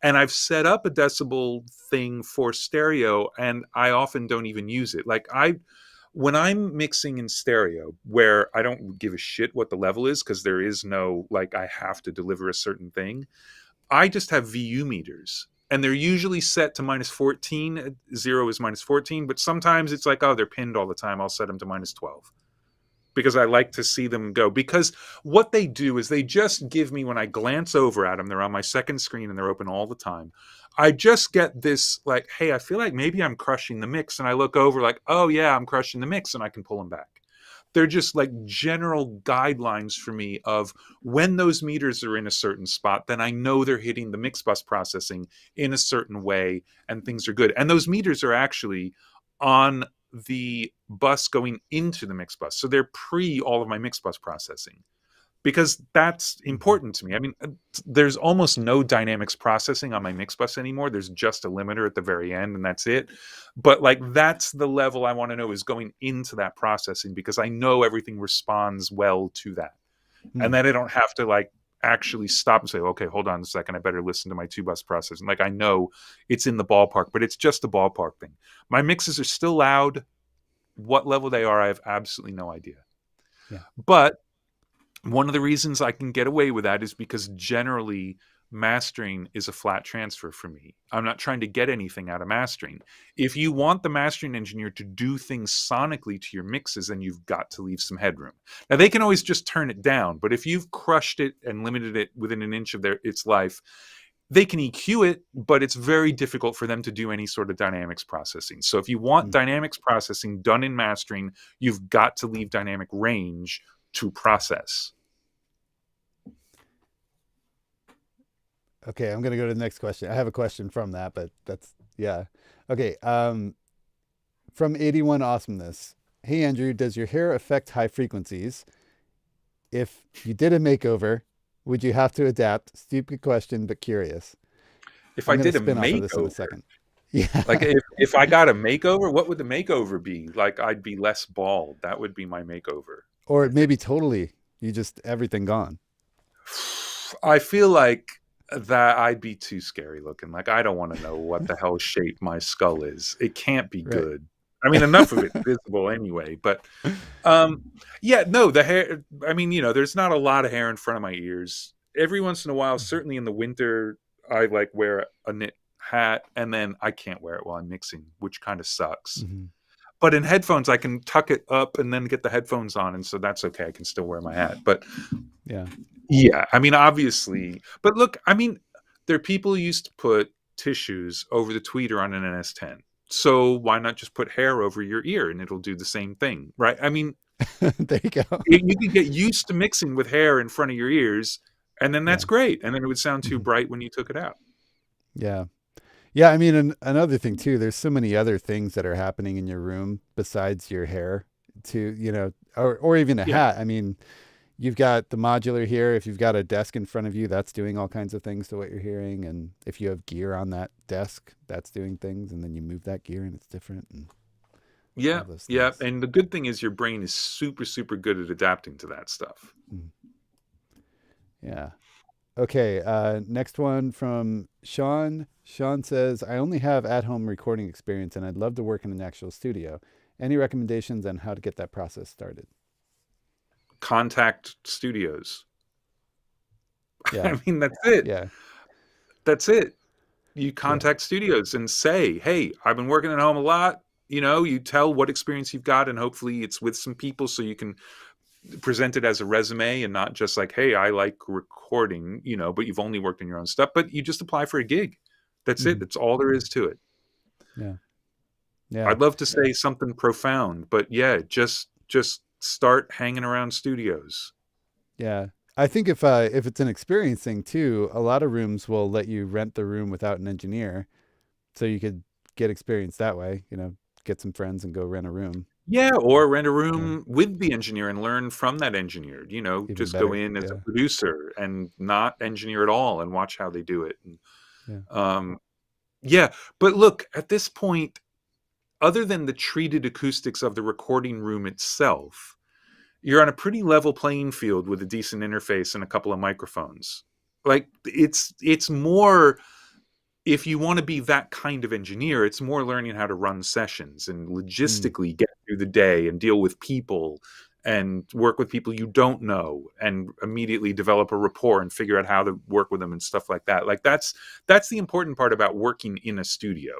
And I've set up a decibel thing for stereo, and I often don't even use it. Like, when I'm mixing in stereo, where I don't give a shit what the level is because there is no, like, I have to deliver a certain thing, I just have VU meters. And they're usually set to -14. 0 is -14, but sometimes it's like, oh, they're pinned all the time. I'll set them to -12 because I like to see them go. Because what they do is they just give me, when I glance over at them, they're on my second screen and they're open all the time. I just get this, like, hey, I feel like maybe I'm crushing the mix. And I look over like, oh, yeah, I'm crushing the mix, and I can pull them back. They're just like general guidelines for me of when those meters are in a certain spot, then I know they're hitting the mix bus processing in a certain way and things are good. And those meters are actually on the bus going into the mix bus. So they're pre all of my mix bus processing because that's important to me. I mean, there's almost no dynamics processing on my mix bus anymore. There's just a limiter at the very end and that's it. But like, that's the level I want to know is going into that processing because I know everything responds well to that. And then I don't have to like actually stop and say, okay, hold on a second. I better listen to my 2-bus processing. Like, I know it's in the ballpark, but it's just a ballpark thing. My mixes are still loud. What level they are, I have absolutely no idea. Yeah. But one of the reasons I can get away with that is because generally mastering is a flat transfer for me. I'm not trying to get anything out of mastering. If you want the mastering engineer to do things sonically to your mixes, then you've got to leave some headroom. Now, they can always just turn it down, but if you've crushed it and limited it within an inch of its life, they can EQ it, but it's very difficult for them to do any sort of dynamics processing. So if you want dynamics processing done in mastering, you've got to leave dynamic range to process. Okay, I'm going to go to the next question. I have a question from that, but that's, yeah. Okay, from 81 Awesomeness. Hey, Andrew, does your hair affect high frequencies? If you did a makeover, would you have to adapt? Stupid question, but curious. If I did a makeover, this in a second. Yeah. Like if I got a makeover, what would the makeover be? Like, I'd be less bald. That would be my makeover. Or maybe totally, you just, everything gone. I feel like that I'd be too scary looking. Like, I don't want to know what the hell shape my skull is. It can't be good. I mean, enough of it visible anyway. But yeah, no, the hair, I mean, you know, there's not a lot of hair in front of my ears. Every once in a while, certainly in the winter, I like wear a knit hat, and then I can't wear it while I'm mixing, which kind of sucks. Mm-hmm. But in headphones, I can tuck it up and then get the headphones on, and so that's okay. I can still wear my hat. But yeah, I mean, obviously. But look, I mean, there are people who used to put tissues over the tweeter on an NS10. So why not just put hair over your ear and it'll do the same thing, right? I mean, there you go. You can get used to mixing with hair in front of your ears, and then that's great. And then it would sound too bright when you took it out. Yeah. Yeah, I mean, another thing too, there's so many other things that are happening in your room besides your hair to, you know, or even a hat. I mean, you've got the modular here. If you've got a desk in front of you, that's doing all kinds of things to what you're hearing. And if you have gear on that desk, that's doing things. And then you move that gear and it's different. And Yeah, all those yeah. things. And the good thing is your brain is super, super good at adapting to that stuff. Yeah. Okay. Next one from Sean. Sean says, I only have at-home recording experience and I'd love to work in an actual studio. Any recommendations on how to get that process started? Contact studios. Yeah. I mean, that's it. Yeah. That's it. You contact studios and say, hey, I've been working at home a lot. You know, you tell what experience you've got, and hopefully it's with some people so you can present it as a resume and not just like, hey, I like recording, you know, but you've only worked on your own stuff. But you just apply for a gig. That's it. That's all there is to it. Yeah. Yeah. I'd love to say something profound, but yeah, just start hanging around studios. Yeah. I think if it's an experience thing too, a lot of rooms will let you rent the room without an engineer, so you could get experience that way. You know, get some friends and go rent a room. Yeah, or rent a room with the engineer and learn from that engineer. You know, Even just better, go in as a yeah. producer and not engineer at all and watch how they do it. And, Yeah. yeah, but look, at this point, other than the treated acoustics of the recording room itself, you're on a pretty level playing field with a decent interface and a couple of microphones. Like it's more, if you want to be that kind of engineer, it's more learning how to run sessions and logistically get through the day and deal with people and work with people you don't know and immediately develop a rapport and figure out how to work with them and stuff like that. Like that's the important part about working in a studio.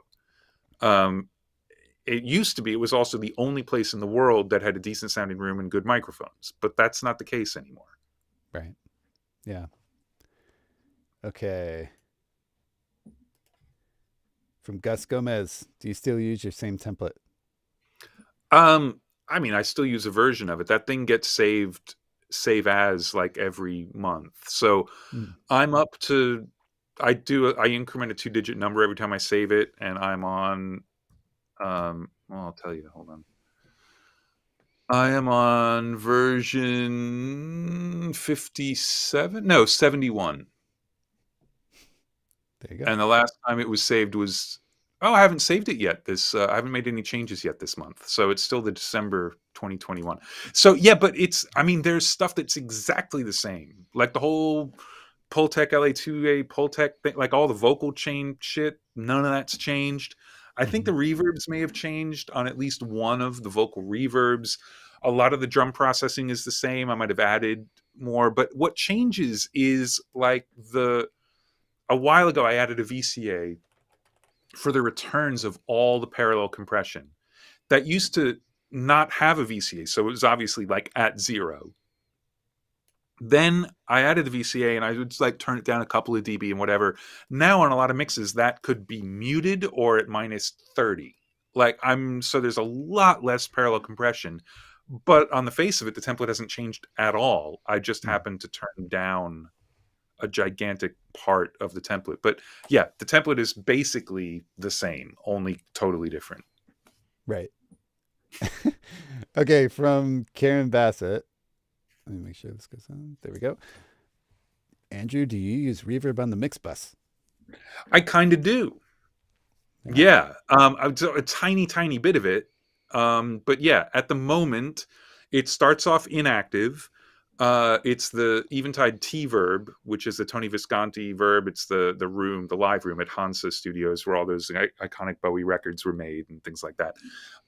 It used to be, it was also the only place in the world that had a decent sounding room and good microphones, but that's not the case anymore. Right. Yeah. Okay. From Gus Gomez, do you still use your same template? I mean, I still use a version of it. That thing gets save as like every month. So I'm up to, I increment a 2-digit number every time I save it, and I'm on, well, I'll tell you, hold on. I am on version 71. There you go. And the last time it was saved was, I haven't saved it yet. I haven't made any changes yet this month. So it's still the December 2021. So yeah, but there's stuff that's exactly the same. Like the whole Pultec LA2A Pultec thing, like all the vocal chain shit, none of that's changed. I think the reverbs may have changed on at least one of the vocal reverbs. A lot of the drum processing is the same. I might have added more, but what changes is like a while ago, I added a VCA for the returns of all the parallel compression that used to not have a VCA. So it was obviously like at 0. Then I added the VCA and I would like turn it down a couple of dB and whatever. Now on a lot of mixes, that could be muted or at -30. So there's a lot less parallel compression, but on the face of it, the template hasn't changed at all. I just happened to turn down a gigantic part of the template. But yeah, the template is basically the same, only totally different. Right. Okay, from Karen Bassett. Let me make sure this goes on. There we go. Andrew, do you use reverb on the mix bus? I kind of do. Yeah. A tiny bit of it. But yeah, at the moment, it starts off inactive. It's the Eventide T verb, which is the Tony Visconti verb. It's the live room at Hansa Studios where all those iconic Bowie records were made and things like that.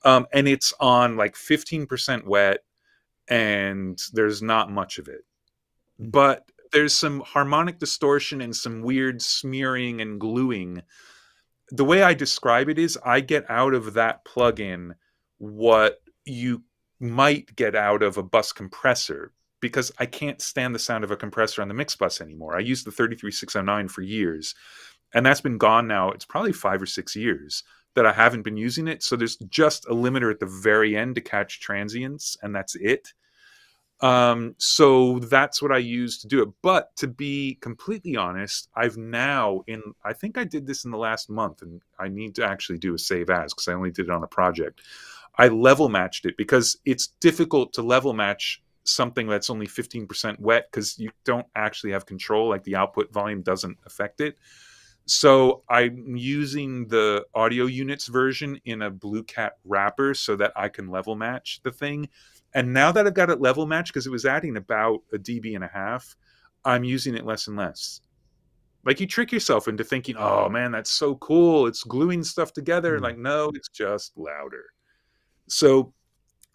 And it's on like 15% wet, and there's not much of it. But there's some harmonic distortion and some weird smearing and gluing. The way I describe it is I get out of that plugin what you might get out of a bus compressor, because I can't stand the sound of a compressor on the mix bus anymore. I used the 33609 for years, and that's been gone now. It's probably 5 or 6 years that I haven't been using it. So there's just a limiter at the very end to catch transients, and that's it. So that's what I use to do it. But to be completely honest, I think I did this in the last month, and I need to actually do a save as because I only did it on a project. I level matched it because it's difficult to level match something that's only 15% wet because you don't actually have control. Like the output volume doesn't affect it. So I'm using the audio units version in a Blue Cat wrapper so that I can level match the thing. And now that I've got it level matched, because it was adding about 1.5 dB, I'm using it less and less. Like you trick yourself into thinking, oh man, that's so cool. It's gluing stuff together. Like, no, it's just louder. So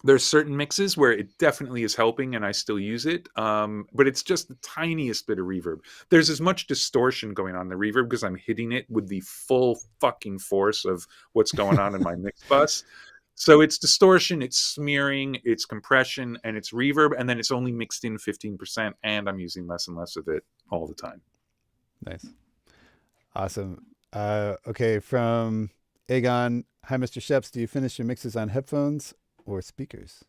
there's certain mixes where it definitely is helping and I still use it. But it's just the tiniest bit of reverb. There's as much distortion going on in the reverb because I'm hitting it with the full fucking force of what's going on in my mix bus. So it's distortion, it's smearing, it's compression, and it's reverb. And then it's only mixed in 15%. And I'm using less and less of it all the time. Nice. Awesome. Okay, from Aegon. Hi, Mr. Scheps. Do you finish your mixes on headphones or speakers?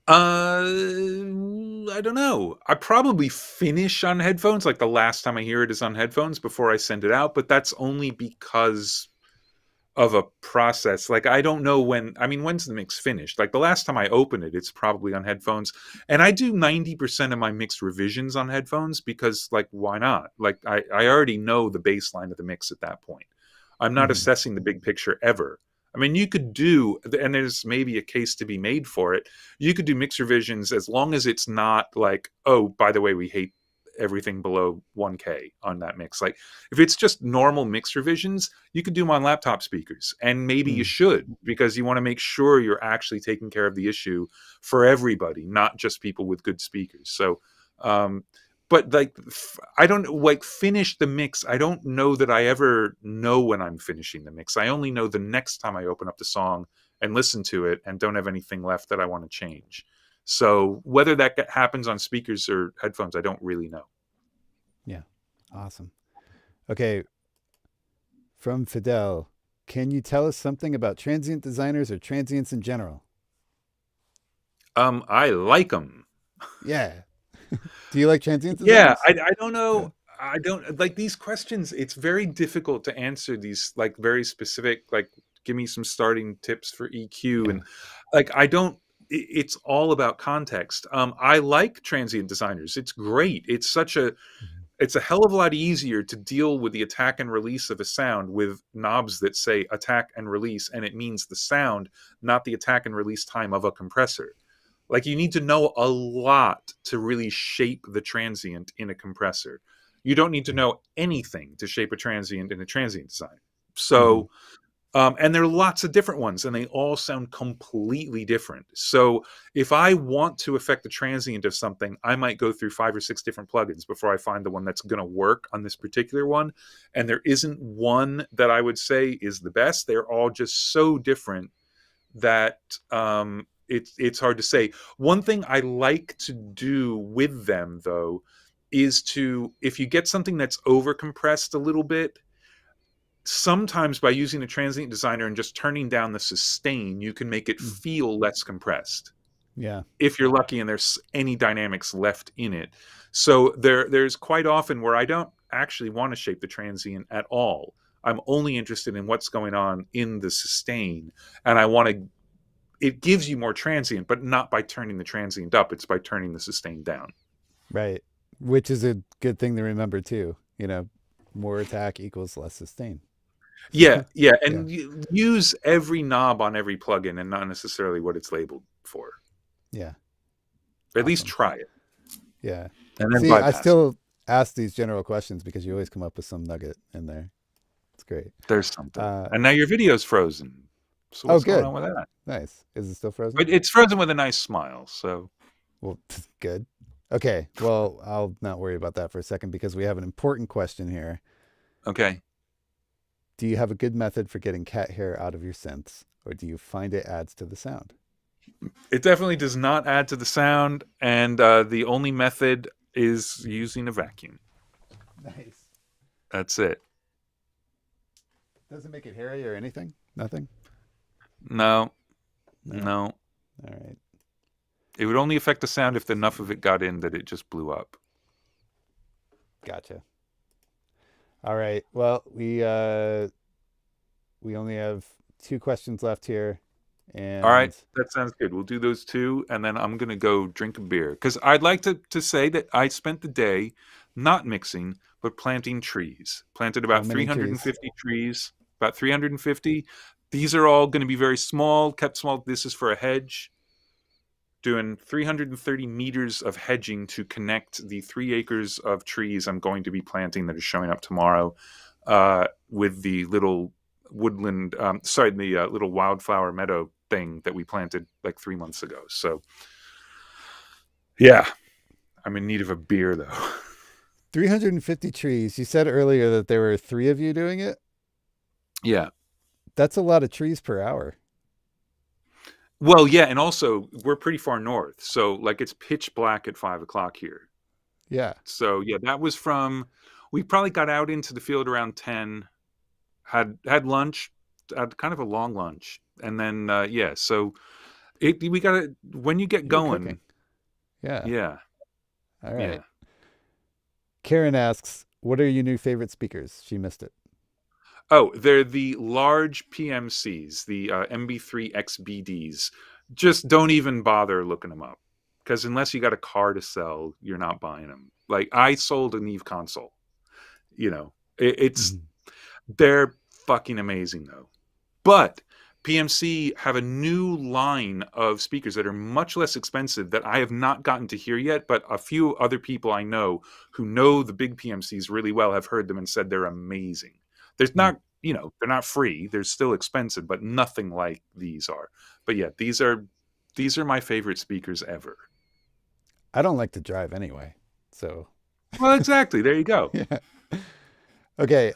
I don't know. I probably finish on headphones. Like the last time I hear it is on headphones before I send it out. But that's only because of a process. Like I don't know when's the mix finished? Like the last time I open it, it's probably on headphones. And I do 90% of my mix revisions on headphones because like, why not? Like I already know the baseline of the mix at that point. I'm not assessing the big picture ever. I mean, you could do, and there's maybe a case to be made for it. You could do mix revisions as long as it's not like, oh, by the way, we hate everything below 1K on that mix. Like if it's just normal mix revisions, you could do them on laptop speakers, and maybe you should, because you want to make sure you're actually taking care of the issue for everybody, not just people with good speakers. So, but like, I don't like finish the mix. I don't know that I ever know when I'm finishing the mix. I only know the next time I open up the song and listen to it and don't have anything left that I want to change. So whether that happens on speakers or headphones, I don't really know. Yeah. Awesome. Okay. From Fidel, can you tell us something about transient designers or transients in general? I like them. Yeah. Do you like transient Yeah, designers? I don't know. I don't like these questions. It's very difficult to answer these like very specific, like give me some starting tips for EQ. And like, it's all about context. I like transient designers. It's great. It's a hell of a lot easier to deal with the attack and release of a sound with knobs that say attack and release, and it means the sound, not the attack and release time of a compressor. Like you need to know a lot to really shape the transient in a compressor. You don't need to know anything to shape a transient in a transient design. So, and there are lots of different ones, and they all sound completely different. So if I want to affect the transient of something, I might go through 5 or 6 different plugins before I find the one that's going to work on this particular one. And there isn't one that I would say is the best. They're all just so different that it's hard to say. One thing I like to do with them, though, is if you get something that's over compressed a little bit, sometimes by using a transient designer and just turning down the sustain, you can make it feel less compressed. Yeah. If you're lucky and there's any dynamics left in it. So there's quite often where I don't actually want to shape the transient at all. I'm only interested in what's going on in the sustain, and it gives you more transient, but not by turning the transient up. It's by turning the sustain down. Right. Which is a good thing to remember too. More attack equals less sustain. Yeah. And use every knob on every plugin and not necessarily what it's labeled for. Yeah. At least try it. Yeah. And then See, I bypass still ask these general questions because you always come up with some nugget in there. It's great. There's something. And now your video's frozen. So what's going on with that? Nice. Is it still frozen? But it's frozen with a nice smile. So, well, good. Okay. Well, I'll not worry about that for a second because we have an important question here. Okay. Do you have a good method for getting cat hair out of your synths, or do you find it adds to the sound? It definitely does not add to the sound, and the only method is using a vacuum. Nice. That's it. Doesn't make it hairy or anything? Nothing? No. All right. It would only affect the sound if enough of it got in that it just blew up. Gotcha. All right. Well, we only have 2 questions left here. And All right, that sounds good. We'll do those two, and then I'm gonna go drink a beer because I'd like to say that I spent the day not mixing but planting trees. Planted how about many trees? 350 trees, about 350. These are all going to be very small, kept small. This is for a hedge. Doing 330 meters of hedging to connect the 3 acres of trees I'm going to be planting that are showing up tomorrow with the little woodland, the little wildflower meadow thing that we planted like 3 months ago. So, yeah, I'm in need of a beer though. 350 trees. You said earlier that there were 3 of you doing it. Yeah. That's a lot of trees per hour. Well, yeah, and also we're pretty far north, so like it's pitch black at 5 o'clock here. Yeah. So yeah, that was from. We probably got out into the field around 10. Had lunch, had kind of a long lunch, and then yeah. So we gotta when you get You were going. cooking. Yeah. Yeah. All right. Yeah. Karen asks, what are your new favorite speakers? She missed it. Oh, they're the large PMCs, the MB3 XBDs. Just don't even bother looking them up, because unless you got a car to sell, you're not buying them. Like I sold a Neve console. You know, it's they're fucking amazing though. But PMC have a new line of speakers that are much less expensive that I have not gotten to hear yet, but a few other people I know who know the big PMCs really well have heard them and said they're amazing. There's not, they're not free. They're still expensive, but nothing like these are. But yeah, these are my favorite speakers ever. I don't like to drive anyway, so. Well, exactly. There you go. Yeah. Okay,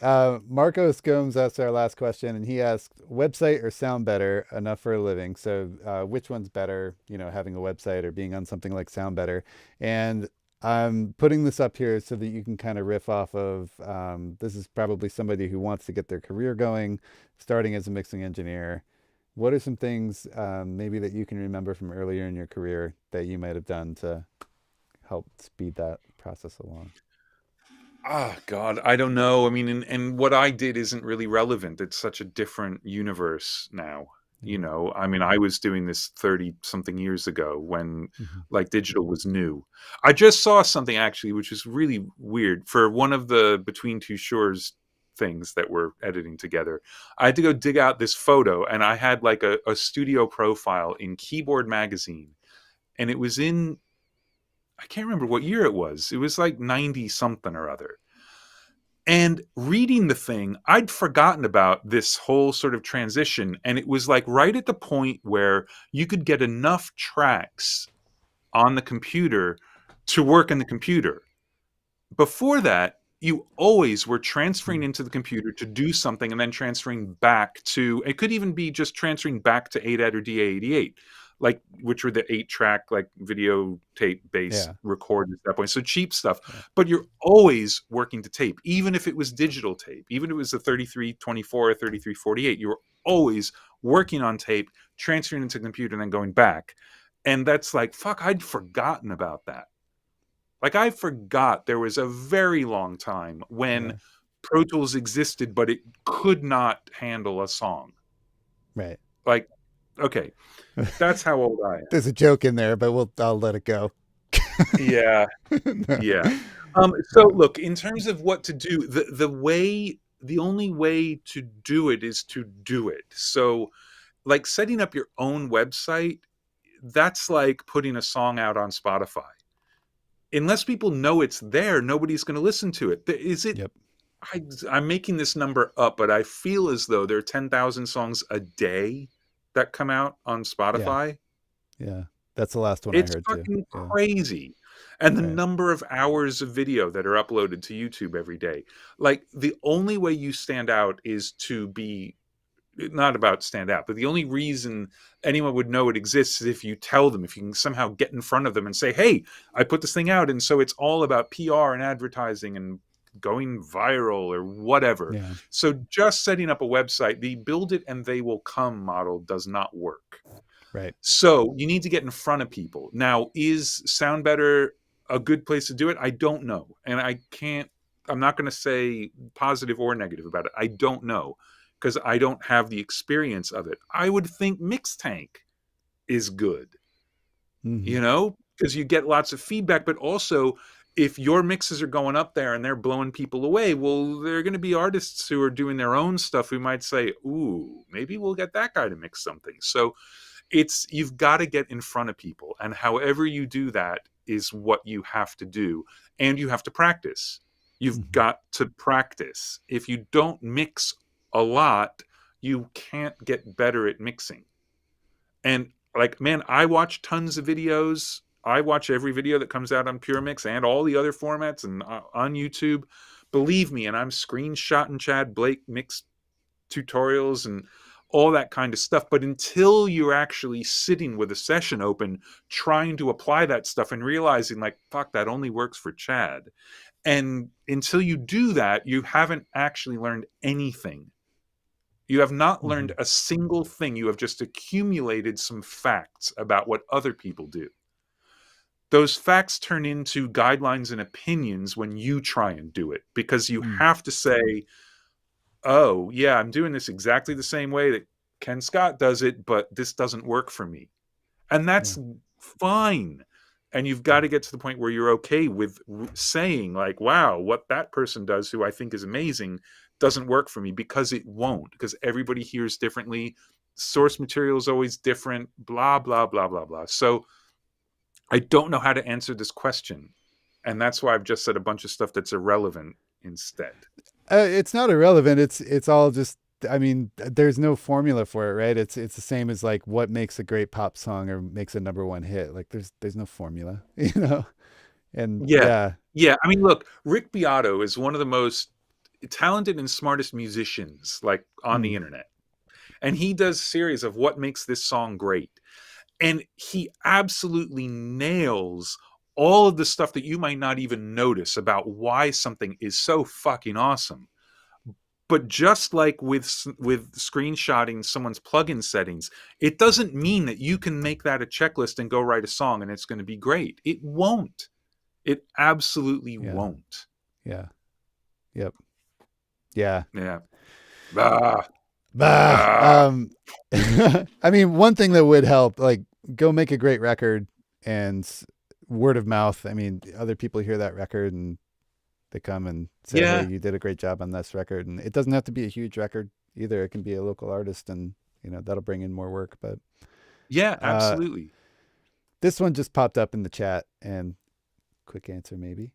Marcos Gomes asked our last question, and he asked, website or sound better, enough for a living? So which one's better, having a website or being on something like Sound Better? And I'm putting this up here so that you can kind of riff off of, this is probably somebody who wants to get their career going, starting as a mixing engineer. What are some things maybe that you can remember from earlier in your career that you might have done to help speed that process along? Oh God, I don't know. I mean, and what I did isn't really relevant. It's such a different universe now. I mean, I was doing this 30 something years ago when like digital was new. I just saw something actually, which is really weird for one of the Between Two Shores things that we're editing together. I had to go dig out this photo, and I had like a studio profile in Keyboard magazine, and it was in, I can't remember what year it was. It was like 90 something or other. And reading the thing, I'd forgotten about this whole sort of transition. And it was like right at the point where you could get enough tracks on the computer to work in the computer. Before that, you always were transferring into the computer to do something and then transferring back to, it could even be just transferring back to ADAT or DA88. Like, which were the 8-track like videotape based recorders at that point. So cheap stuff. Yeah. But you're always working to tape, even if it was digital tape, even if it was a 3324 or 3348, you were always working on tape, transferring into the computer, and then going back. And that's like, fuck, I'd forgotten about that. Like, I forgot there was a very long time when Pro Tools existed, but it could not handle a song. Right. Like, okay, that's how old I am. There's a joke in there, but I'll let it go. Yeah. Yeah. So look, in terms of what to do, the only way to do it is to do it. So like setting up your own website, that's like putting a song out on Spotify. Unless people know it's there, nobody's going to listen to it. Is it? Yep. I'm making this number up, but I feel as though there are 10,000 songs a day that come out on Spotify. Yeah. That's the last one it's I heard fucking too. Crazy. And the number of hours of video that are uploaded to YouTube every day. Like, the only way you stand out is to be, not about stand out, but the only reason anyone would know it exists is if you tell them, if you can somehow get in front of them and say, hey, I put this thing out. And so it's all about PR and advertising and going viral or whatever. Yeah. So just setting up a website, the build it and they will come model does not work. Right. So you need to get in front of people. Now, is Sound Better a good place to do it? I don't know. And I'm not going to say positive or negative about it. I don't know. because I don't have the experience of it. I would think Mix Tank is good, you know, because you get lots of feedback, but also if your mixes are going up there and they're blowing people away, well, there are going to be artists who are doing their own stuff who might say, ooh, maybe we'll get that guy to mix something. So you've got to get in front of people, and however you do that is what you have to do, and you have to practice. You've got to practice. If you don't mix a lot, you can't get better at mixing. And like, man, I watch tons of videos. I watch every video that comes out on pureMix and all the other formats and on YouTube. Believe me, and I'm screenshotting Chad Blake mix tutorials and all that kind of stuff. But until you're actually sitting with a session open, trying to apply that stuff and realizing like, fuck, that only works for Chad. And until you do that, you haven't actually learned anything. You have not learned a single thing. You have just accumulated some facts about what other people do. Those facts turn into guidelines and opinions when you try and do it, because you have to say, oh, yeah, I'm doing this exactly the same way that Ken Scott does it, but this doesn't work for me. And that's fine. And you've got to get to the point where you're okay with saying like, wow, what that person does, who I think is amazing, doesn't work for me, because it won't, because everybody hears differently. Source material is always different, blah, blah, blah, blah, blah. So I don't know how to answer this question. And that's why I've just said a bunch of stuff that's irrelevant instead. It's not irrelevant. It's all just, I mean, there's no formula for it, right? It's the same as like what makes a great pop song or makes a #1 hit. Like there's no formula, you know? And yeah. I mean, look, Rick Beato is one of the most talented and smartest musicians like on the internet. And he does a series of what makes this song great. And he absolutely nails all of the stuff that you might not even notice about why something is so fucking awesome. But just like with screenshotting someone's plugin settings, it doesn't mean that you can make that a checklist and go write a song and it's going to be great. It won't. It absolutely won't. Yeah. Yep. Yeah. Yeah. I mean, one thing that would help, like, go make a great record and word of mouth. I mean, other people hear that record and they come and say, hey, you did a great job on this record. And it doesn't have to be a huge record either. It can be a local artist, and, you know, that'll bring in more work. But yeah, absolutely. This one just popped up in the chat, and quick answer maybe.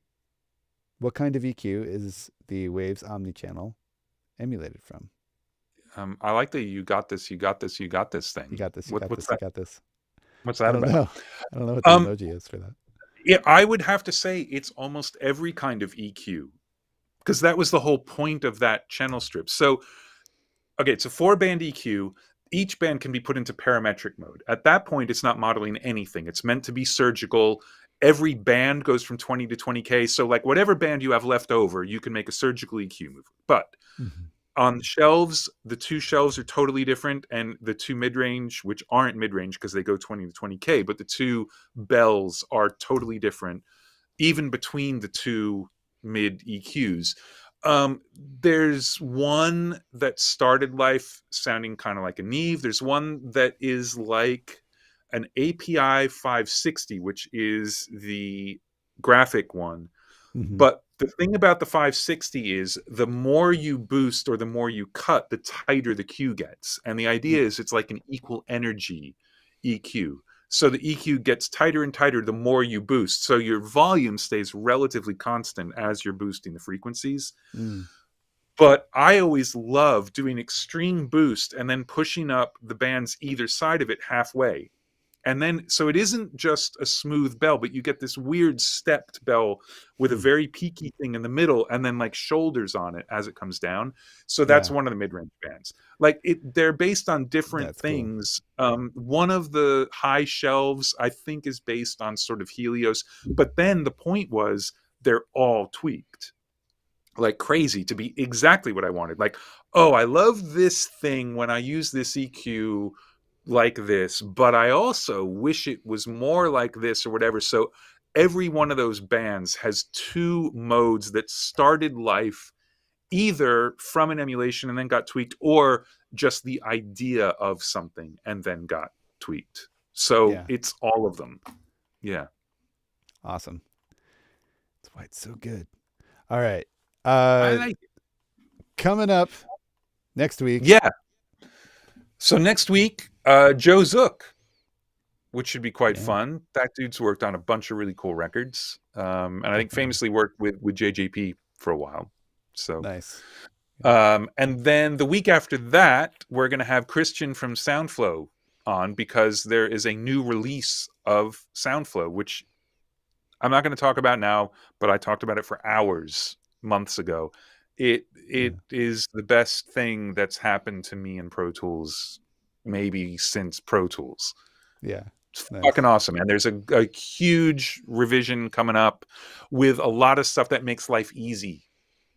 What kind of EQ is the Waves Omnichannel emulated from? I like that you got this thing. You got this, you got this, you got this. What's that about? I don't know what the emoji is for that. Yeah, I would have to say it's almost every kind of EQ, because that was the whole point of that channel strip. So, okay, it's a 4-band EQ. Each band can be put into parametric mode. At that point, it's not modeling anything. It's meant to be surgical. Every band goes from 20 to 20K. So like whatever band you have left over, you can make a surgical EQ move. But on the shelves, the two shelves are totally different. And the two mid-range, which aren't mid-range because they go 20 to 20K, but the two bells are totally different, even between the two mid EQs. There's one that started life sounding kind of like a Neve. There's one that is like an API 560, which is the graphic one. But the thing about the 560 is the more you boost or the more you cut, the tighter the Q gets. And the idea is it's like an equal energy EQ. So the EQ gets tighter and tighter the more you boost. So your volume stays relatively constant as you're boosting the frequencies. But I always love doing extreme boost and then pushing up the bands either side of it halfway. And then, so it isn't just a smooth bell, but you get this weird stepped bell with a very peaky thing in the middle and then like shoulders on it as it comes down. So that's one of the mid-range bands. Like they're based on different things. Cool. One of the high shelves, I think, is based on sort of Helios. But then the point was they're all tweaked like crazy to be exactly what I wanted. Like, oh, I love this thing when I use this EQ like this, but I also wish it was more like this or whatever. So every one of those bands has two modes that started life either from an emulation and then got tweaked, or just the idea of something and then got tweaked. So Yeah. it's all of them. Yeah. Awesome. That's why it's so good. All right. I like it. Coming up next week. Yeah. So next week, Joe Zook, which should be quite fun. That dude's worked on a bunch of really cool records. And I think famously worked with JJP for a while. So Nice. and then the week after that, we're going to have Christian from Soundflow on, because there is a new release of Soundflow, which I'm not going to talk about now, but I talked about it for hours months ago. It is the best thing that's happened to me in Pro Tools, maybe since Pro Tools. Yeah. It's Nice. fucking awesome, man. There's a huge revision coming up with a lot of stuff that makes life easy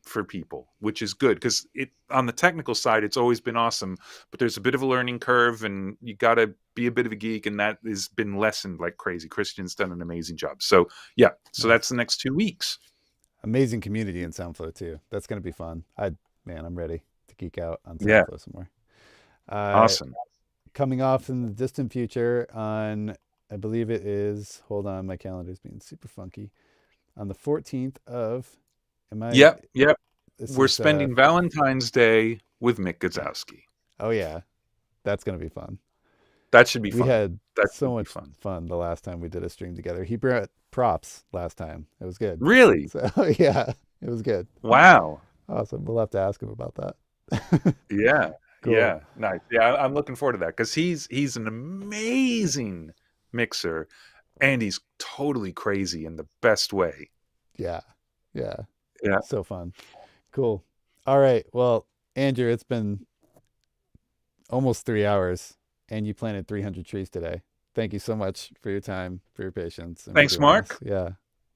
for people, which is good, because it, on the technical side, it's always been awesome, but there's a bit of a learning curve, and you got to be a bit of a geek, and that has been lessened like crazy. Christian's done an amazing job. So yeah, so that's the next 2 weeks. Amazing community in Soundflow too. That's going to be fun. I'm ready to geek out on Soundflow Yeah. some more. Awesome. Coming off in the distant future on, I believe it is, hold on, my calendar's being super funky, on the 14th of, Yep. this We're is, spending Valentine's Day with Mick Gazowski. oh yeah, that's going to be fun. That should be We fun. had That so should be much fun the last time we did a stream together. He brought props last time. It was good. Really? So yeah, it was good. Wow. Awesome. We'll have to ask him about that. Yeah. Cool. Yeah. Nice. Yeah, I'm looking forward to that, because he's an amazing mixer, and he's totally crazy in the best way. Yeah. Yeah. Yeah. So fun. Cool. All right. Well, Andrew, it's been almost 3 hours, and you planted 300 trees today. Thank you so much for your time, for your patience. and for Thanks, doing Mark. this. Yeah.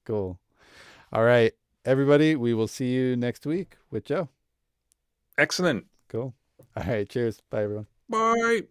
Cool. All right, everybody. We will see you next week with Joe. Excellent. Cool. All right. Cheers. Bye, everyone. Bye.